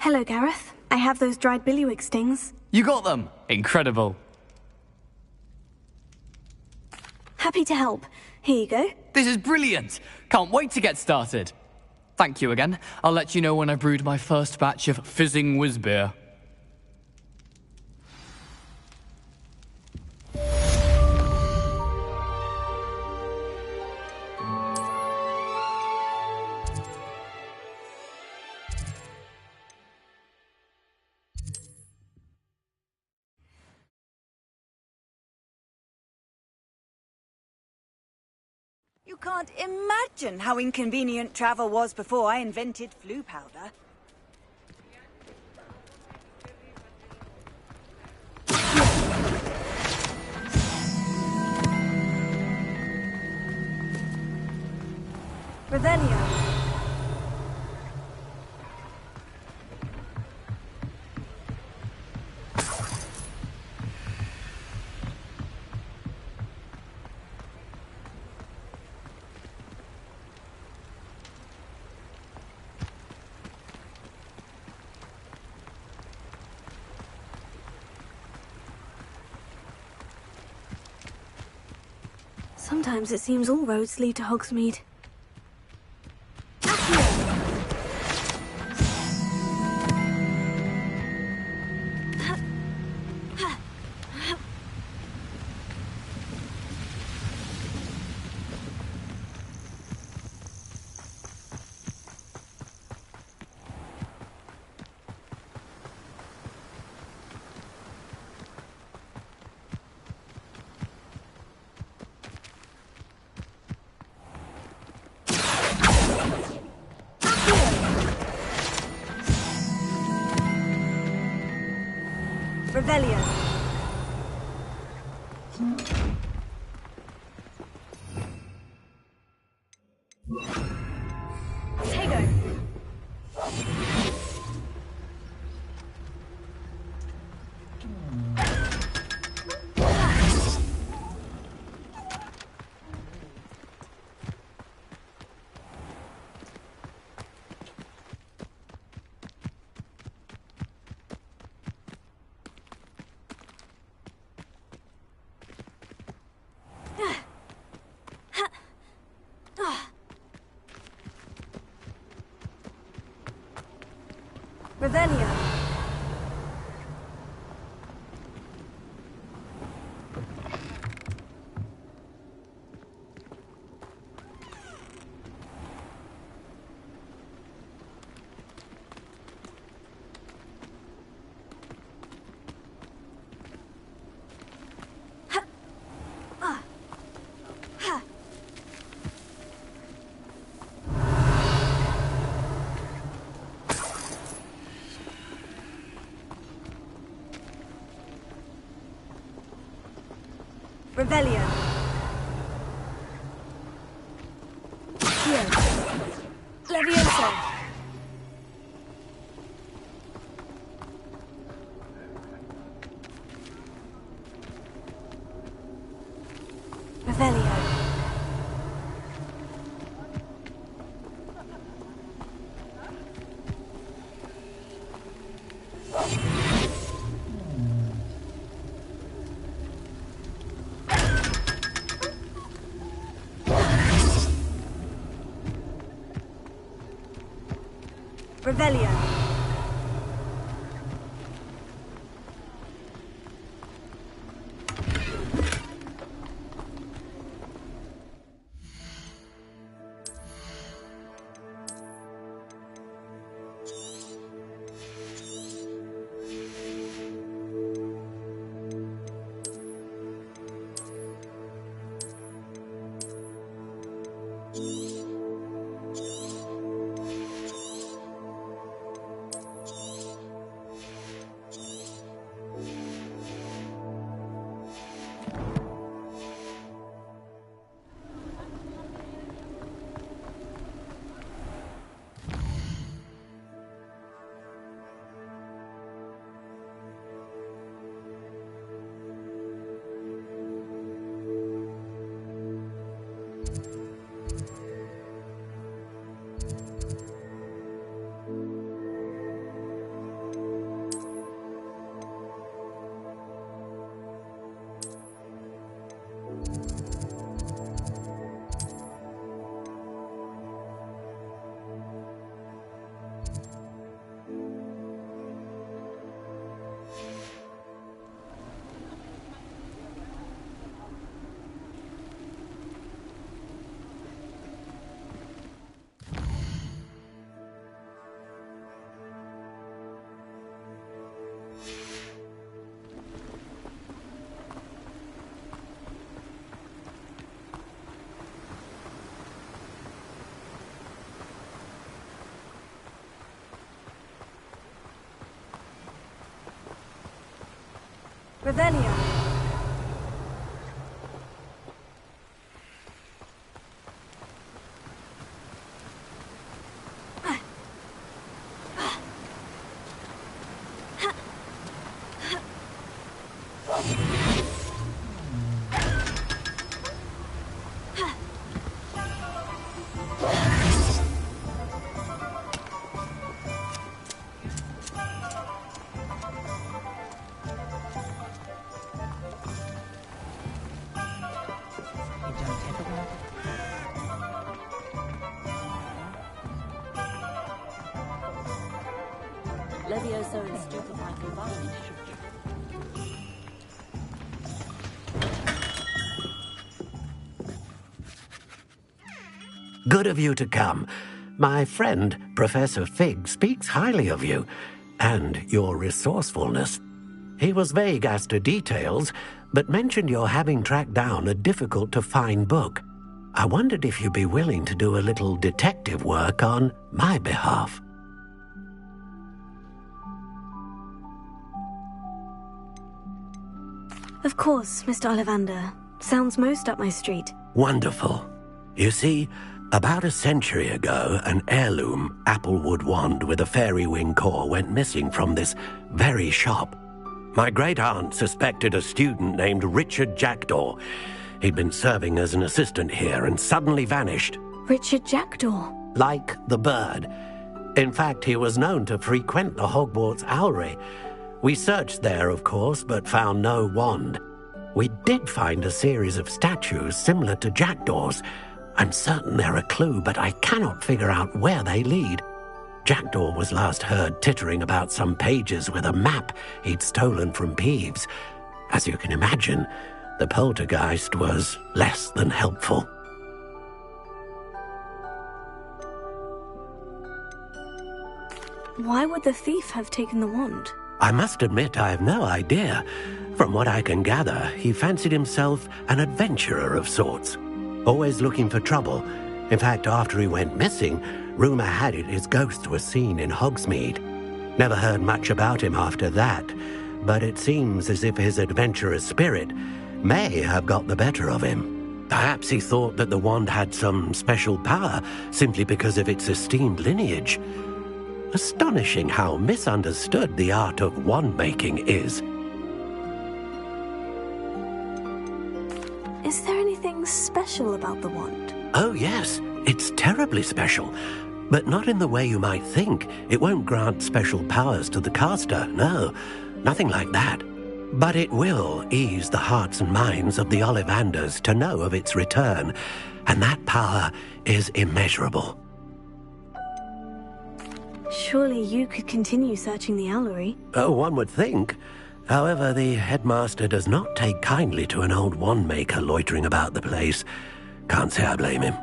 Speaker 4: Hello, Gareth. I have those dried billywig stings.
Speaker 14: You got them! Incredible.
Speaker 4: Happy to help. Here you go.
Speaker 14: This is brilliant! Can't wait to get started. Thank you again. I'll let you know when I've brewed my first batch of fizzing whizbeer.
Speaker 1: You can't imagine how inconvenient travel was before I invented flu powder. Revelio.
Speaker 4: Sometimes it seems all roads lead to Hogsmeade.
Speaker 1: Revelio. Tego. Revelio. Revelio. Here. Levioso. Revelio. Revelio.
Speaker 4: Revelio.
Speaker 5: Levioso and stupefy combined.
Speaker 16: Good of you to come. My friend, Professor Fig, speaks highly of you and your resourcefulness. He was vague as to details, but mentioned your having tracked down a difficult-to-find book. I wondered if you'd be willing to do a little detective work on my behalf.
Speaker 4: Of course, Mr. Ollivander. Sounds most up my street.
Speaker 16: Wonderful. You see, about a century ago, an heirloom applewood wand with a fairy wing core went missing from this very shop. My great-aunt suspected a student named Richard Jackdaw. He'd been serving as an assistant here and suddenly vanished.
Speaker 4: Richard Jackdaw?
Speaker 16: Like the bird. In fact, he was known to frequent the Hogwarts Owlery. We searched there, of course, but found no wand. We did find a series of statues similar to Jackdaw's. I'm certain they're a clue, but I cannot figure out where they lead. Jackdaw was last heard tittering about some pages with a map he'd stolen from Peeves. As you can imagine, the poltergeist was less than helpful.
Speaker 4: Why would the thief have taken the wand?
Speaker 16: I must admit I have no idea. From what I can gather, he fancied himself an adventurer of sorts, always looking for trouble. In fact, after he went missing, rumor had it his ghost was seen in Hogsmeade. Never heard much about him after that, but it seems as if his adventurous spirit may have got the better of him. Perhaps he thought that the wand had some special power simply because of its esteemed lineage. Astonishing how misunderstood the art of wand-making is.
Speaker 4: Is there anything special about the wand?
Speaker 16: Oh yes, it's terribly special. But not in the way you might think. It won't grant special powers to the caster, no. Nothing like that. But it will ease the hearts and minds of the Ollivanders to know of its return. And that power is immeasurable.
Speaker 4: Surely you could continue searching the Owlery.
Speaker 16: Oh, one would think. However, the headmaster does not take kindly to an old wand-maker loitering about the place. Can't say I blame him.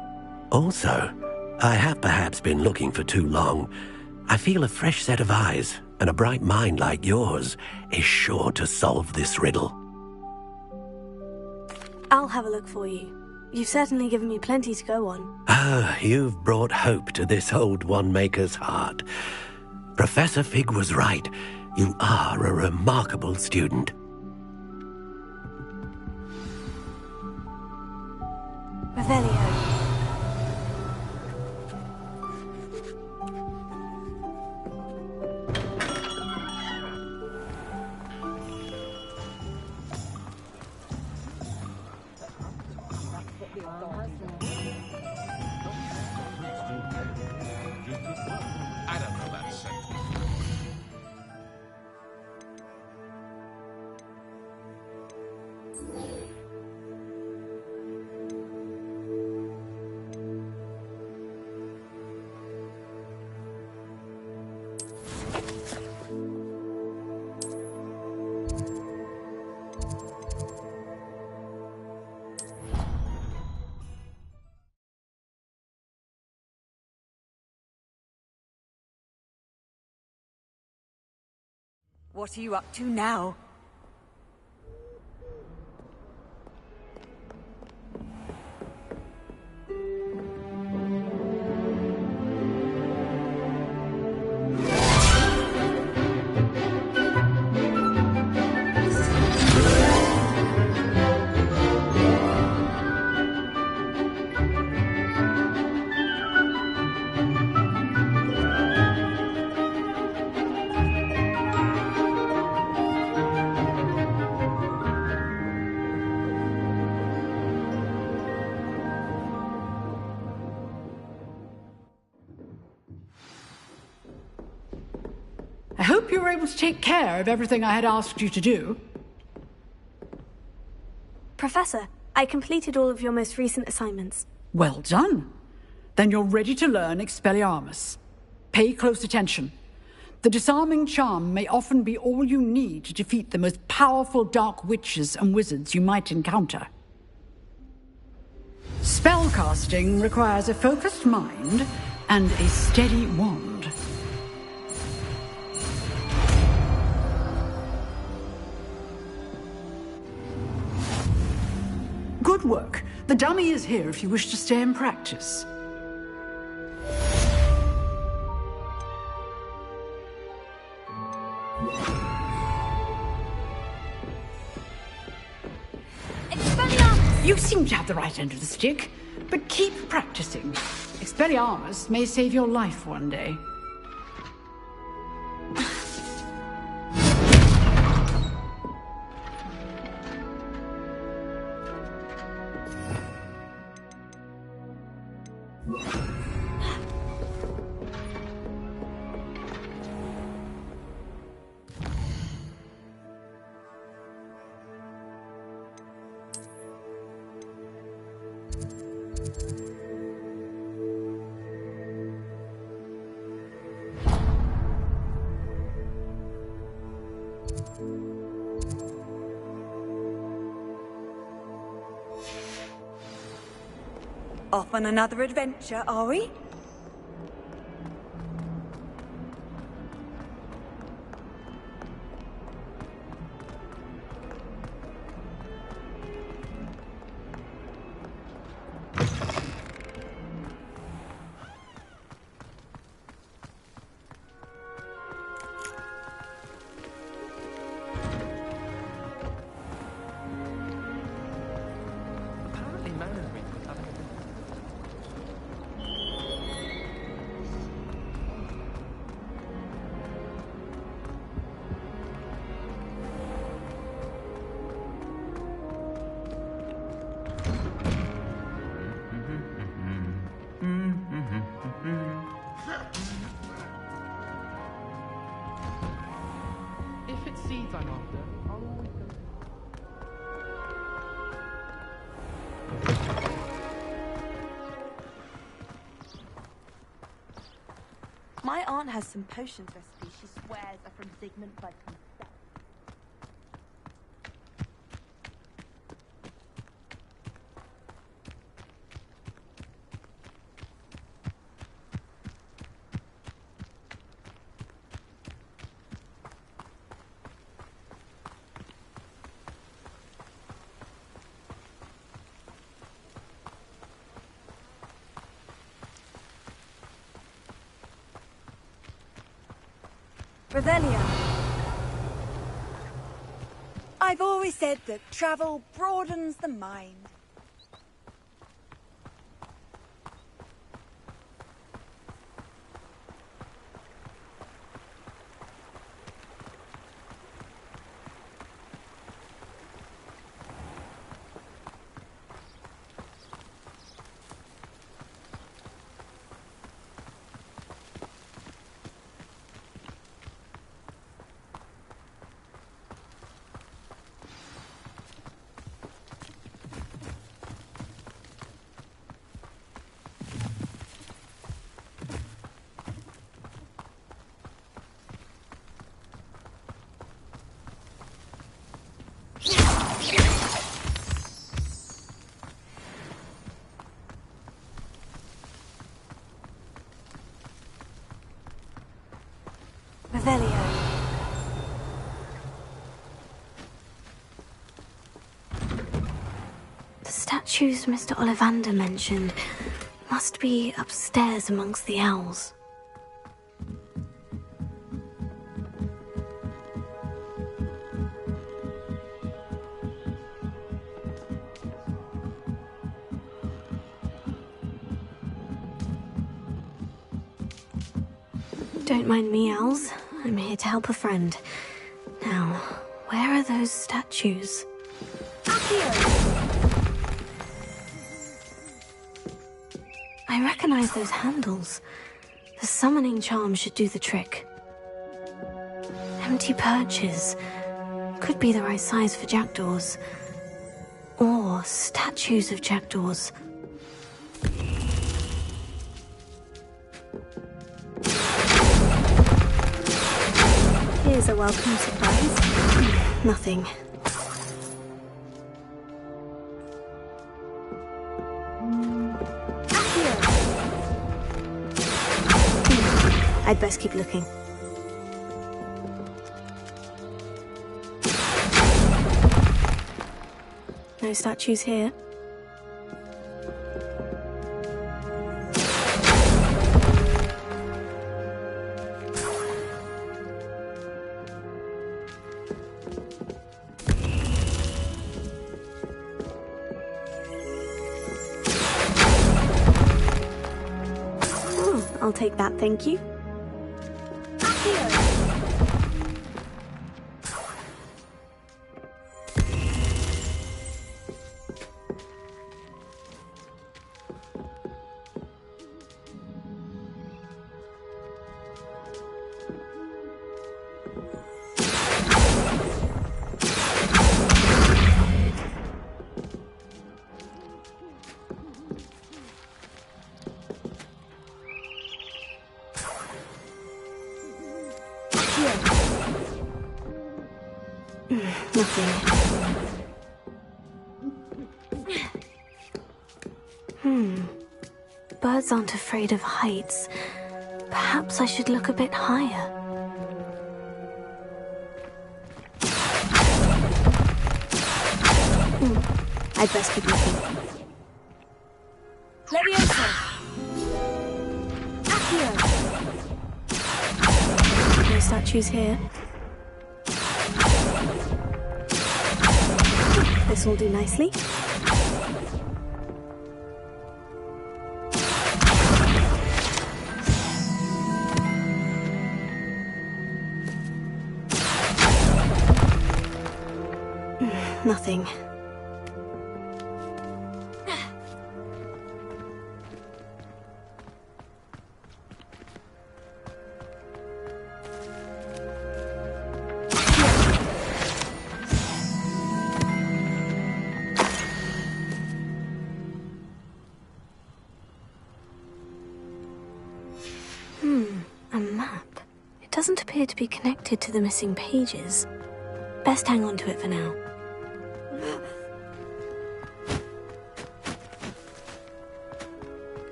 Speaker 16: Also, I have perhaps been looking for too long. I feel a fresh set of eyes, and a bright mind like yours is sure to solve this riddle.
Speaker 4: I'll have a look for you. You've certainly given me plenty to go on.
Speaker 16: Ah, you've brought hope to this old wand-maker's heart. Professor Fig was right. You are a remarkable student.
Speaker 4: Revelio.
Speaker 1: What are you up to now?
Speaker 6: hope you were able to take care of everything I had asked you to do.
Speaker 4: Professor, I completed all of your most recent assignments.
Speaker 6: Well done. Then you're ready to learn Expelliarmus. Pay close attention. The disarming charm may often be all you need to defeat the most powerful dark witches and wizards you might encounter. Spellcasting requires a focused mind and a steady wand. Good work. The dummy is here if you wish to stay and practice. You seem to have the right end of the stick, but keep practicing. Expelliarmus may save your life one day.
Speaker 1: Off on another adventure, are we?
Speaker 18: If it's seeds I'm after, I'll always go.
Speaker 5: My aunt has some potions recipes she swears are from Zygmunt Bud himself.
Speaker 1: Revelia. I've always said that travel broadens the mind. Revelio.
Speaker 4: The statues Mr. Ollivander mentioned must be upstairs amongst the owls. Don't mind me, owls. I'm here to help a friend. Now, where are those statues? I recognize those handles. The summoning charm should do the trick. Empty perches. Could be the right size for jackdaws. Or statues of jackdaws. Here's a welcome surprise. Nothing. I'd best keep looking. No statues here. Oh, I'll take that, thank you. Birds aren't afraid of heights. Perhaps I should look a bit higher. I'd best keep looking.
Speaker 1: Leviosa!
Speaker 4: No statues here. This will do nicely. Nothing. A map. It doesn't appear to be connected to the missing pages. Best hang on to it for now.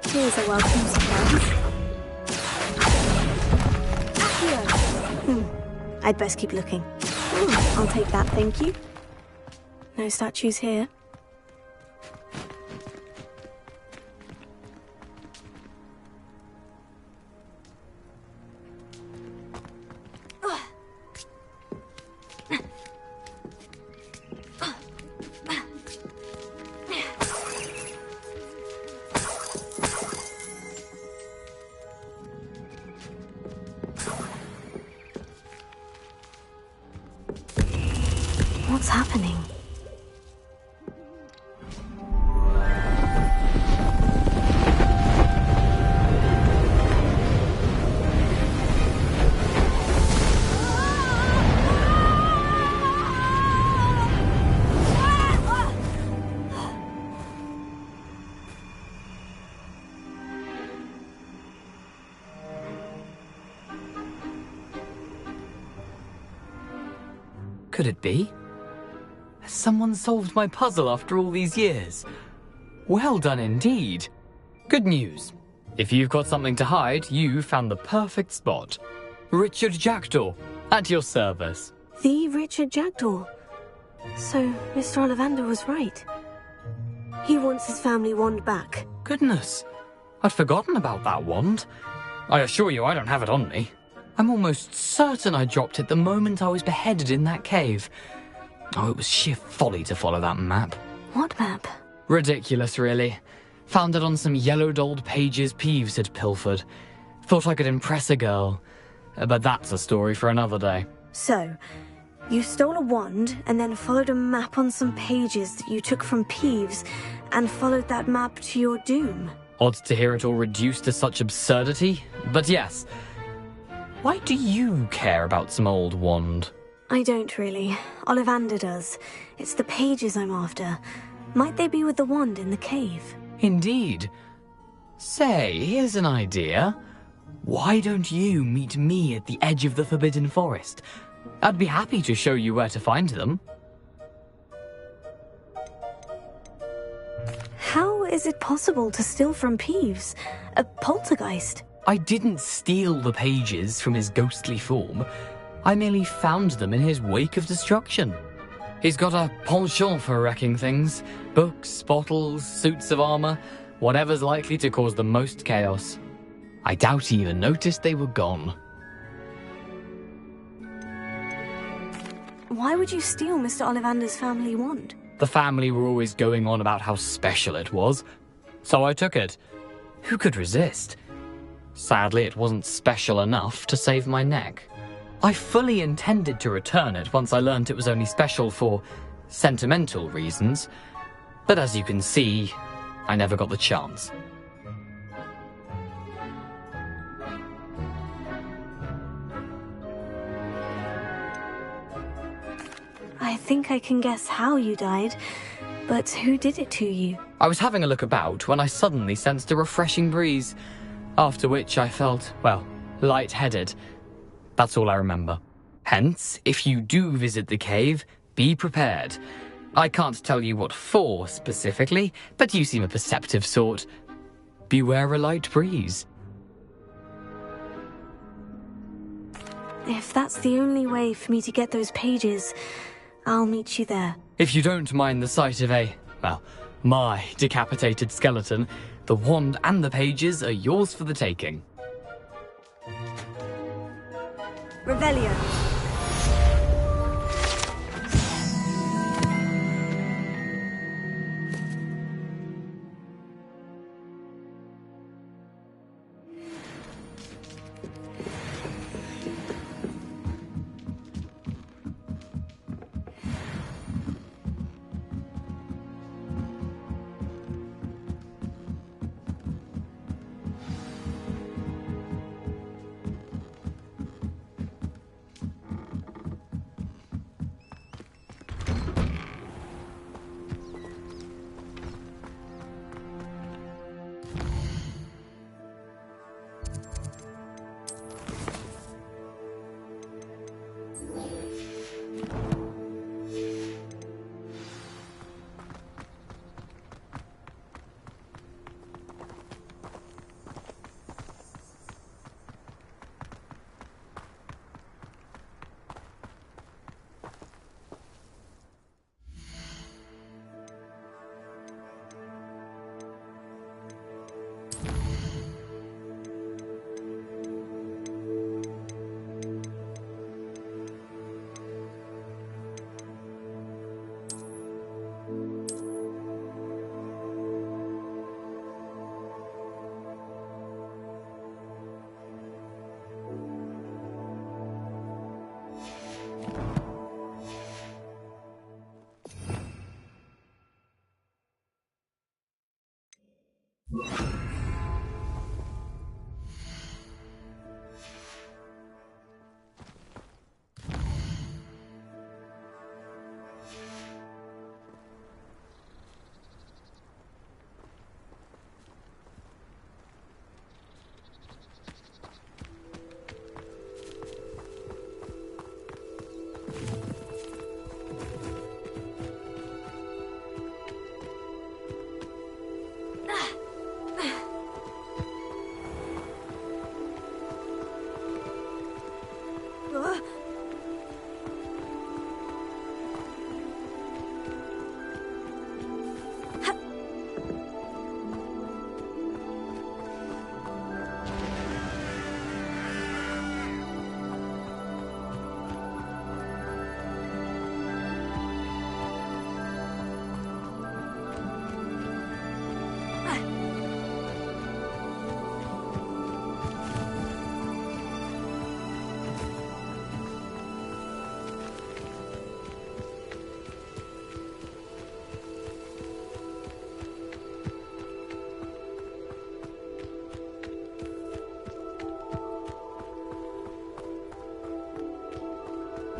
Speaker 4: Here's a welcome surprise. I'd best keep looking. I'll take that, thank you. No statues here. What's happening?
Speaker 14: Could it be? Has someone solved my puzzle after all these years? Well done indeed. Good news. If you've got something to hide, you found the perfect spot. Richard Jackdaw, at your service.
Speaker 4: The Richard Jackdaw. So, Mr. Ollivander was right. He wants his family wand back.
Speaker 14: Goodness, I'd forgotten about that wand. I assure you I don't have it on me. I'm almost certain I dropped it the moment I was beheaded in that cave. Oh, it was sheer folly to follow that map.
Speaker 4: What map?
Speaker 14: Ridiculous, really. Found it on some yellowed old pages Peeves had pilfered. Thought I could impress a girl. But that's a story for another day.
Speaker 4: So, you stole a wand and then followed a map on some pages that you took from Peeves and followed that map to your doom.
Speaker 14: Odd to hear it all reduced to such absurdity, but yes. Why do you care about some old wand?
Speaker 4: I don't really. Ollivander does. It's the pages I'm after. Might they be with the wand in the cave?
Speaker 14: Indeed. Say, here's an idea. Why don't you meet me at the edge of the Forbidden Forest? I'd be happy to show you where to find them.
Speaker 4: How is it possible to steal from Peeves? A poltergeist?
Speaker 14: I didn't steal the pages from his ghostly form. I merely found them in his wake of destruction. He's got a penchant for wrecking things. Books, bottles, suits of armor, whatever's likely to cause the most chaos. I doubt he even noticed they were gone.
Speaker 4: Why would you steal Mr. Ollivander's family wand?
Speaker 14: The family were always going on about how special it was, so I took it. Who could resist? Sadly, it wasn't special enough to save my neck. I fully intended to return it once I learned it was only special for sentimental reasons, but as you can see, I never got the chance.
Speaker 4: I think I can guess how you died, but who did it to you?
Speaker 14: I was having a look about when I suddenly sensed a refreshing breeze, after which I felt, well, lightheaded. That's all I remember. Hence, if you do visit the cave, be prepared. I can't tell you what for specifically, but you seem a perceptive sort. Beware a light breeze.
Speaker 4: If that's the only way for me to get those pages, I'll meet you there.
Speaker 14: If you don't mind the sight of my decapitated skeleton, the wand and the pages are yours for the taking.
Speaker 4: Revelio.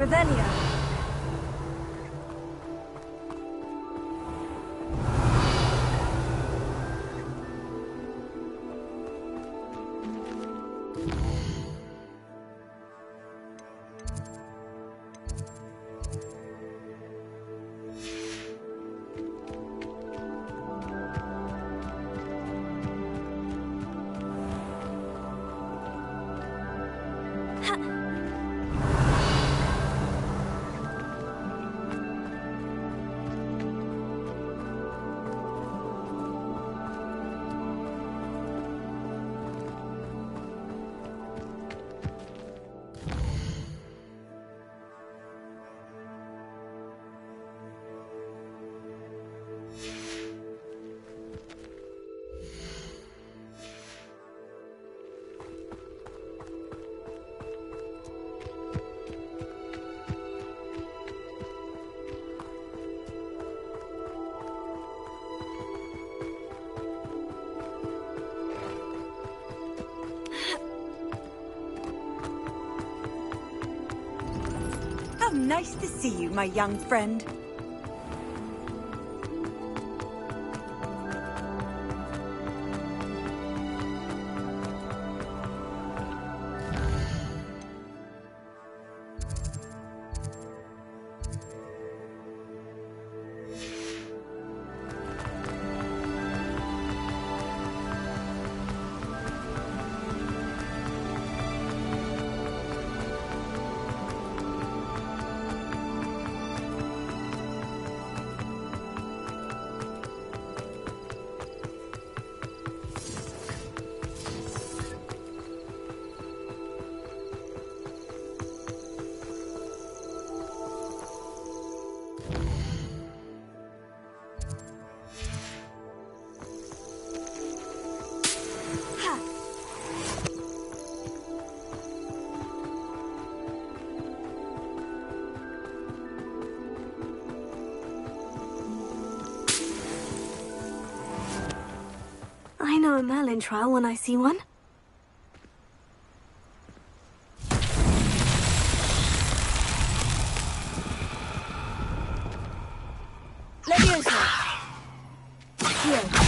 Speaker 1: Revelio. How nice to see you, my young friend.
Speaker 4: I know a Merlin trial when I see one.
Speaker 1: Leviosa. Here.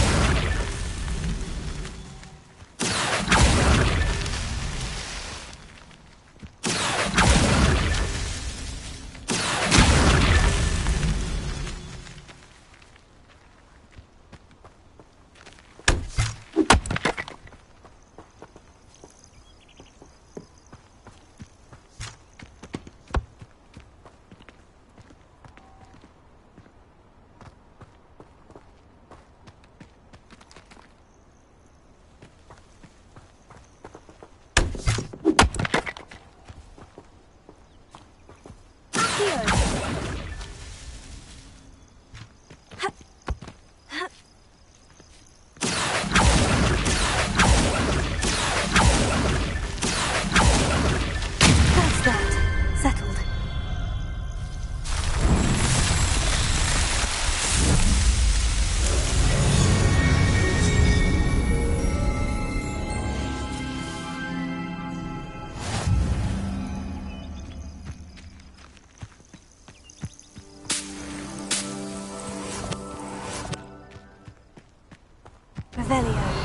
Speaker 1: Revelio.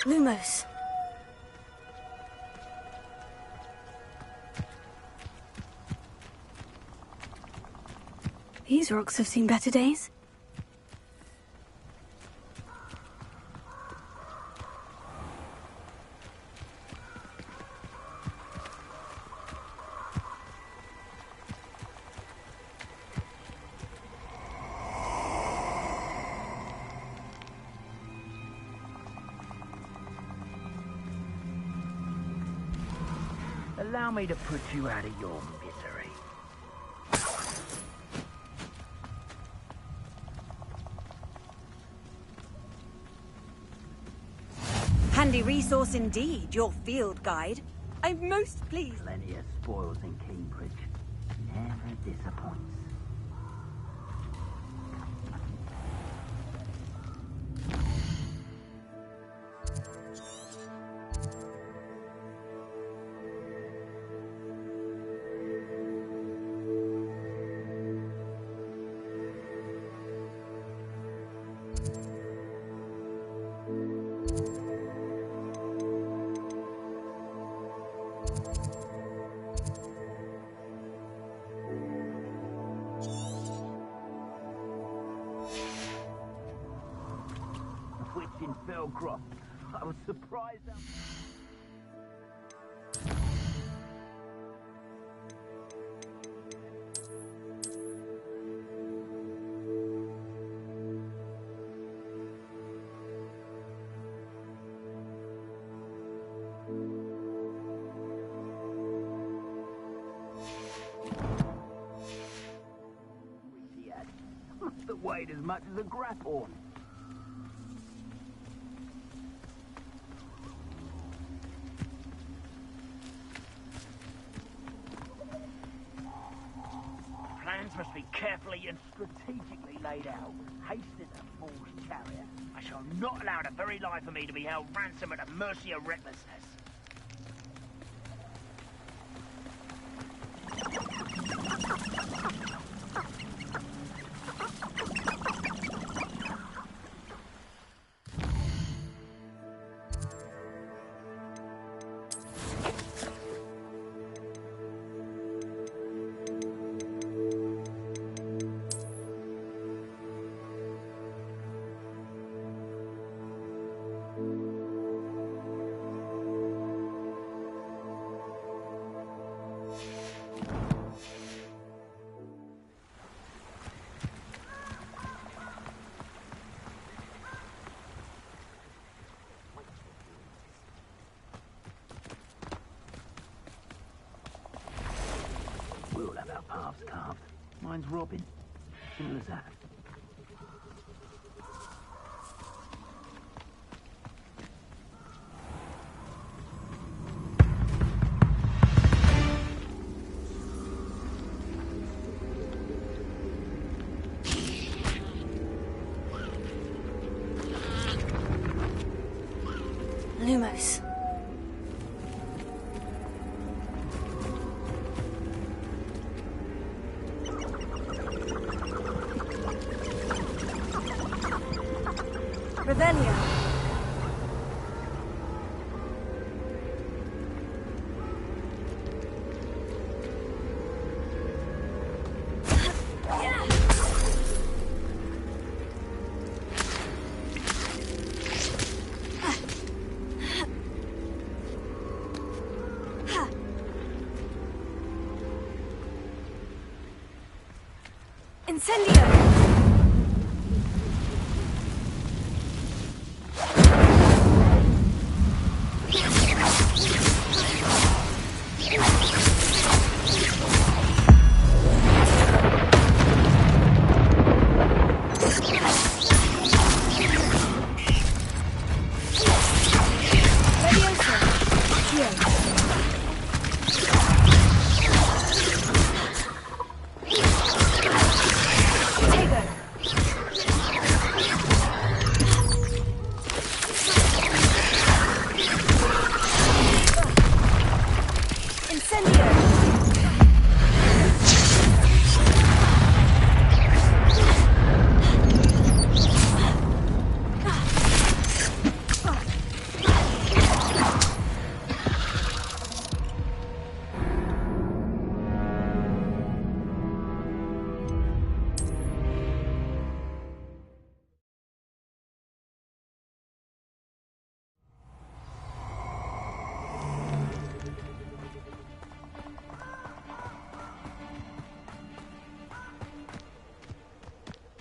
Speaker 4: Lumos. These rocks have seen better days.
Speaker 8: Allow me to put you out of your misery.
Speaker 22: Handy resource indeed, your field guide. I'm most pleased.
Speaker 8: Plenty of spoils in Cambridge. Never disappoints. In Felcroft. I was surprised how... Must have weighed as much as a grapphorn. Must be carefully and strategically laid out. Haste is a fool's chariot. I shall not allow the very life of me to be held ransom at the mercy of recklessness. We'll have our paths carved. Mine's Robin. Simple as that.
Speaker 2: Incendio!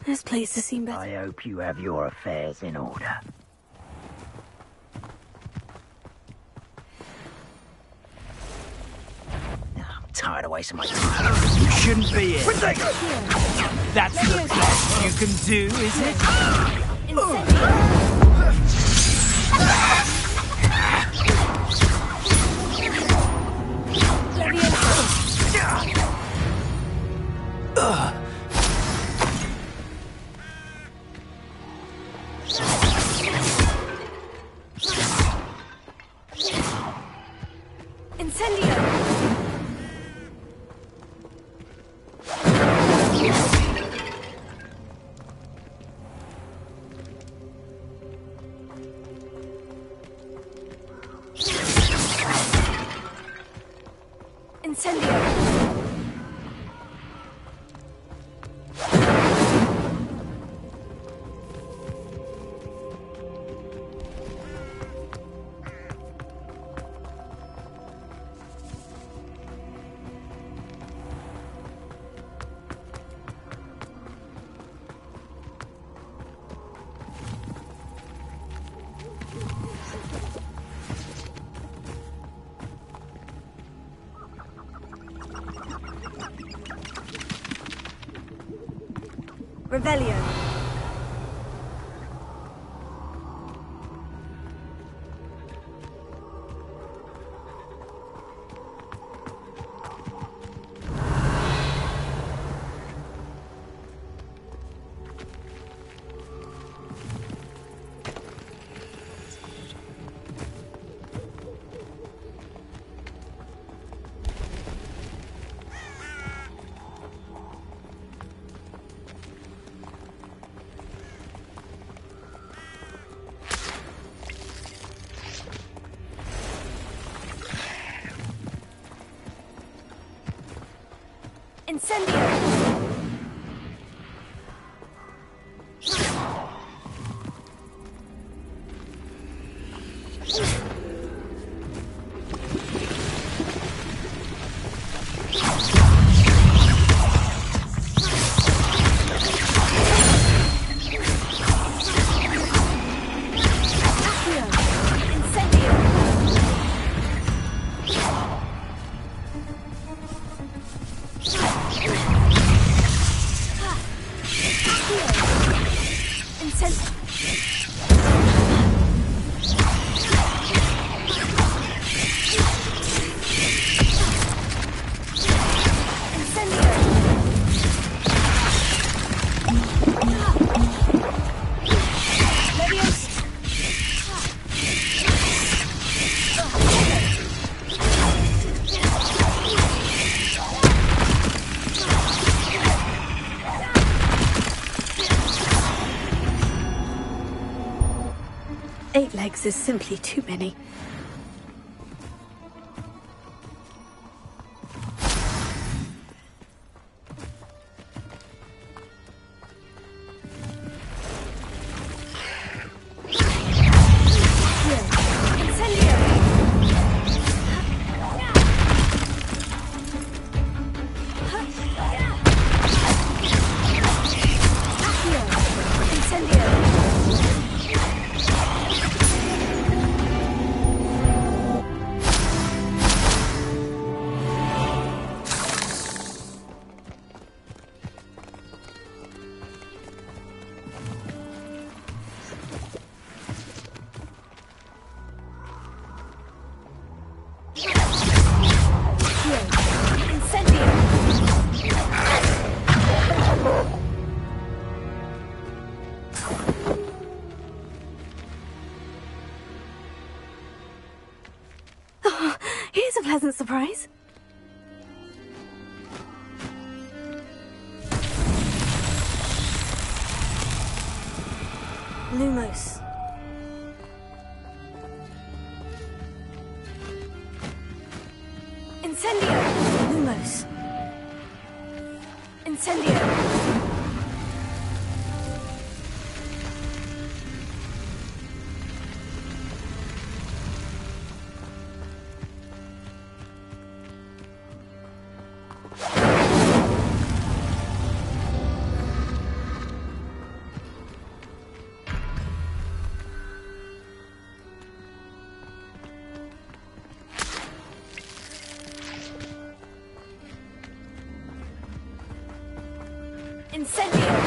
Speaker 4: This place has seemed better.
Speaker 8: I hope you have your affairs in order. I'm tired of wasting my time. You shouldn't be here. That's the best you can do, is it?
Speaker 22: Rebellion.
Speaker 4: Is simply too many. pleasant surprise? Lumos. Incendio! Lumos. Incendio! Incendio!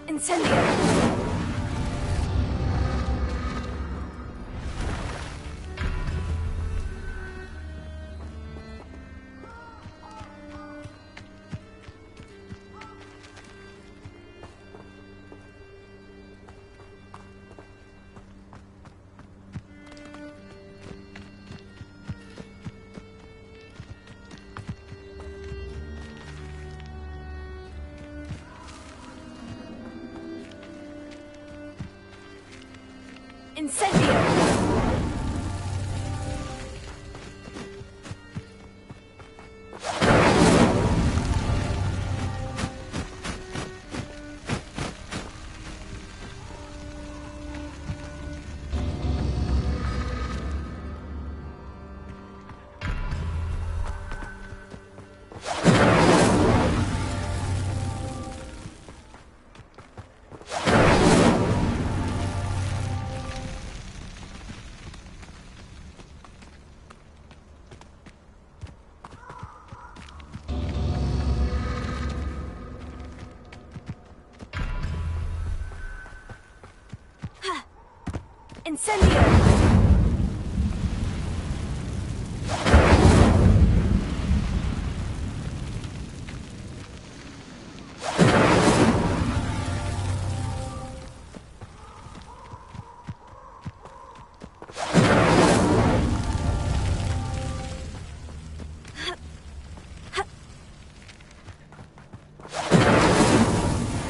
Speaker 4: Incendio! Incendio! Incendio!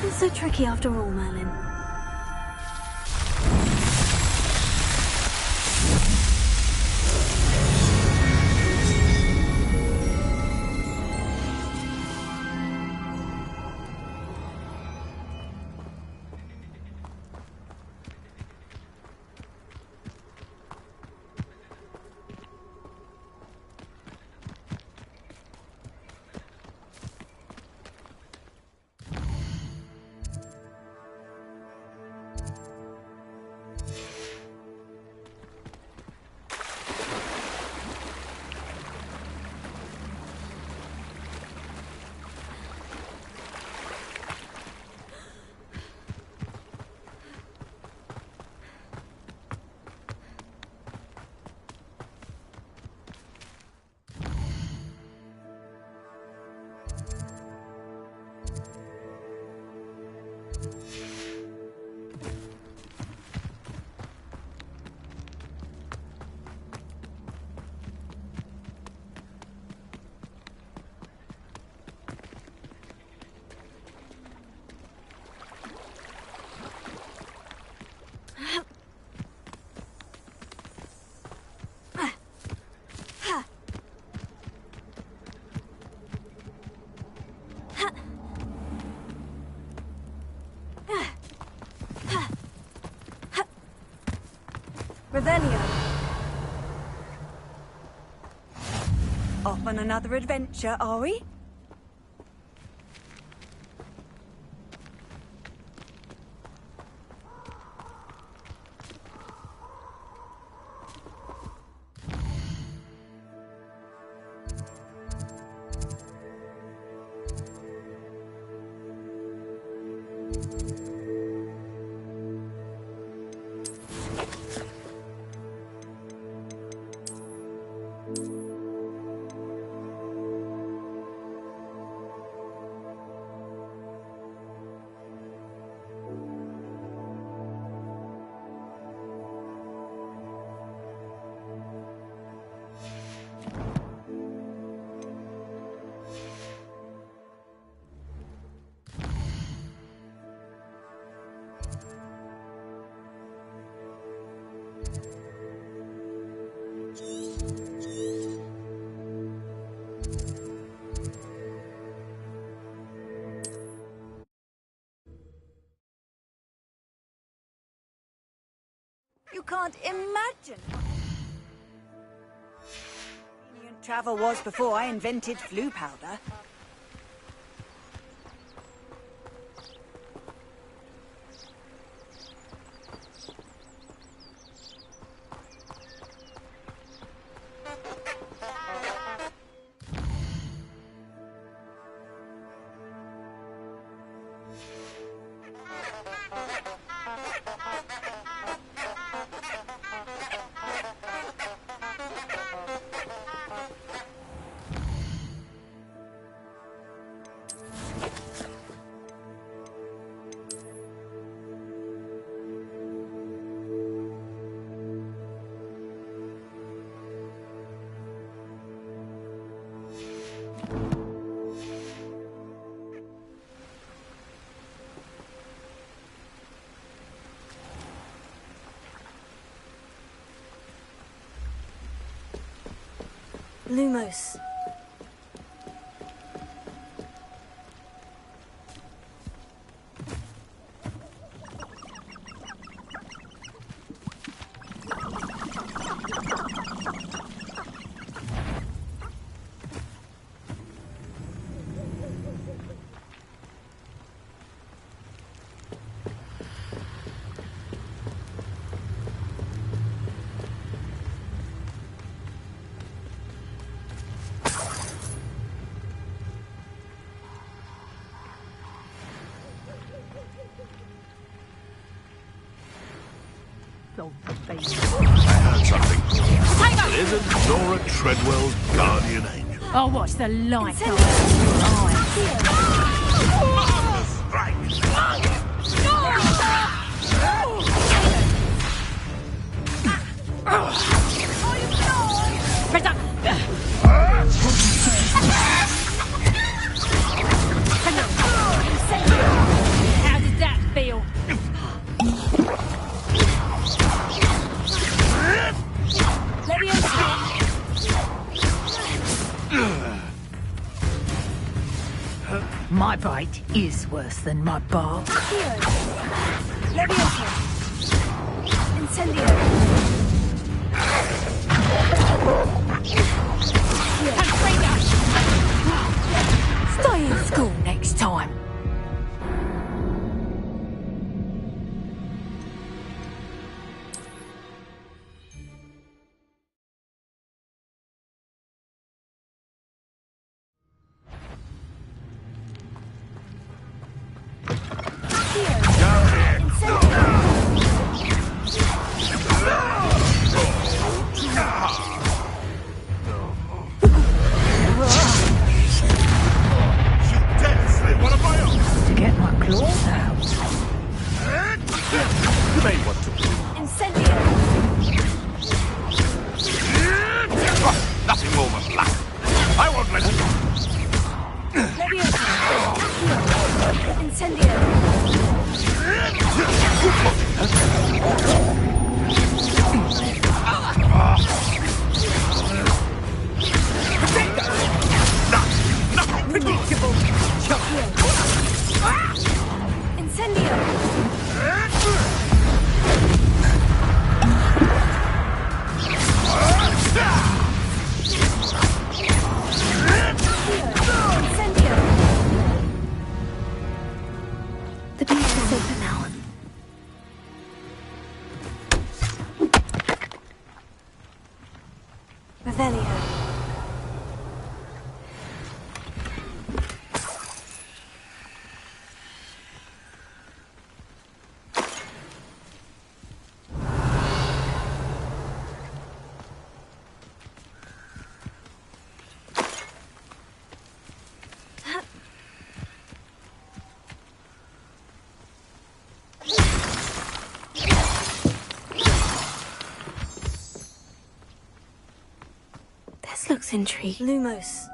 Speaker 4: It's so tricky after all, Merlin.
Speaker 22: Revelio. Off on another adventure, are we? You can't imagine. Travel was before I invented flu powder.
Speaker 4: Lumos.
Speaker 7: I heard something. Isn't Nora Treadwell's guardian angel?
Speaker 10: I'll watch the light go How does that feel?
Speaker 17: My bite is worse than my bark.
Speaker 22: Leviosa. Incendio.
Speaker 17: Stay in school next time. To get my claws out.
Speaker 1: Predictable. Incendio.
Speaker 4: The beast is safer now. Revelio. This looks intriguing. Lumos.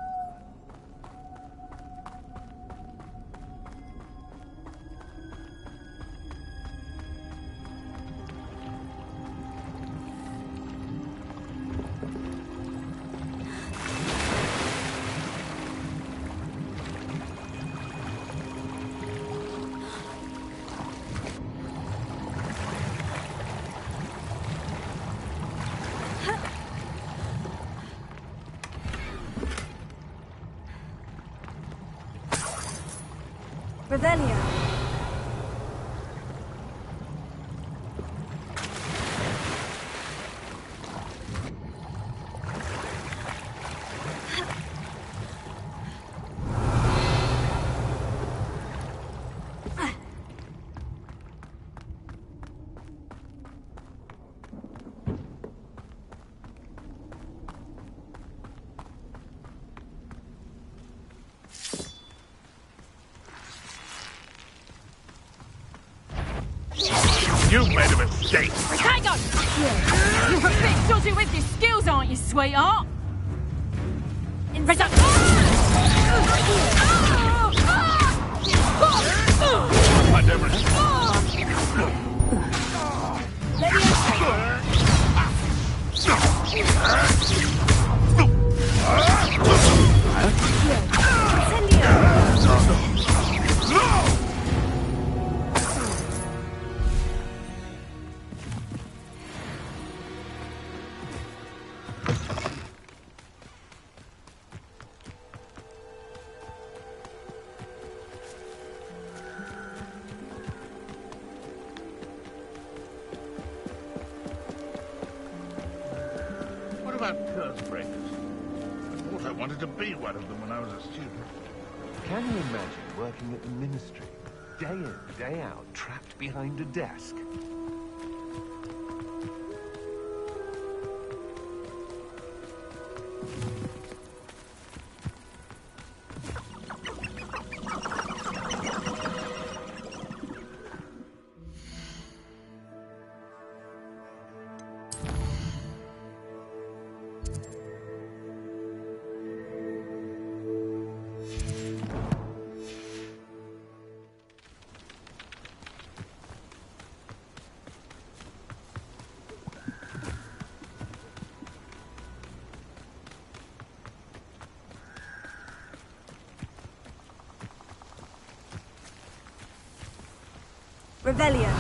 Speaker 4: Revelio.
Speaker 7: You've made a mistake.
Speaker 10: Hang on! You're a bit dodgy with your skills, aren't you, sweetheart?
Speaker 7: What about curse breakers? I thought I wanted to be one of them when I was a student.
Speaker 12: Can you imagine working at the Ministry, day in, day out, trapped behind a desk?
Speaker 1: Revelio.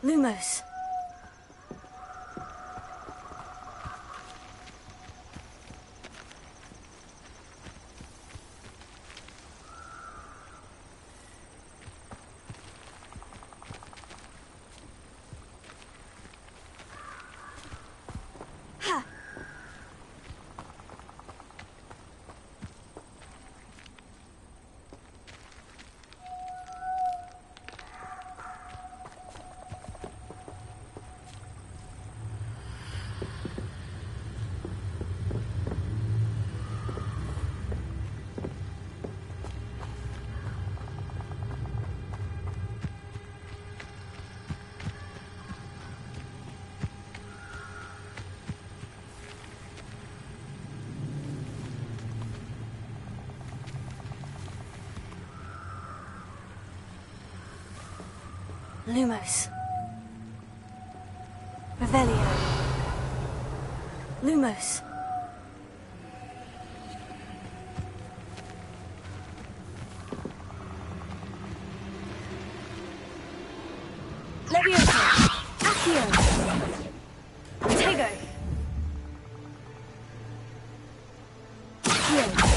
Speaker 4: Lumos. Lumos. Revelio. Lumos. Levioso. Accio. Tego. Accio.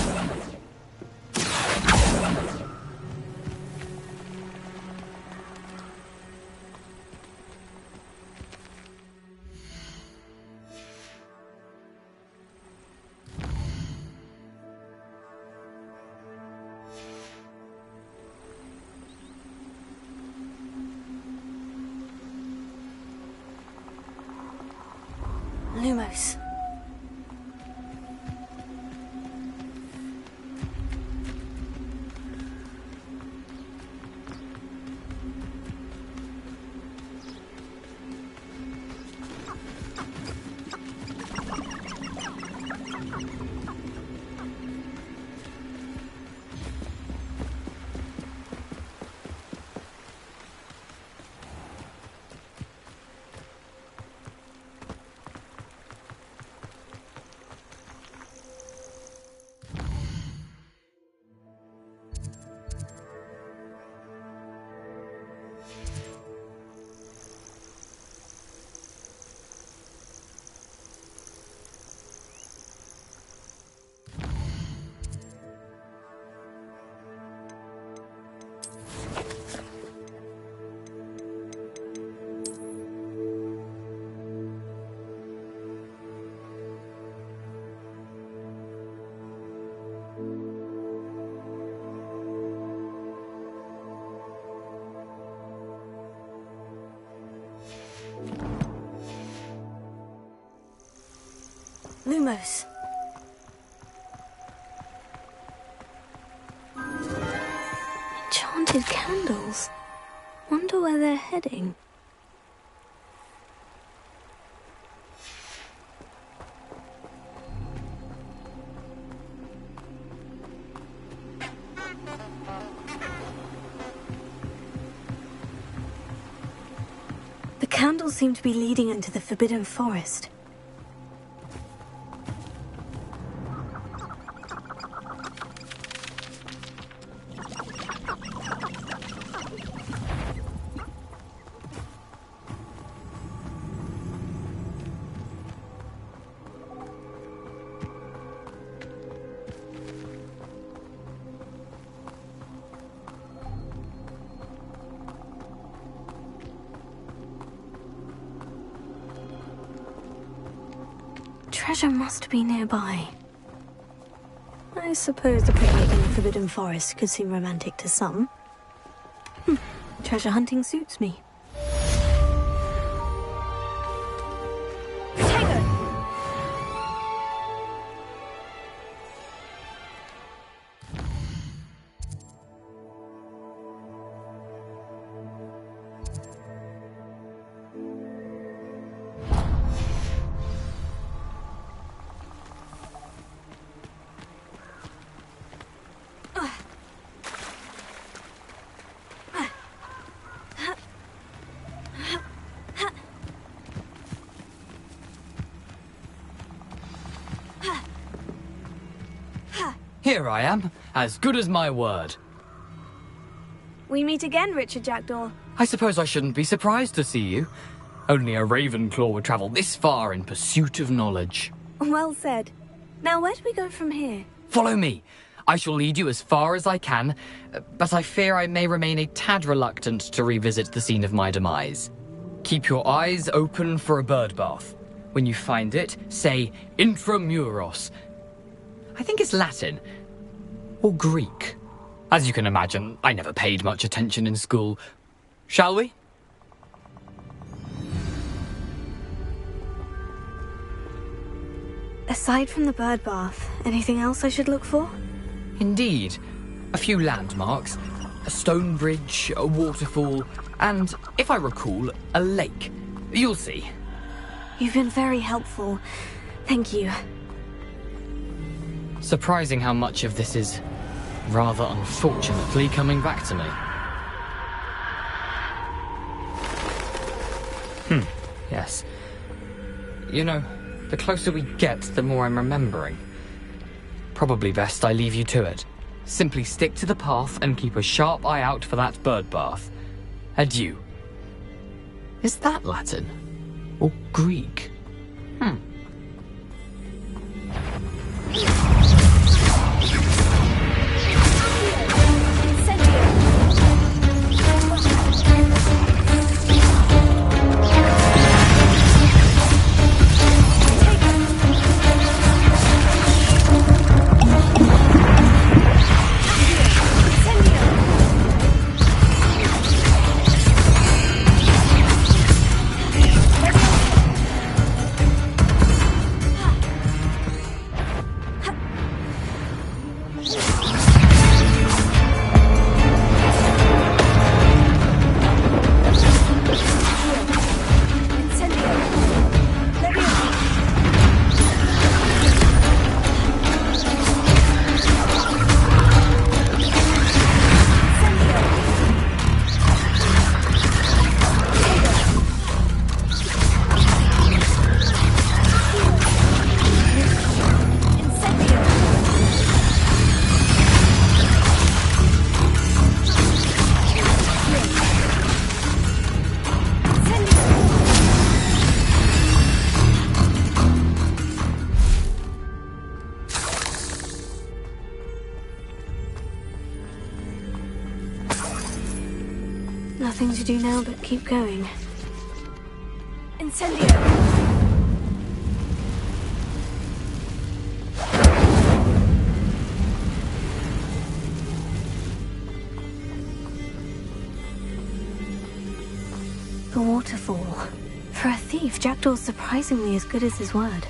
Speaker 4: Lumos. Lumos. Enchanted candles. Wonder where they're heading. The candles seem to be leading into the Forbidden Forest. Treasure must be nearby. I suppose the picnic in the Forbidden Forest could seem romantic to some. Treasure hunting suits me.
Speaker 13: Here I am, as good as my word.
Speaker 4: We meet again, Richard Jackdaw.
Speaker 14: I suppose I shouldn't be surprised to see you. Only a Ravenclaw would travel this far in pursuit of knowledge.
Speaker 4: Well said. Now, where do we go from here?
Speaker 14: Follow me. I shall lead you as far as I can, but I fear I may remain a tad reluctant to revisit the scene of my demise. Keep your eyes open for a bird bath. When you find it, say intramuros. I think it's Latin. Or Greek. As you can imagine, I never paid much attention in school. Shall we?
Speaker 4: Aside from the bird bath, anything else I should look for?
Speaker 14: Indeed. A few landmarks, a stone bridge, a waterfall, and, if I recall, a lake. You'll see.
Speaker 4: You've been very helpful. Thank you.
Speaker 14: Surprising how much of this is, rather unfortunately, coming back to me. Yes. You know, the closer we get, the more I'm remembering. Probably best I leave you to it. Simply stick to the path and keep a sharp eye out for that bird bath. Adieu. Is that Latin? Or Greek?
Speaker 4: Nothing to do now but keep going.
Speaker 2: Incendio!
Speaker 4: The waterfall. For a thief, Jackdaw's surprisingly as good as his word.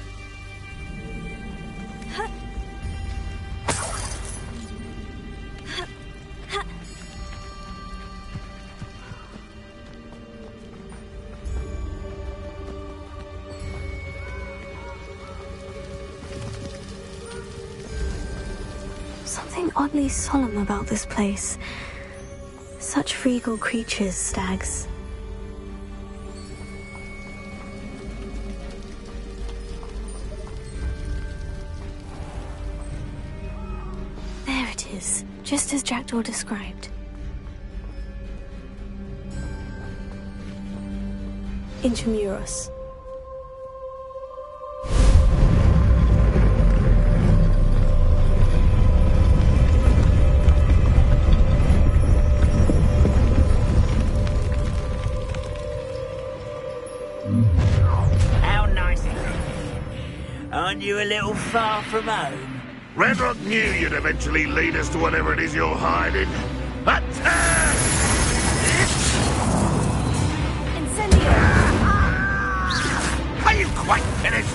Speaker 4: Something oddly solemn about this place. Such regal creatures, stags. There it is, just as Jackdaw described. Intramuros.
Speaker 8: How nice is it? Aren't you a little far from home?
Speaker 7: Redrock knew you'd eventually lead us to whatever it is you're hiding. Attack!
Speaker 2: Incendio!
Speaker 7: Are you quite finished?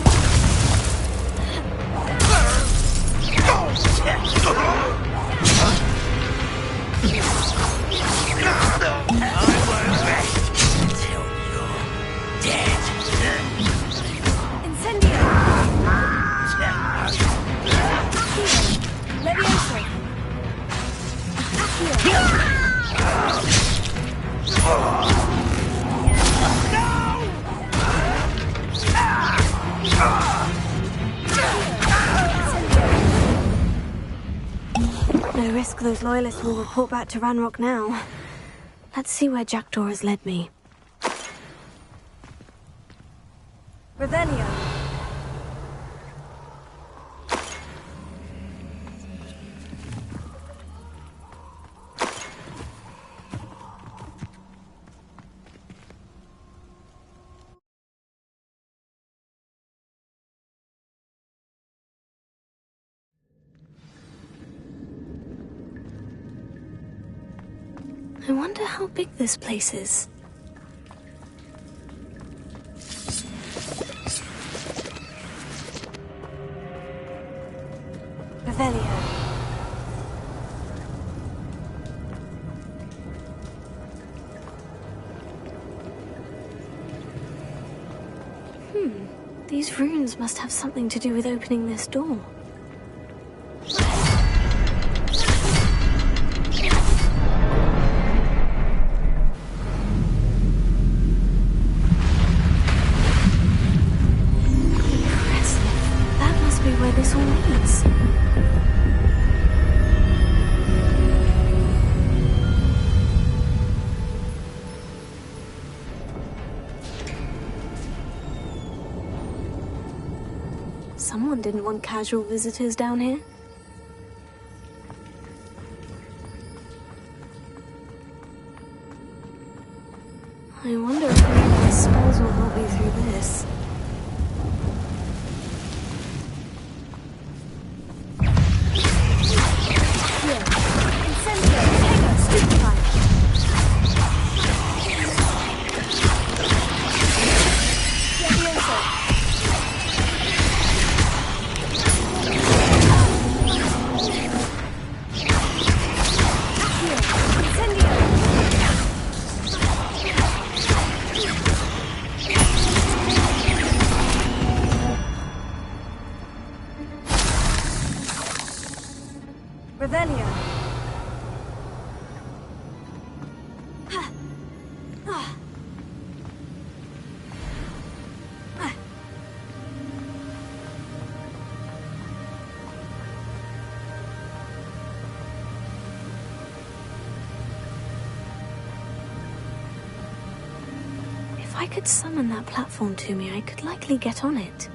Speaker 7: I won't rest until you're dead.
Speaker 2: Incendio! Levioso!
Speaker 4: No risk those loyalists will report back to Ranrock now. Let's see where Jackdaw has led me.
Speaker 22: Revelio.
Speaker 4: I wonder how big this place is.
Speaker 22: Revelio.
Speaker 4: These runes must have something to do with opening this door. Where this all leads. Someone didn't want casual visitors down here. I wonder if any of my spells will help me through this. If I could summon that platform to me, I could likely get on it.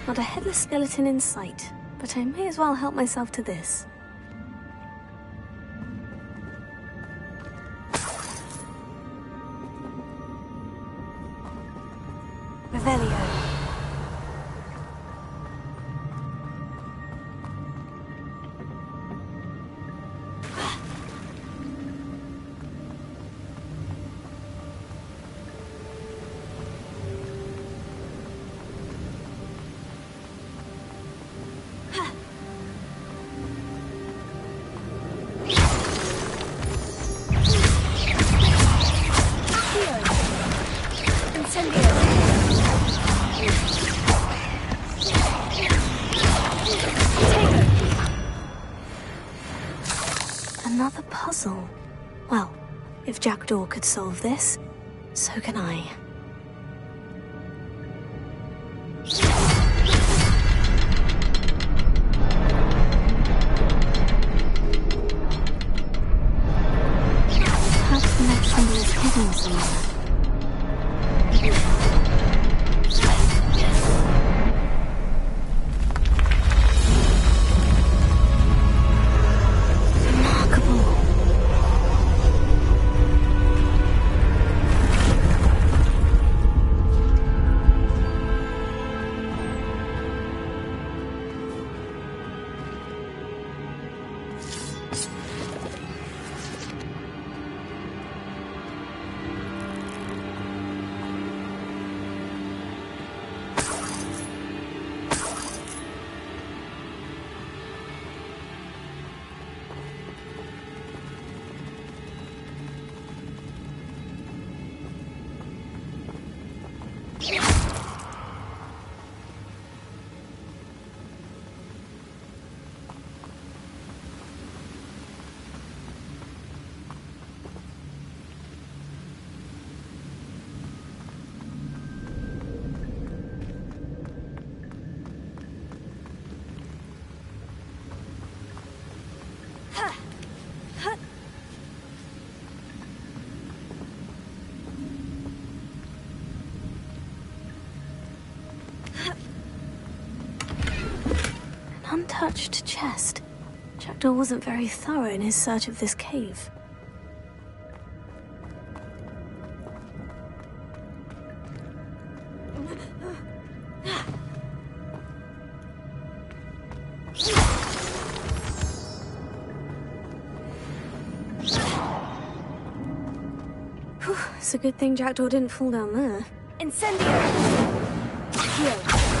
Speaker 4: Not a headless skeleton in sight, but I may as well help myself to this.
Speaker 22: Revelio.
Speaker 4: Another puzzle. Well, if Jackdaw could solve this, so can I. Perhaps the next symbol is hidden somewhere. untouched chest. Jackdaw wasn't very thorough in his search of this cave. It's a good thing Jackdaw didn't fall down there.
Speaker 2: Incendio!
Speaker 4: Here.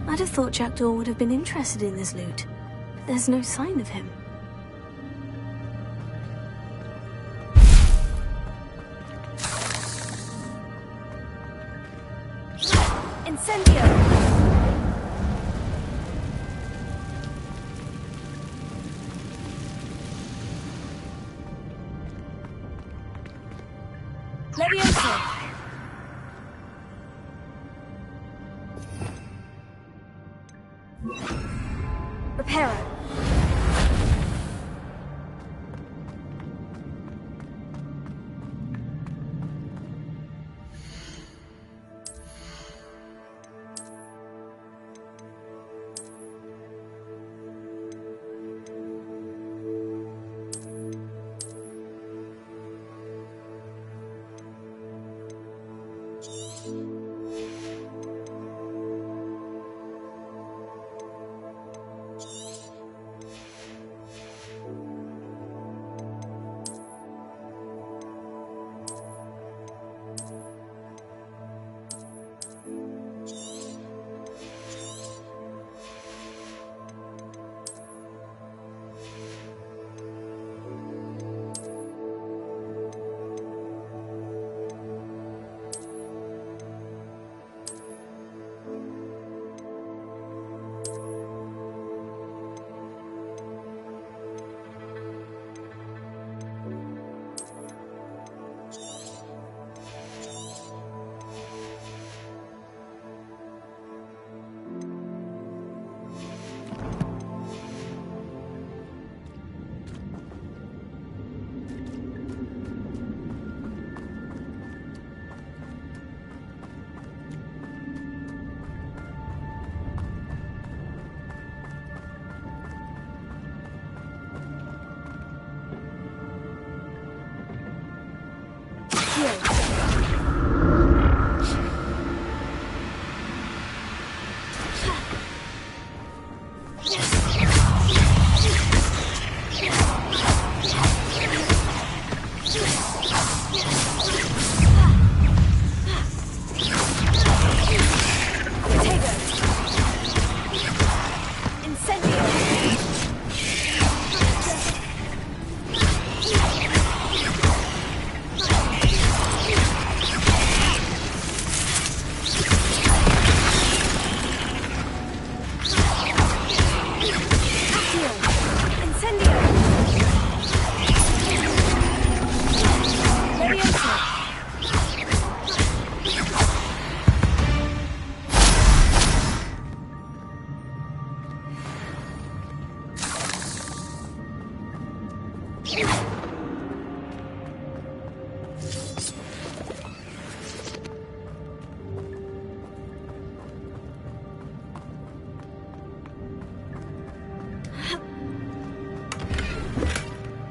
Speaker 4: I'd have thought Jackdaw would have been interested in this loot. There's no sign of him.
Speaker 2: Incendio! Levioso! Reparo!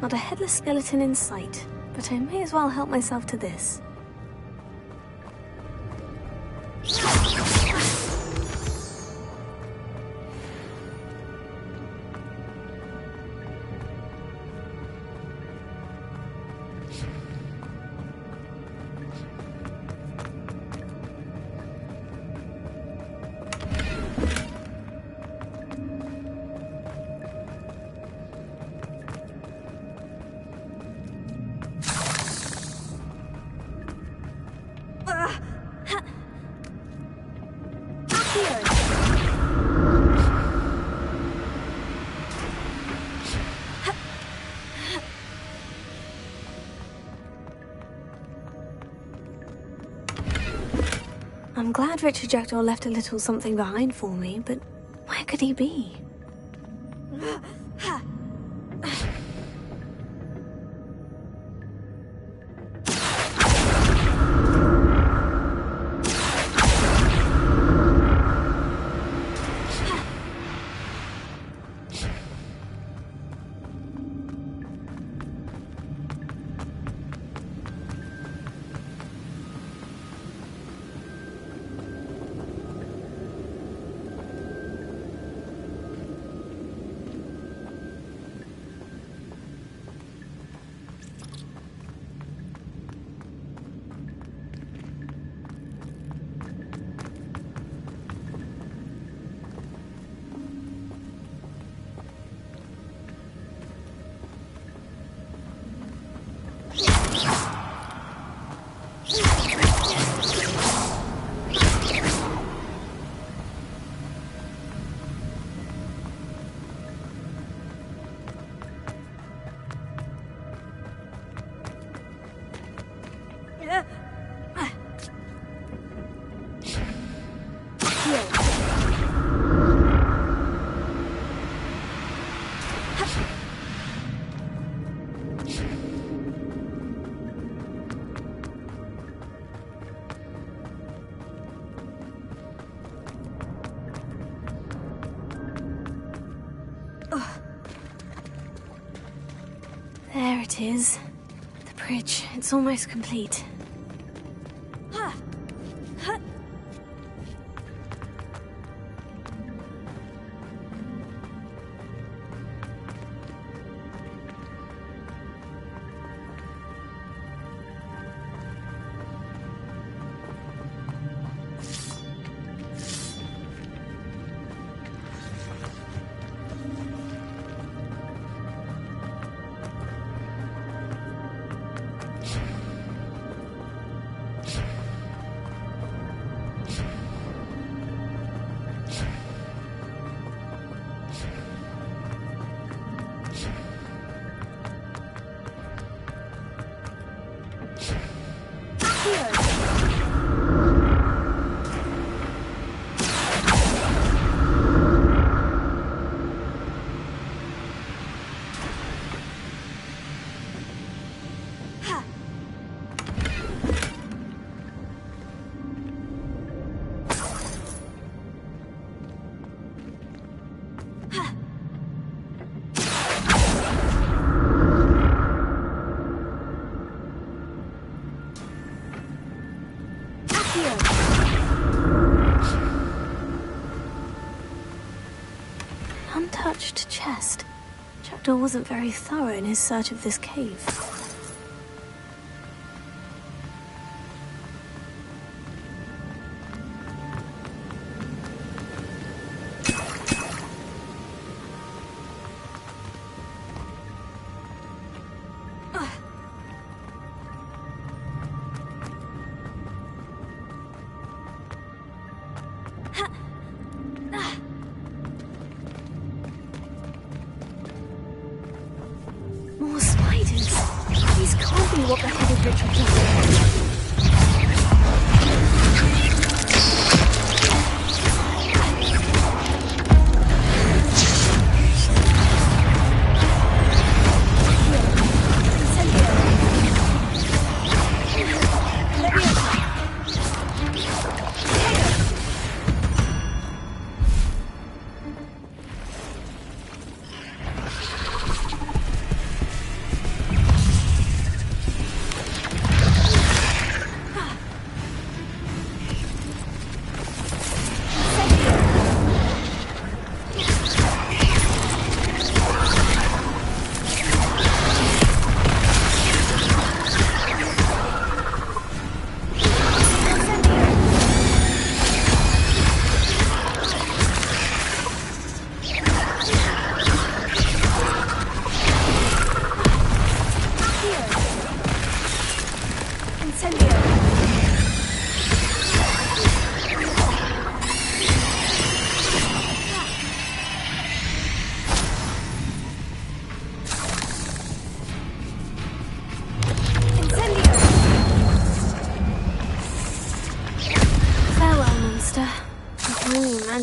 Speaker 4: Not a headless skeleton in sight, but I may as well help myself to this. I'm glad Richard Jackdaw left a little something behind for me, but where could he be? There it is. The bridge. It's almost complete. Untouched chest. Jackdaw wasn't very thorough in his search of this cave. More spiders. These can't be what the headed Richard does.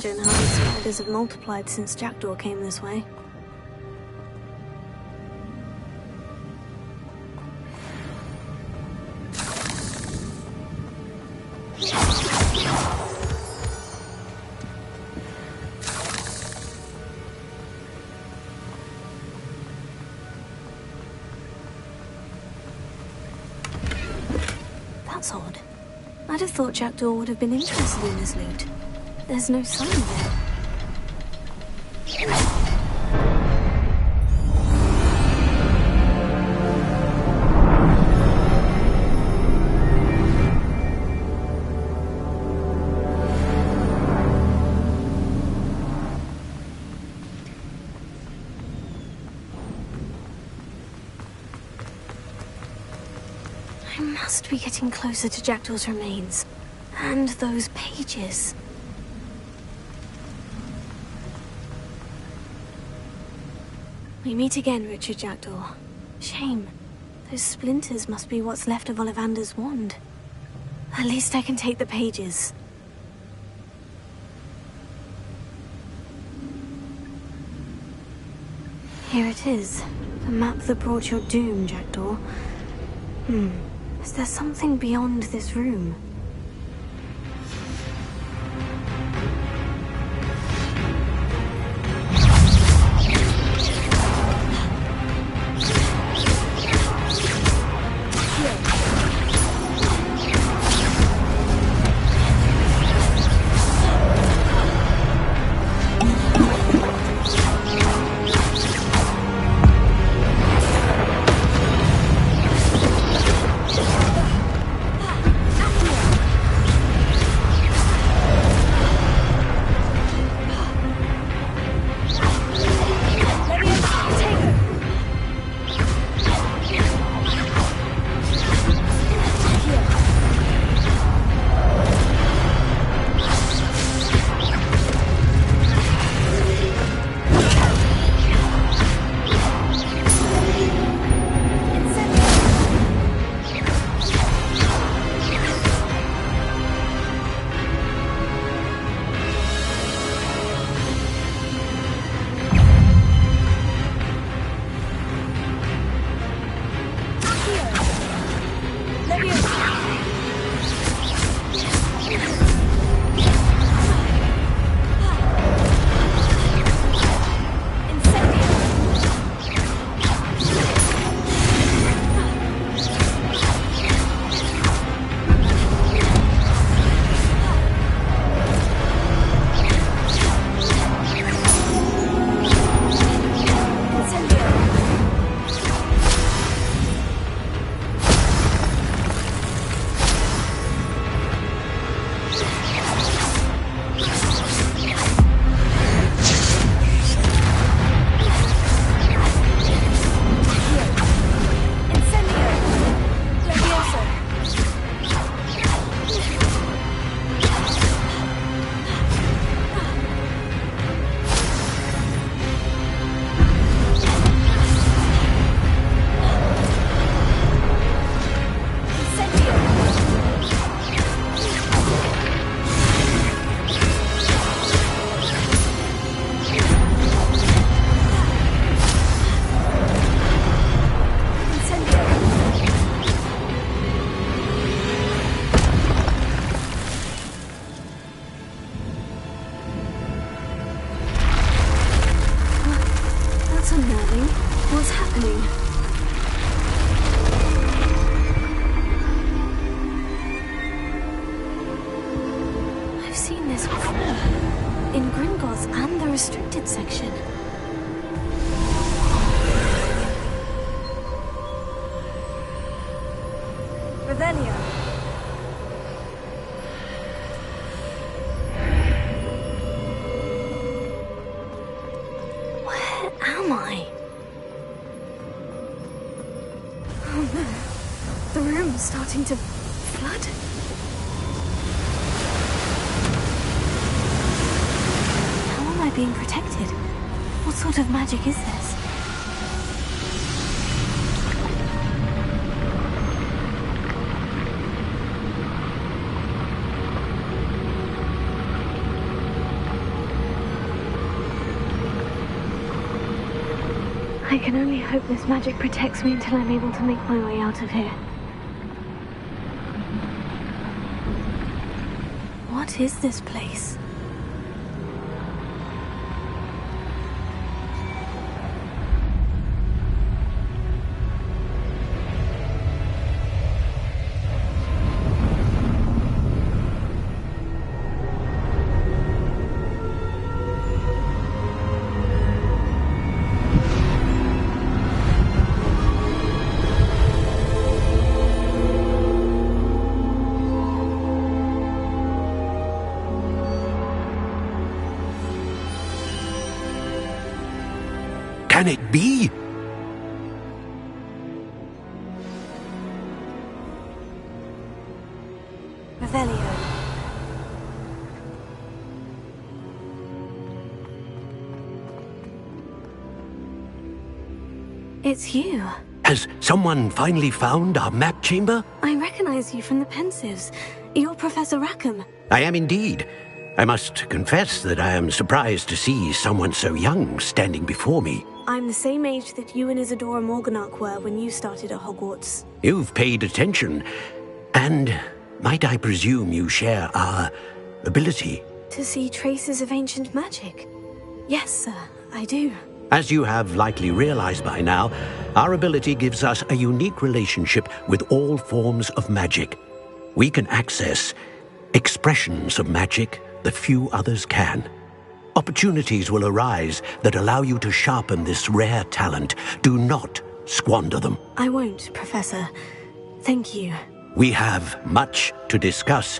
Speaker 4: imagine how the spiders have multiplied since Jackdaw came this way. That's odd. I'd have thought Jackdaw would have been interested in this loot. There's no sign of it. I must be getting closer to Jackdaw's remains. And those pages. We meet again, Richard Jackdaw. Shame. Those splinters must be what's left of Ollivander's wand. At least I can take the pages. Here it is. The map that brought your doom, Jackdaw. Is there something beyond this room? Starting to flood? How am I being protected? What sort of magic is this? I can only hope this magic protects me until I'm able to make my way out of here. What is this place?
Speaker 16: Can it be?
Speaker 4: Revelio. It's you.
Speaker 16: Has someone finally found our map chamber?
Speaker 4: I recognize you from the Pensives. You're Professor Rackham.
Speaker 16: I am indeed. I must confess that I am surprised to see someone so young standing before me.
Speaker 4: I'm the same age that you and Isadora Morganach were when you started at Hogwarts.
Speaker 16: You've paid attention. And might I presume you share our ability?
Speaker 4: To see traces of ancient magic? Yes, sir, I do.
Speaker 16: As you have likely realized by now, our ability gives us a unique relationship with all forms of magic. We can access expressions of magic that few others can. Opportunities will arise that allow you to sharpen this rare talent. Do not squander them.
Speaker 4: I won't, Professor. Thank you.
Speaker 16: We have much to discuss.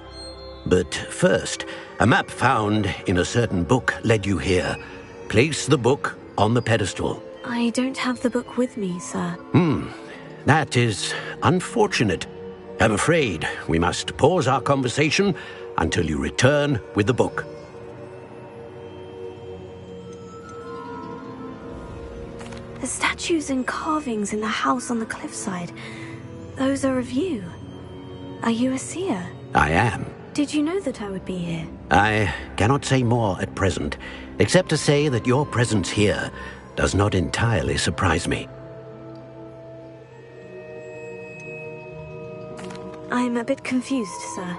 Speaker 16: But first, a map found in a certain book led you here. Place the book on the pedestal.
Speaker 4: I don't have the book with me, sir.
Speaker 16: That is unfortunate. I'm afraid we must pause our conversation until you return with the book.
Speaker 4: The statues and carvings in the house on the cliffside, those are of you. Are you a seer?
Speaker 16: I am.
Speaker 4: Did you know that I would be here?
Speaker 16: I cannot say more at present, except to say that your presence here does not entirely surprise me.
Speaker 4: I'm a bit confused, sir.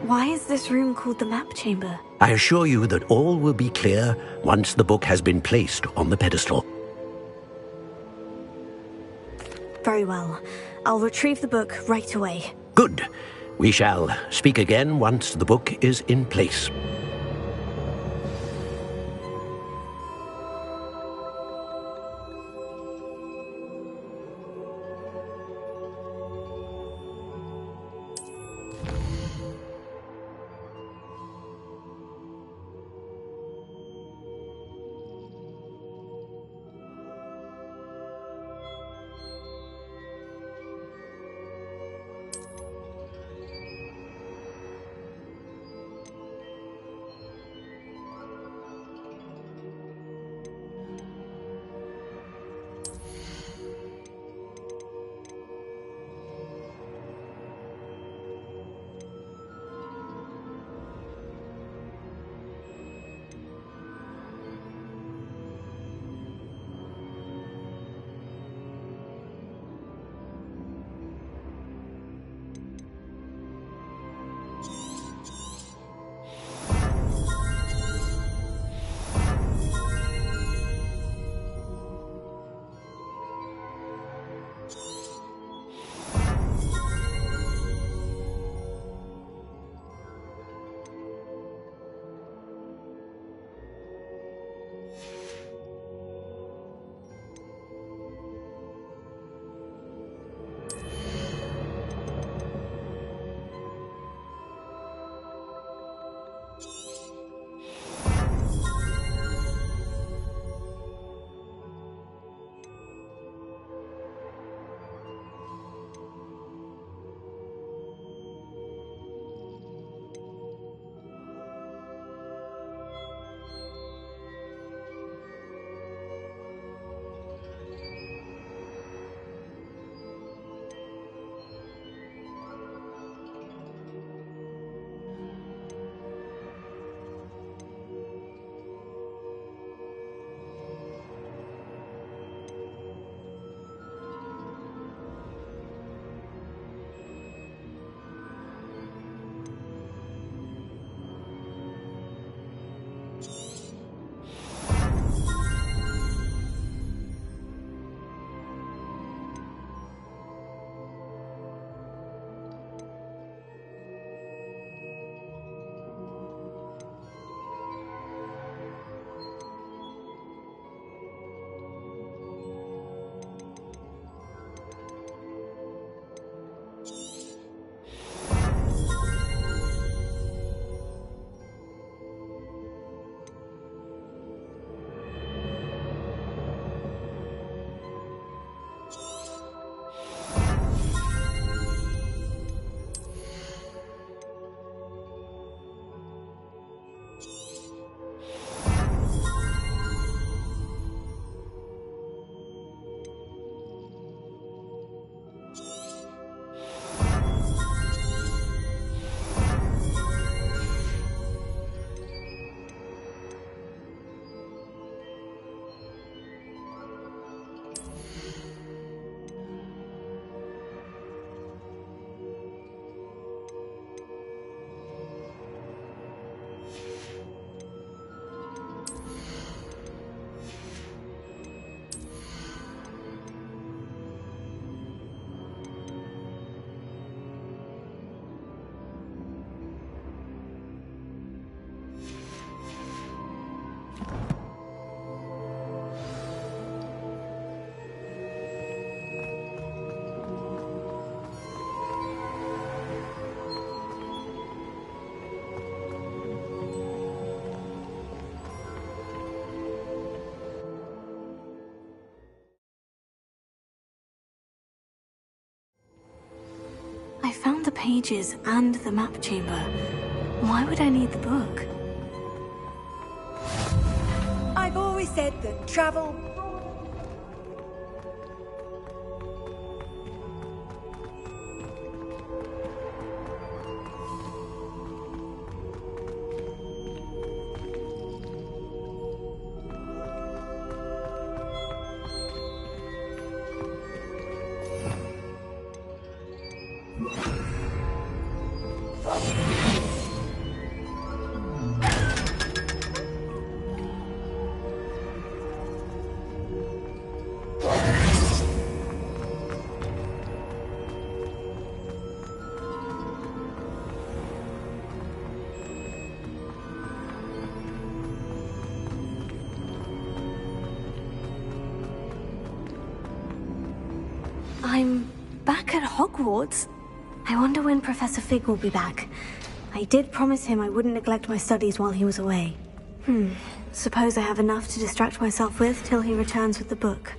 Speaker 4: Why is this room called the map chamber?
Speaker 16: I assure you that all will be clear once the book has been placed on the pedestal.
Speaker 4: Very well. I'll retrieve the book right away.
Speaker 16: Good. We shall speak again once the book is in place.
Speaker 4: pages and the map chamber. Why would I need the book?
Speaker 1: I've always said that travel...
Speaker 4: I'm back at Hogwarts. I wonder when Professor Fig will be back. I did promise him I wouldn't neglect my studies while he was away. Suppose I have enough to distract myself with till he returns with the book.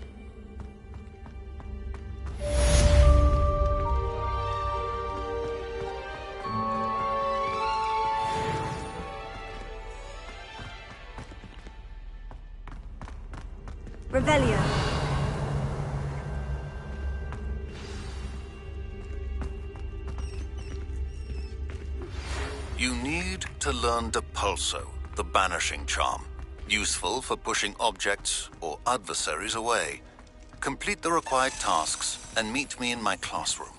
Speaker 1: Revelio.
Speaker 7: You need to learn Depulso, the banishing charm. Useful for pushing objects or adversaries away. Complete the required tasks and meet me in my classroom.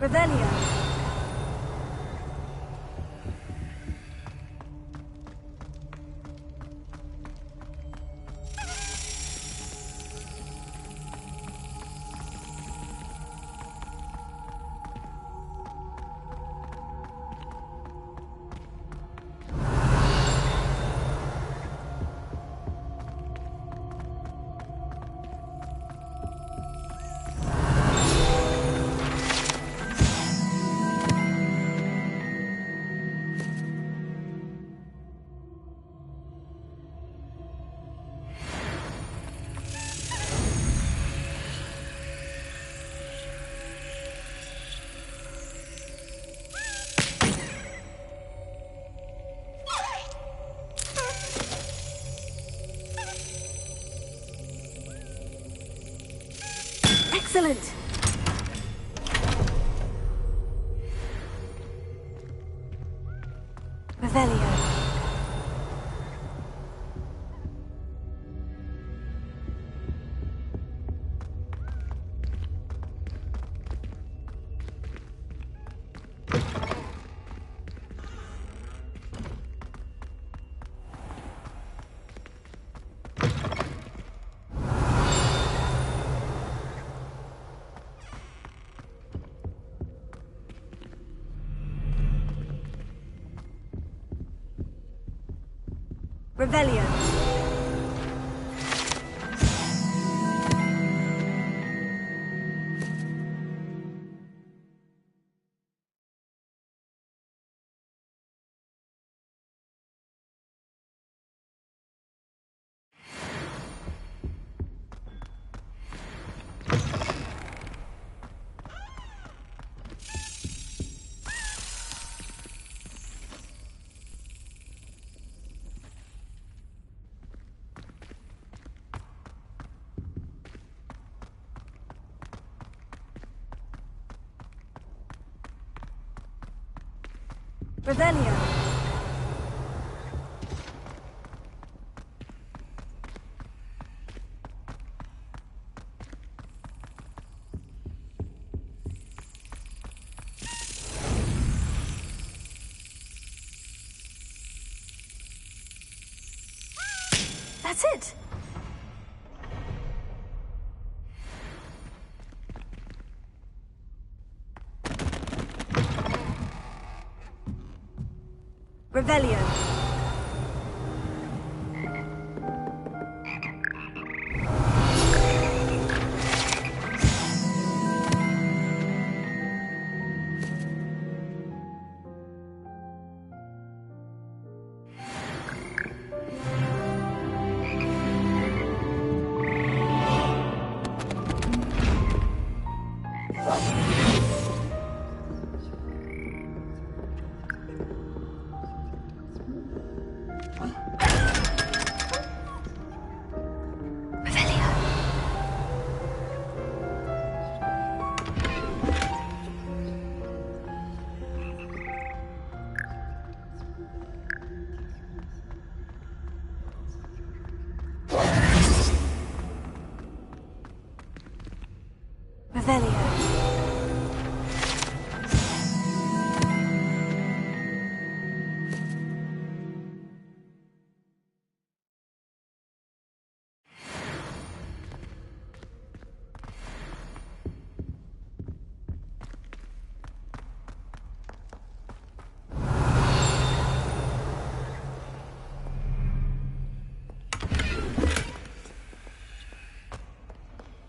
Speaker 1: Revelio.
Speaker 4: Excellent! Revelio.
Speaker 1: Revelio. Revelio.
Speaker 4: That's it!
Speaker 22: Revelio.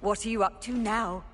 Speaker 22: What are you up to now?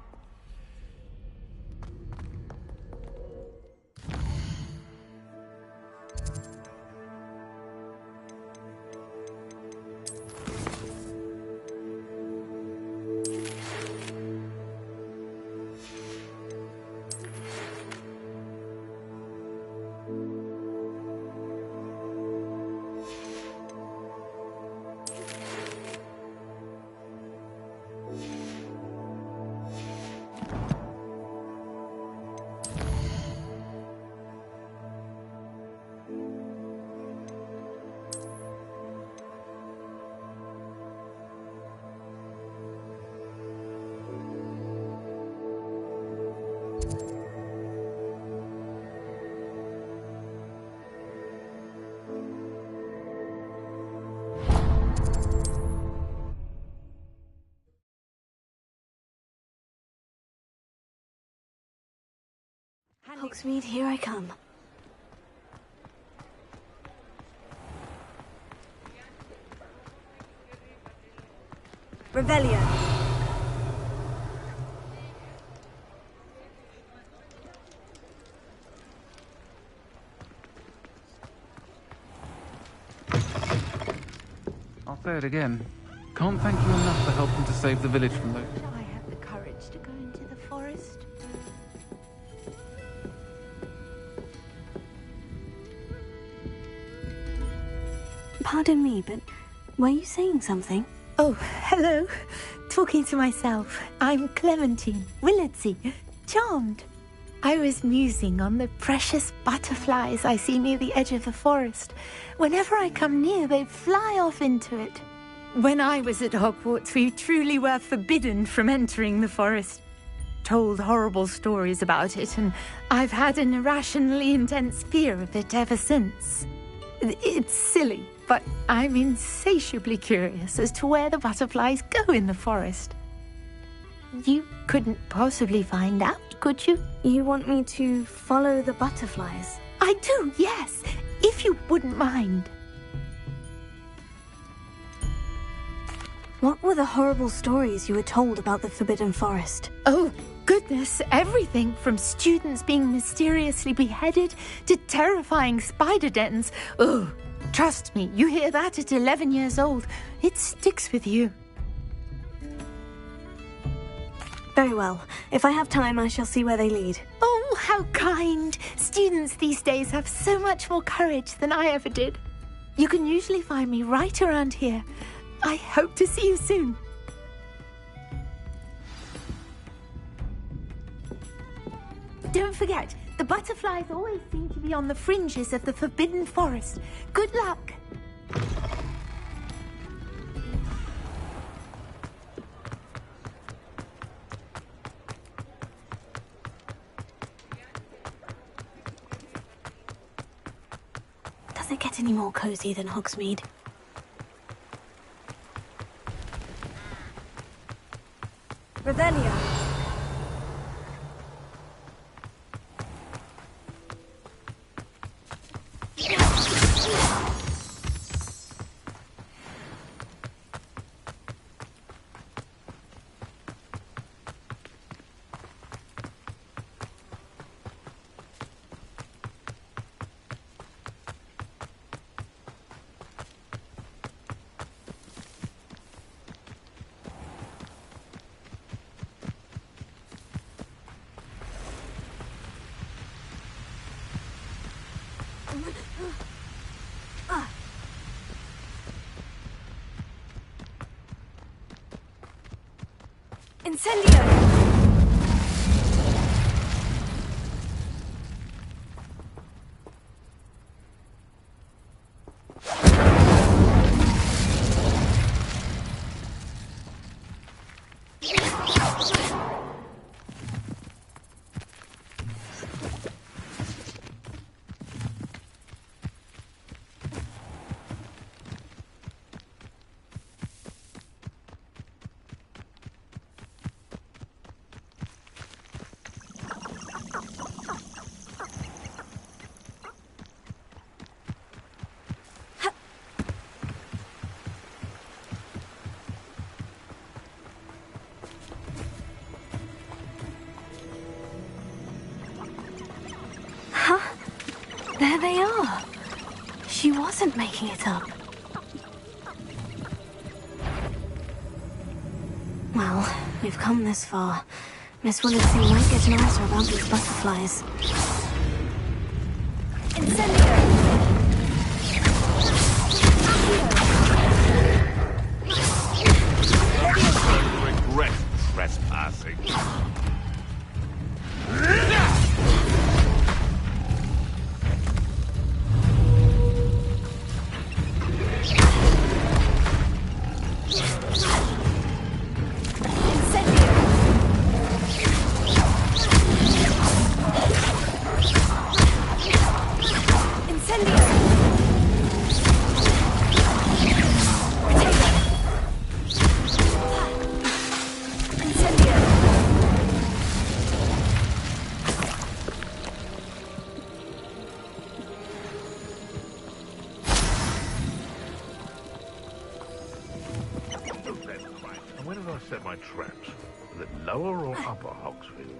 Speaker 4: Hogsmeade, here I come.
Speaker 22: Revelio.
Speaker 13: I'll say it again. Can't thank you enough for helping to save the village from those.
Speaker 17: I have the courage to go into the forest.
Speaker 4: Pardon me, but were you saying something?
Speaker 17: Oh, hello. Talking to myself. I'm Clementine Willardsey. Charmed. I was musing on the precious butterflies I see near the edge of the forest. Whenever I come near, they fly off into it. When I was at Hogwarts, we truly were forbidden from entering the forest. Told horrible stories about it, and I've had an irrationally intense fear of it ever since. It's silly, but I'm insatiably curious as to where the butterflies go in the forest. You couldn't possibly find out, could you?
Speaker 4: You want me to follow the butterflies?
Speaker 17: I do, yes, if you wouldn't mind.
Speaker 4: What were the horrible stories you were told about the Forbidden Forest?
Speaker 17: Oh, goodness, everything from students being mysteriously beheaded to terrifying spider dens. Oh, trust me, you hear that at 11 years old. It sticks with you.
Speaker 4: Very well. If I have time, I shall see where they lead.
Speaker 17: Oh, how kind. Students these days have so much more courage than I ever did. You can usually find me right around here. I hope to see you soon. Don't forget, the butterflies always seem to be on the fringes of the Forbidden Forest. Good luck.
Speaker 4: Does it get any more cozy than Hogsmeade?
Speaker 22: Revelio.
Speaker 4: Incendio! There they are. She wasn't making it up. Well, we've come this far. Miss Willardson might get an answer about these butterflies. Incendio!
Speaker 12: Regret trespassing. Set my traps. Is it lower or upper Hogsfield?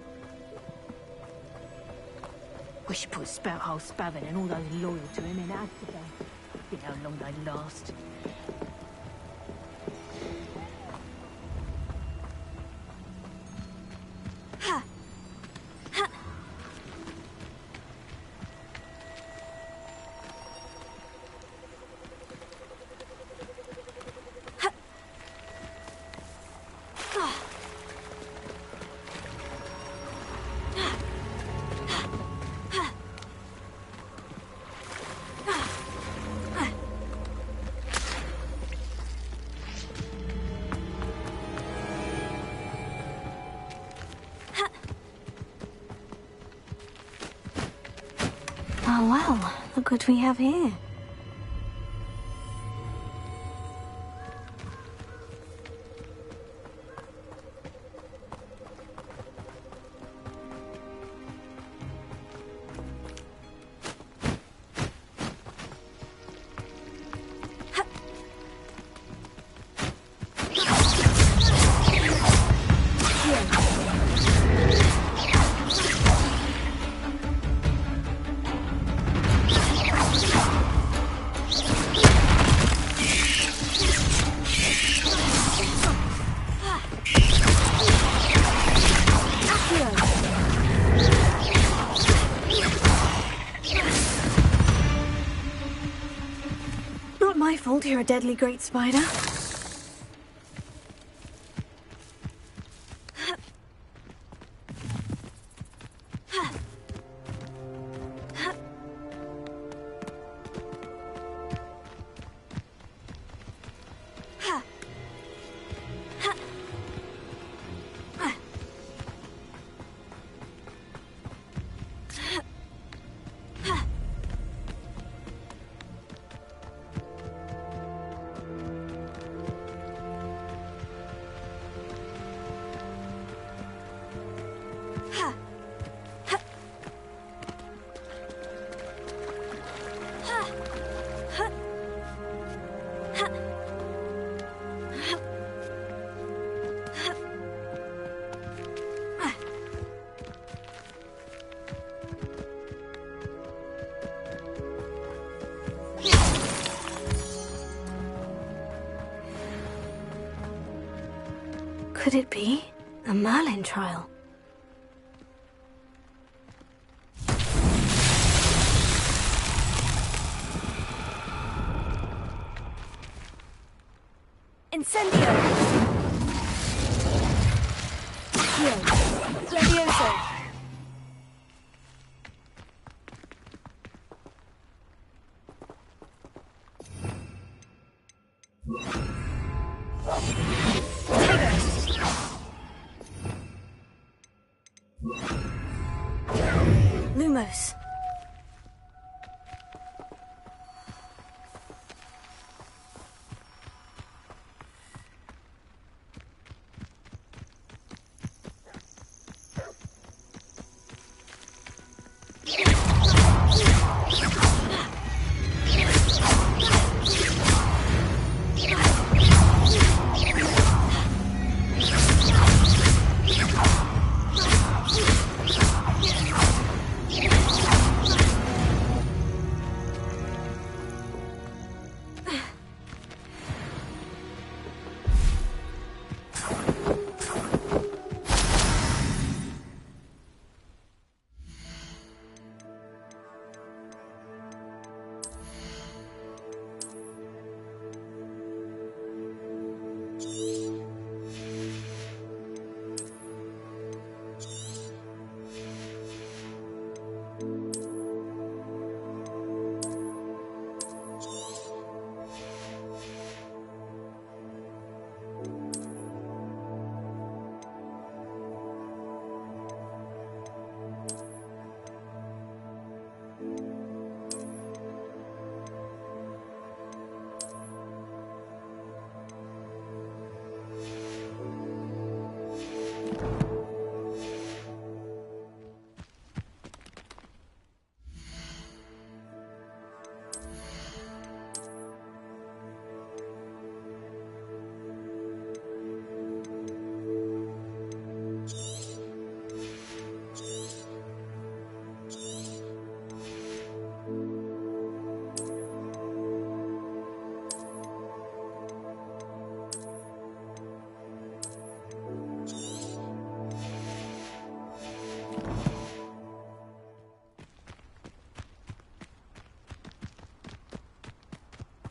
Speaker 10: We should put Spouthole Spavin and all those loyal to him in Azkaban. See how long they last.
Speaker 4: Oh well, look what we have here. My fault you're a deadly great spider. Could it be a Merlin trial? Incendio! Accio. Levioso. Lumos.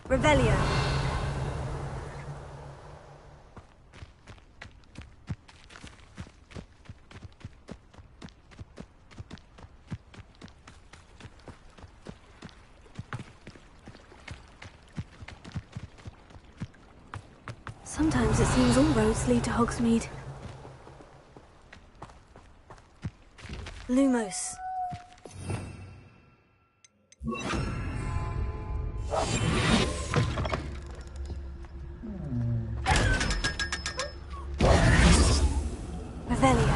Speaker 4: Revelio. Sometimes it seems all roads lead to Hogsmeade. Lumos. Revelio.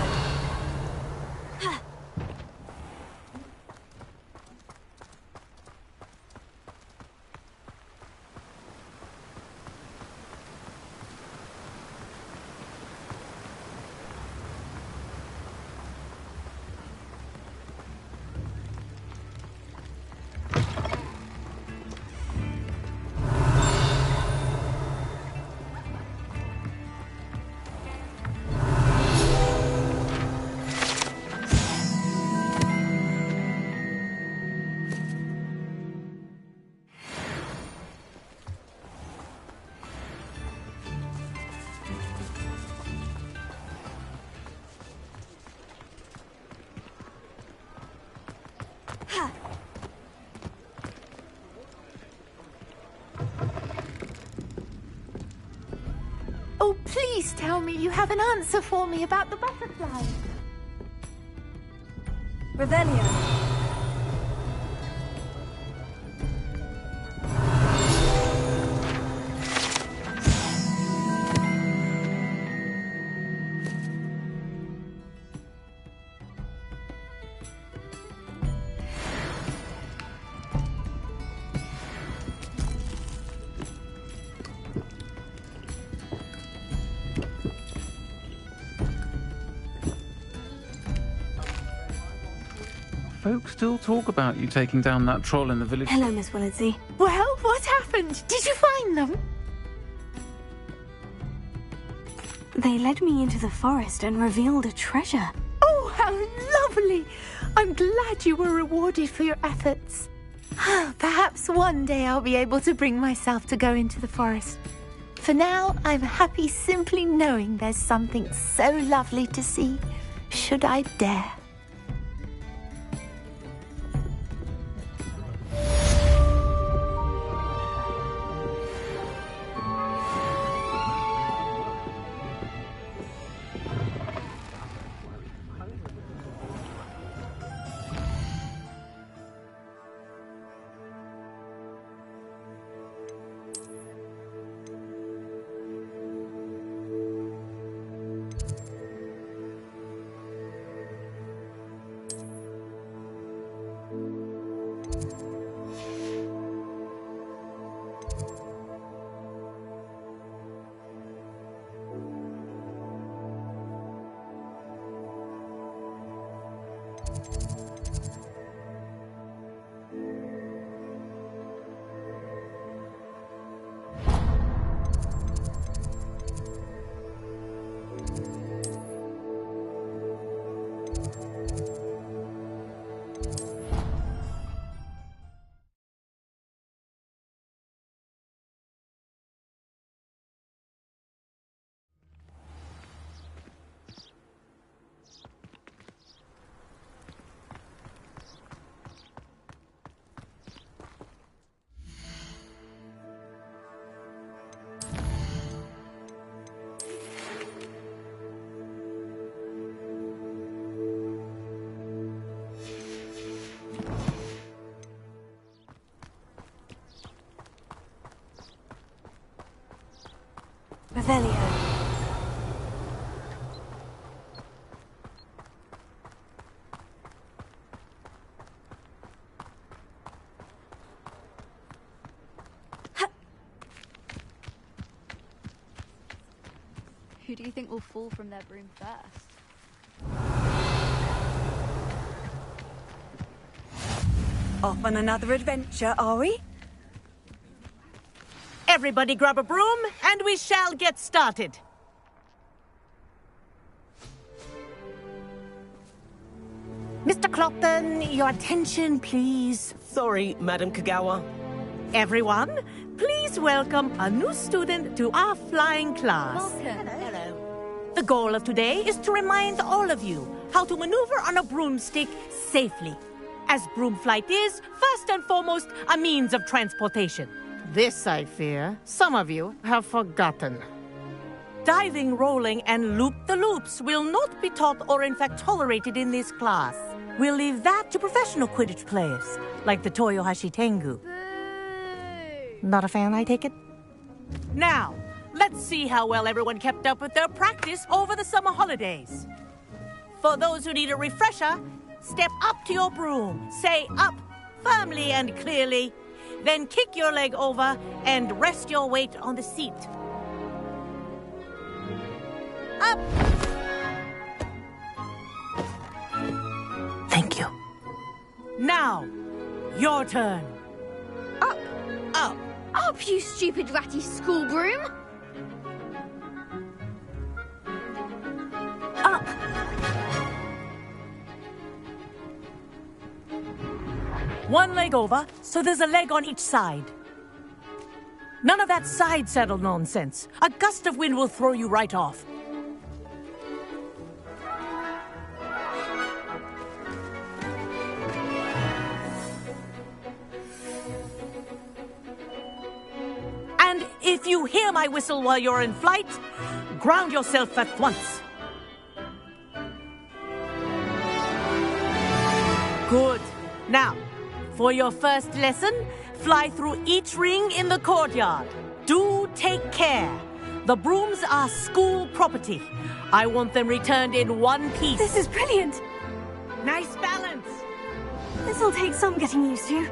Speaker 17: Oh, please tell me you have an answer for me about the butterfly.
Speaker 4: Revelio.
Speaker 13: Folks still talk about you taking down that troll in the village.
Speaker 4: Hello, Miss Willardsey.
Speaker 17: Well, what happened? Did you find them?
Speaker 4: They led me into the forest and revealed a treasure.
Speaker 17: Oh, how lovely! I'm glad you were rewarded for your efforts. Perhaps one day I'll be able to bring myself to go into the forest. For now, I'm happy simply knowing there's something so lovely to see, should I dare.
Speaker 4: Revelio.
Speaker 15: Who do you think will fall from their broom first?
Speaker 22: Off on another adventure, are we?
Speaker 19: Everybody grab a broom, and we shall get started.
Speaker 23: Mr. Clopton, your attention, please.
Speaker 19: Sorry, Madam Kagawa. Everyone, please welcome a new student to our flying class.
Speaker 15: Welcome. Hello.
Speaker 23: The goal of today is to remind all of you how to maneuver on a broomstick safely, as broom flight is, first and foremost, a means of transportation.
Speaker 19: This, I fear, some of you have forgotten.
Speaker 23: Diving, rolling, and loop-the-loops will not be taught or in fact tolerated in this class. We'll leave that to professional Quidditch players, like the Toyohashi Tengu. Not a fan, I take it?
Speaker 19: Now, let's see how well everyone kept up with their practice over the summer holidays. For those who need a refresher, step up to your broom, say up firmly and clearly, then kick your leg over and rest your weight on the seat. Up!
Speaker 23: Thank you.
Speaker 19: Now, your turn.
Speaker 2: Up!
Speaker 19: Up!
Speaker 2: Up, you stupid ratty school broom!
Speaker 23: Up!
Speaker 19: One leg over, so there's a leg on each side. None of that side saddle nonsense. A gust of wind will throw you right off. And if you hear my whistle while you're in flight, ground yourself at once. Good. Now, for your first lesson, fly through each ring in the courtyard. Do take care. The brooms are school property. I want them returned in one piece.
Speaker 4: This is brilliant.
Speaker 19: Nice balance.
Speaker 4: This'll take some getting used to.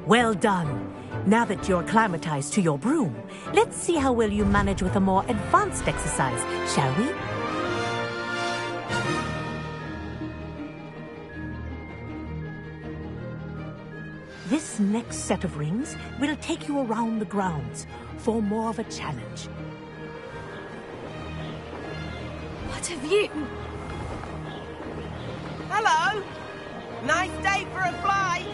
Speaker 19: Well done. Now that you're acclimatized to your broom, let's see how well you manage with a more advanced exercise, shall we? This next set of rings will take you around the grounds for more of a challenge.
Speaker 4: What have you?
Speaker 19: Hello!
Speaker 11: Nice day for a flight!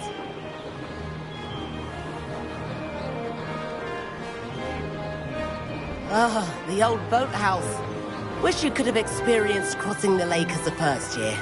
Speaker 11: Ah, the old boathouse. Wish you could have experienced crossing the lake as a first year.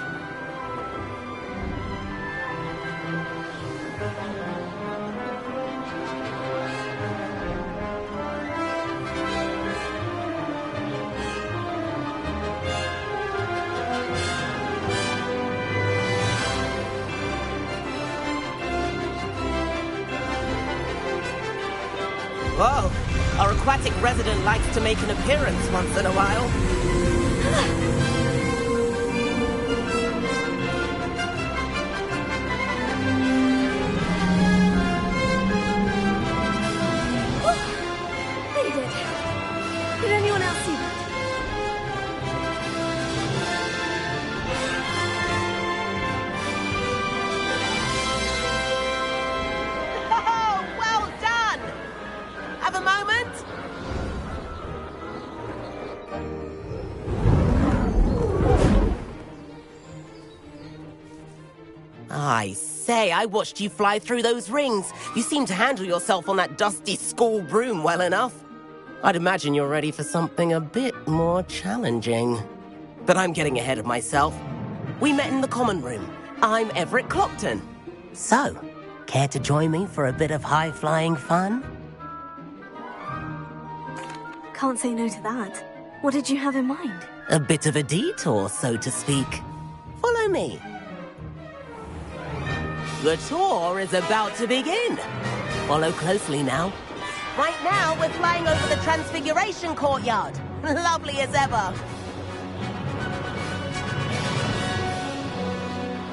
Speaker 11: Whoa! Our aquatic resident likes to make an appearance once in a while.
Speaker 4: They did. Did anyone else see that?
Speaker 11: Oh, well done! Have a moment? I say, I watched you fly through those rings. You seem to handle yourself on that dusty school broom well enough. I'd imagine you're ready for something a bit more challenging. But I'm getting ahead of myself. We met in the common room. I'm Everett Clopton. So, care to join me for a bit of high-flying fun?
Speaker 4: Can't say no to that. What did you have in mind?
Speaker 11: A bit of a detour, so to speak. Follow me. The tour is about to begin. Follow closely now. Right now, we're flying over the Transfiguration Courtyard. Lovely as ever.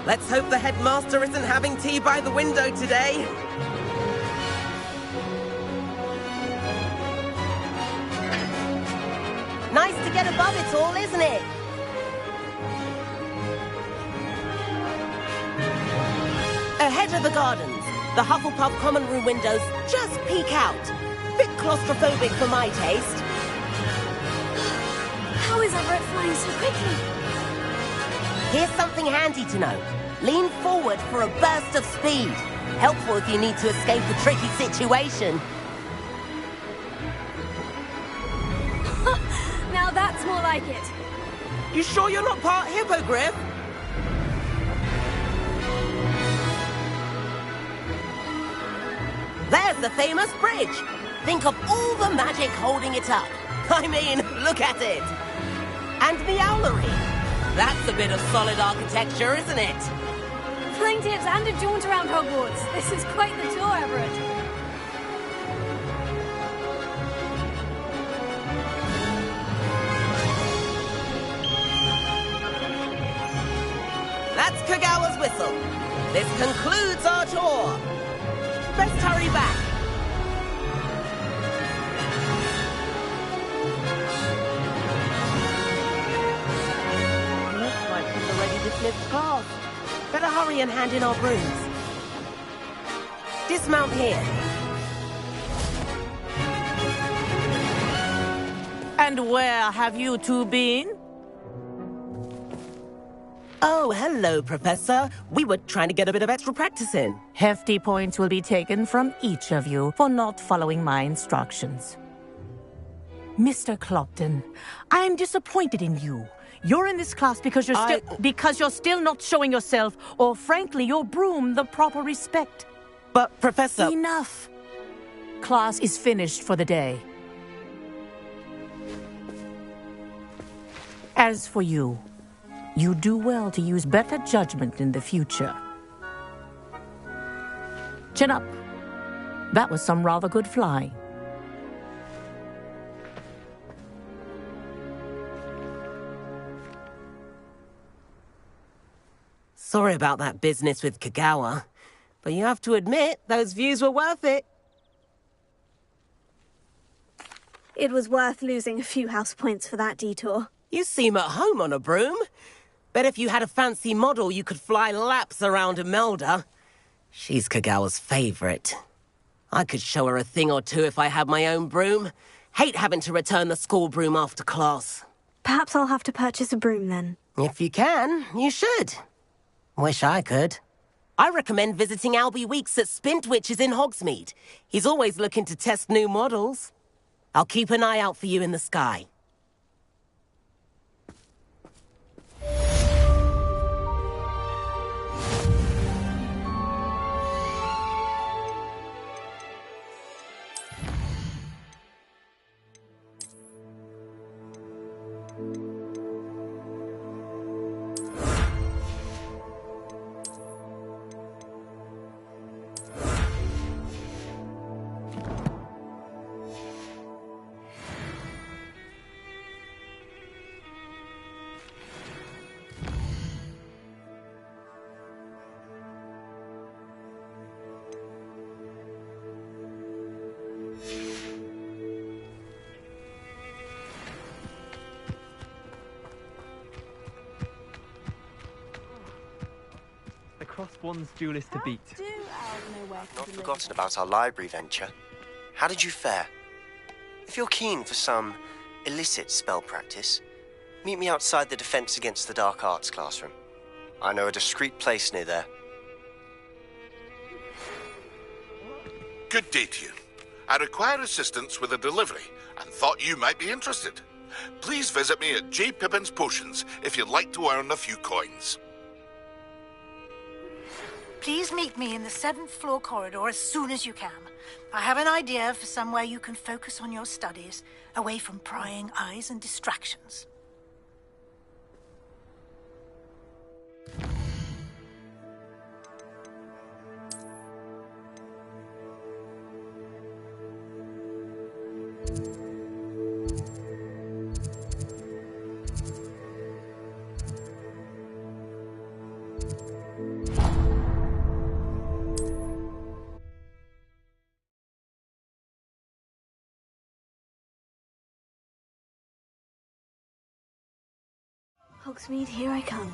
Speaker 11: Let's hope the headmaster isn't having tea by the window today. Nice to get above it all, isn't it? Ahead of the gardens, the Hufflepuff common room windows just peek out. Bit claustrophobic for my taste.
Speaker 4: How is Everett flying so quickly?
Speaker 11: Here's something handy to know. Lean forward for a burst of speed. Helpful if you need to escape a tricky situation.
Speaker 4: Now that's more like it.
Speaker 11: You sure you're not part hippogriff? There's the famous bridge. Think of all the magic holding it up. I mean, look at it. And the owlery. That's a bit of solid architecture, isn't it?
Speaker 4: Flying tips and a jaunt around Hogwarts. This is quite the tour, Everett.
Speaker 11: That's Kagawa's whistle. This concludes our tour. Best hurry back. Looks like we've already dismissed class. Better hurry and hand in our brooms. Dismount here.
Speaker 23: And where have you two been?
Speaker 11: Oh, hello, Professor. We were trying to get a bit of extra practice in.
Speaker 23: Hefty points will be taken from each of you for not following my instructions. Mr. Clopton, I am disappointed in you. You're in this class because you're still not showing yourself, or frankly, your broom the proper respect.
Speaker 11: But, Professor...
Speaker 23: Enough. Class is finished for the day. As for you, you do well to use better judgment in the future. Chin up. That was some rather good flying.
Speaker 11: Sorry about that business with Kagawa, but you have to admit, those views were worth it.
Speaker 4: It was worth losing a few house points for that detour.
Speaker 11: You seem at home on a broom. Bet if you had a fancy model, you could fly laps around Imelda. She's Kagawa's favorite. I could show her a thing or two if I had my own broom. Hate having to return the school broom after class.
Speaker 4: Perhaps I'll have to purchase a broom then.
Speaker 11: If you can, you should. Wish I could. I recommend visiting Albie Weeks at Spintwitches in Hogsmeade. He's always looking to test new models. I'll keep an eye out for you in the sky.
Speaker 3: The crossbones duelist to beat.
Speaker 9: I've not forgotten about our library venture. How did you fare? If you're keen for some illicit spell practice, meet me outside the Defense Against the Dark Arts classroom. I know a discreet place near there.
Speaker 20: Good day to you. I require assistance with a delivery and thought you might be interested. Please visit me at J. Pippin's Potions if you'd like to earn a few coins.
Speaker 21: Please meet me in the 7th floor corridor as soon as you can. I have an idea for somewhere you can focus on your studies, away from prying eyes and distractions.
Speaker 4: Hogsmeade, here I come.